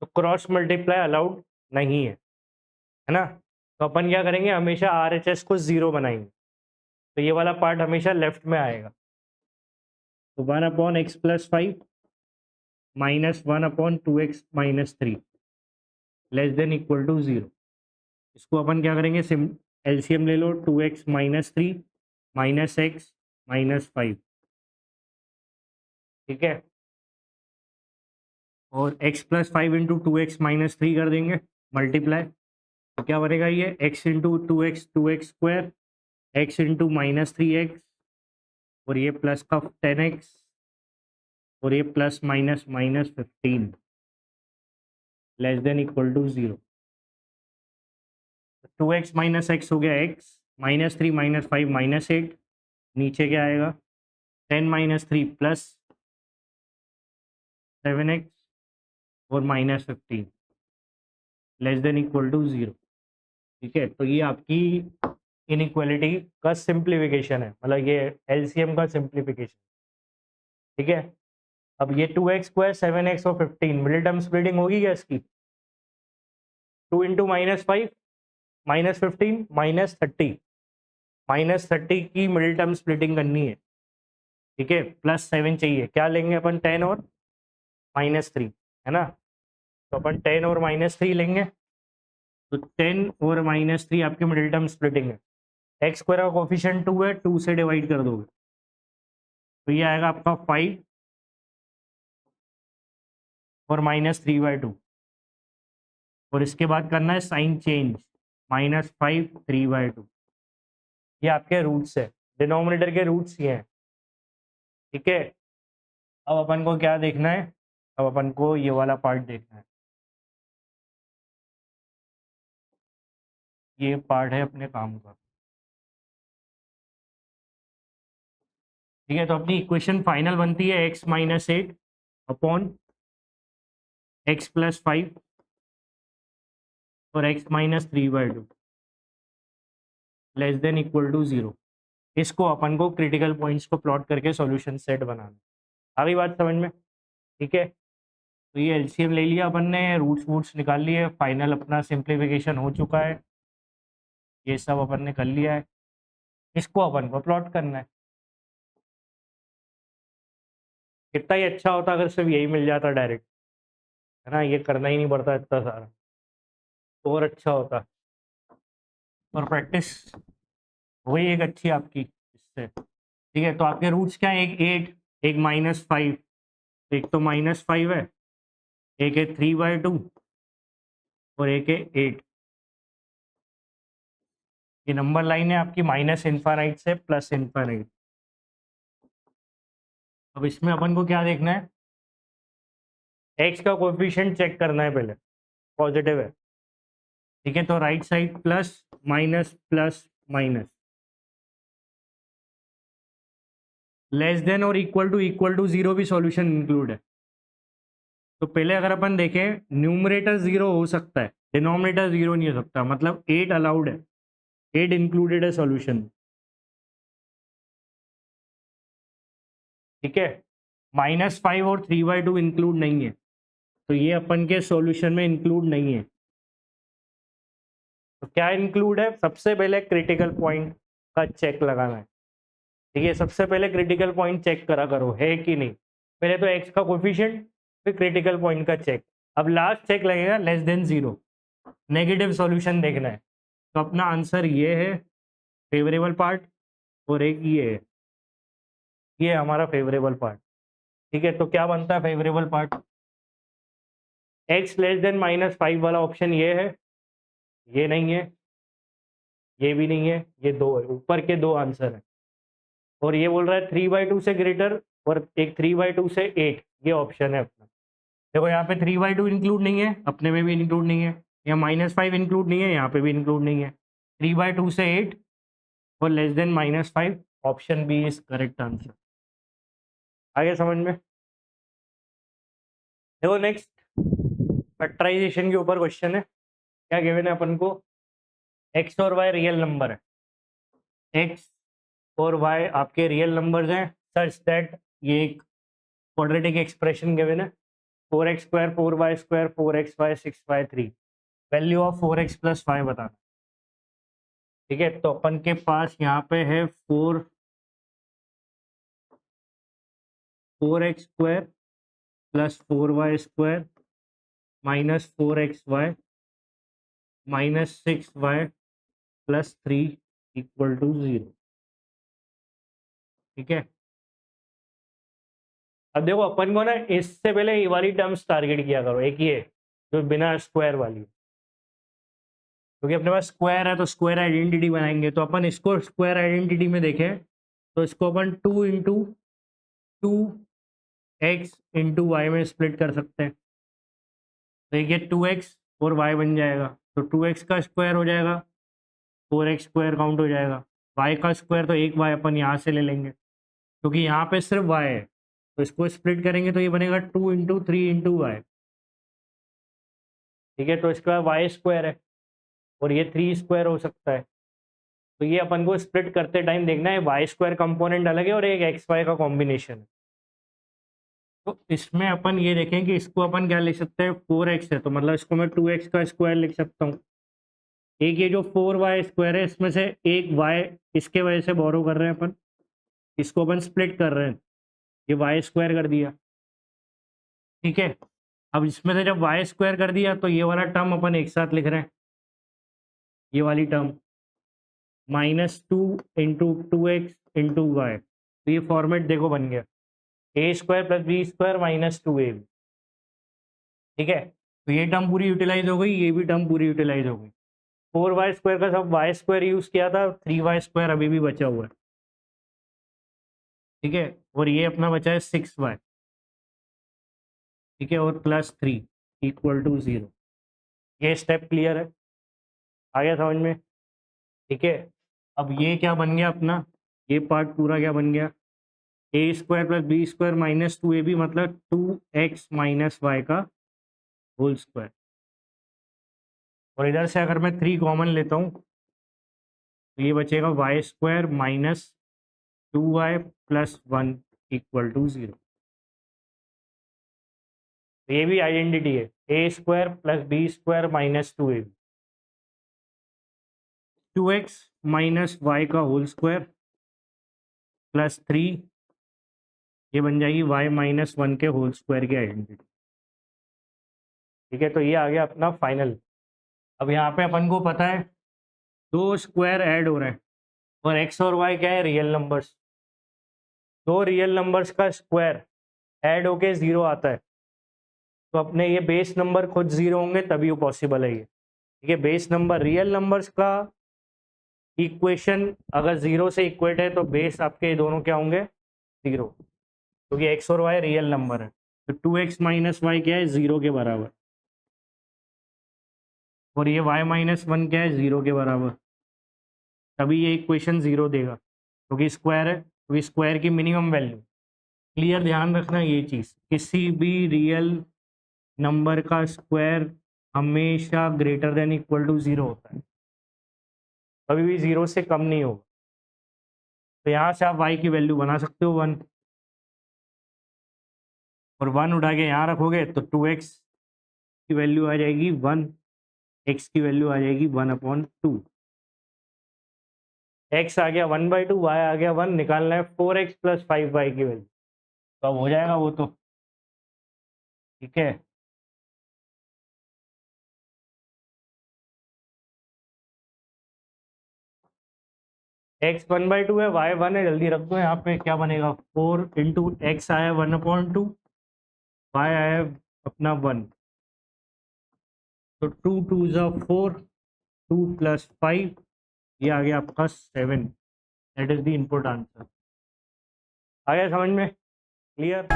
तो क्रॉस मल्टीप्लाई अलाउड नहीं है ना? तो अपन क्या करेंगे, हमेशा RHS को 0 बनाएंगे, तो ये वाला पार्ट हमेशा लेफ्ट में आएगा, तो 1/x+5 -1/2x-3 less than equal to 0। इसको अपन क्या करेंगे, सिम एलसीएम ले लो, 2x-3 -x-5। ठीक है, और x+5 इंटू 2x-3 कर देंगे मल्टीप्लाई, तो क्या बनेगा, ये x into 2x x into -3x, और ये प्लस का 10x, और ये plus minus -15 less than equal to 0। 2x - x हो गया x, -3 -5 -8, नीचे क्या आएगा, 10 - 3 प्लस 7x और -15 लेस देन इक्वल टू 0। ठीक है, तो ये आपकी इनइक्वालिटी का सिंप्लीफिकेशन है, मतलब ये एलसीएम का सिंप्लीफिकेशन। ठीक है, अब ये 2x² 7x और 15 मिडिल टर्म स्प्लिटिंग होगी क्या इसकी, 2 इंटू -5 -15 -30, -30 की मिडिल टर्म स्प्लिटिंग करनी है। ठीक है, +7 चाहिए, क्या लेंगे अपन, 10 और -3, है ना? तो अपन 10 और -3 लेंगे, तो 10 और -3 आपके मिडिल टर्म स्प्लिटिंग है, एक्स स्क्वायर का कोफिशिएंट 2 है, 2 से डिवाइड कर दोगे तो ये आएगा आपका 5 और -3/2 और इसके बाद करना है साइन चेंज, -5 3/2। ये आपके रूट्स है, डिनोमिनेटर के रूट्स ये हैं। ठीक है, अब अपन को क्या देखना है, अब अपन को ये वाला पार्ट देखना है। ये पार्ट है अपने काम का। ठीक है, तो अपनी इक्वेशन फाइनल बनती है x-8 अपॉन x+5 और x-3/2 less than equal to 0। इसको अपन को क्रिटिकल पॉइंट्स को प्लॉट करके सॉल्यूशन सेट बनाना। आ गई बात समझ में? ठीक है, तो ये एलसीएम ले लिया अपन ने, रूट्स वूट्स निकाल लिए, फाइनल अपना सिंप्लीफिकेशन हो चुका है, ये सब अपन ने कर लिया है। इसको अपन को प्लॉट करना है। कितना ही अच्छा होता अगर सिर्फ यही मिल जाता डायरेक्ट, है ना, ये करना ही नहीं पड़ता इतना सारा, तो और अच्छा होता। और प्रैक्टिस वही एक अच्छी आपकी इससे। ठीक है, तो आपके रूट्स क्या है, एक 8, एक -5, एक तो -5 है, एक है 3/2 और एक है 8। ये नंबर लाइन है आपकी -∞ से +∞। अब इसमें अपन को क्या देखना है, एक्स का कोएफिशिएंट चेक करना है पहले, पॉजिटिव है। ठीक है, तो right side plus minus plus minus, less than और इक्वल टू 0 भी सॉल्यूशन इंक्लूड है। तो पहले अगर अपन देखें, न्यूमरेटर 0 हो सकता है, डिनोमिनेटर 0 नहीं हो सकता, मतलब 8 अलाउड है, 8 इंक्लूडेड है सॉल्यूशन। ठीक है, -5 और 3/2 इंक्लूड नहीं है, तो ये अपन के सॉल्यूशन में इंक्लूड नहीं है। तो क्या इंक्लूड है, सबसे पहले क्रिटिकल पॉइंट का चेक लगाना है। ठीक है, सबसे पहले क्रिटिकल पॉइंट चेक करा करो है कि नहीं। पहले तो एक्स का कोफिशिएंट, फिर क्रिटिकल पॉइंट का चेक। अब लास्ट चेक लगेगा लेस देन 0, नेगेटिव सॉल्यूशन देखना है। तो अपना आंसर ये है फेवरेबल पार्ट, और एक ये है, ये है हमारा फेवरेबल पार्ट। ठीक है, तो क्या बनता है favourable part, x less than -5 वाला ऑप्शन ये है, ये नहीं है, ये भी नहीं है, ये दो है, ऊपर के दो आंसर है। और ये बोल रहा है 3/2 से ग्रेटर, और एक 3/2 से 8, ये ऑप्शन है अपना। देखो यहाँ पे 3/2 इंक्लूड नहीं है, अपने में भी इंक्लूड नहीं है, यहाँ -5 इंक्लूड नहीं है, यहाँ पे भी इंक्लूड नहीं है। 3/2 से 8 और less than -5, option B is correct answer. आगे समझ में? देखो नेक्स्ट फैक्टराइजेशन के ऊपर क्वेश्चन है। क्या गिवन है अपन को, एक्स और वाई रियल नंबर है, एक्स और वाई आपके रियल नंबर्स हैं सच दैट ये एक क्वाड्रेटिक एक्सप्रेशन गिवन है, 4x² 4y² 4xy 6y3, value of 4x+5 बताना। ठीक है, तो अपन के पास यहाँ पे है 4x² + 4y² -4xy -6y + 3 = 0। ठीक है, अब देखो अपन को ना इससे पहले ये वाली टर्म्स टारगेट किया करो, एक ये जो बिना स्क्वायर वाली, क्योंकि अपने पास स्क्वायर है तो स्क्वायर आइडेंटिटी बनाएंगे। तो अपन इसको स्क्वायर आइडेंटिटी में देखें तो इसको अपन 2 × 2x × y में स्प्लिट कर सकते हैं। तो ये 2x और y बन जाएगा, तो 2x का स्क्वायर हो जाएगा, 4x² काउंट हो जाएगा, y का स्क्वायर तो एक y अपन यहाँ से ले लेंगे, क्योंकि यहाँ पे सिर्फ y है, तो इसको स्प्लिट करेंगे तो ये बनेगा 2 × 3 × y। ठीक है, तो इसके बाद y² है और ये 3² हो सकता है। तो ये अपन को स्प्लिट करते टाइम देखना है, y² कंपोनेंट अलग है और एक xy का कॉम्बिनेशन है। तो इसमें अपन ये देखें कि इसको अपन क्या लिख सकते हैं, 4x है तो मतलब इसको मैं 2x का स्क्वायर लिख सकता हूँ। एक ये जो 4y² है इसमें से एक y इसके वजह से बोरो कर रहे हैं अपन, इसको अपन स्प्लिट कर रहे हैं, ये y² कर दिया। ठीक है, अब इसमें से जब y² कर दिया तो ये वाला टर्म अपन एक साथ लिख रहे हैं, ये वाली टर्म। -2 × 2x × y। तो ये फॉर्मेट देखो बन गया a² + b² - 2ab। ठीक है, तो ये टर्म पूरी यूटिलाइज हो गई, ये भी टर्म पूरी यूटिलाइज हो गई। 4y² का सब y² यूज किया था, 3y² अभी भी बचा हुआ है। ठीक है, और ये अपना बचा है 6y। ठीक है, और +3 = 0। ये स्टेप क्लियर है, आ गया समझ में? ठीक है, अब ये क्या बन गया अपना, ये पार्ट पूरा क्या बन गया, a² + b² - 2ab मतलब 2x - y का होल स्क्वायर। और इधर से अगर मैं 3 कॉमन लेता हूँ तो ये बचेगा y² - 2y + 1 = 0। तो ये भी आइडेंटिटी है, a² + b² - 2ab। 2x - y का होल स्क्वायर +3, ये बन जाएगी y - 1 के होल स्क्वायर की आइडेंटिटी। ठीक है, तो ये आ गया अपना फाइनल। अब यहाँ पे अपन को पता है 2 स्क्वायर ऐड हो रहे हैं और x और y क्या है, रियल नंबर्स। 2 रियल नंबर्स का स्क्वायर ऐड होके 0 आता है, तो अपने ये बेस नंबर खुद 0 होंगे तभी वो पॉसिबल है ये। ठीक है, बेस नंबर रियल नंबर्स का इक्वेशन अगर 0 से इक्वेट है तो बेस आपके दोनों क्या होंगे, 0, क्योंकि x और y रियल नंबर है। तो 2x - y क्या है, 0 के बराबर, और ये y - 1 क्या है, 0 के बराबर, तभी ये इक्वेशन 0 देगा, क्योंकि स्क्वायर है, क्योंकि स्क्वायर की मिनिमम वैल्यू। क्लियर, ध्यान रखना ये चीज़, किसी भी रियल नंबर का स्क्वायर हमेशा >= 0 होता है, कभी भी 0 से कम नहीं होगा। तो यहाँ से आप y की वैल्यू बना सकते हो 1, और 1 उठा के यहाँ रखोगे तो 2x की वैल्यू आ जाएगी 1, x की वैल्यू आ जाएगी 1/2। x आ गया 1/2, y आ गया 1, निकालना है 4x + 5y की वैल्यू, तो अब हो जाएगा वो तो। ठीक है, x 1/2 है, y 1 है, जल्दी रख दो यहाँ पे, क्या बनेगा, 4 × x आया 1/2, y आया अपना 1, तो 2 2 = 4, 2 + 5, ये आ गया आपका 7। That is the input answer. आ गया समझ में? क्लियर?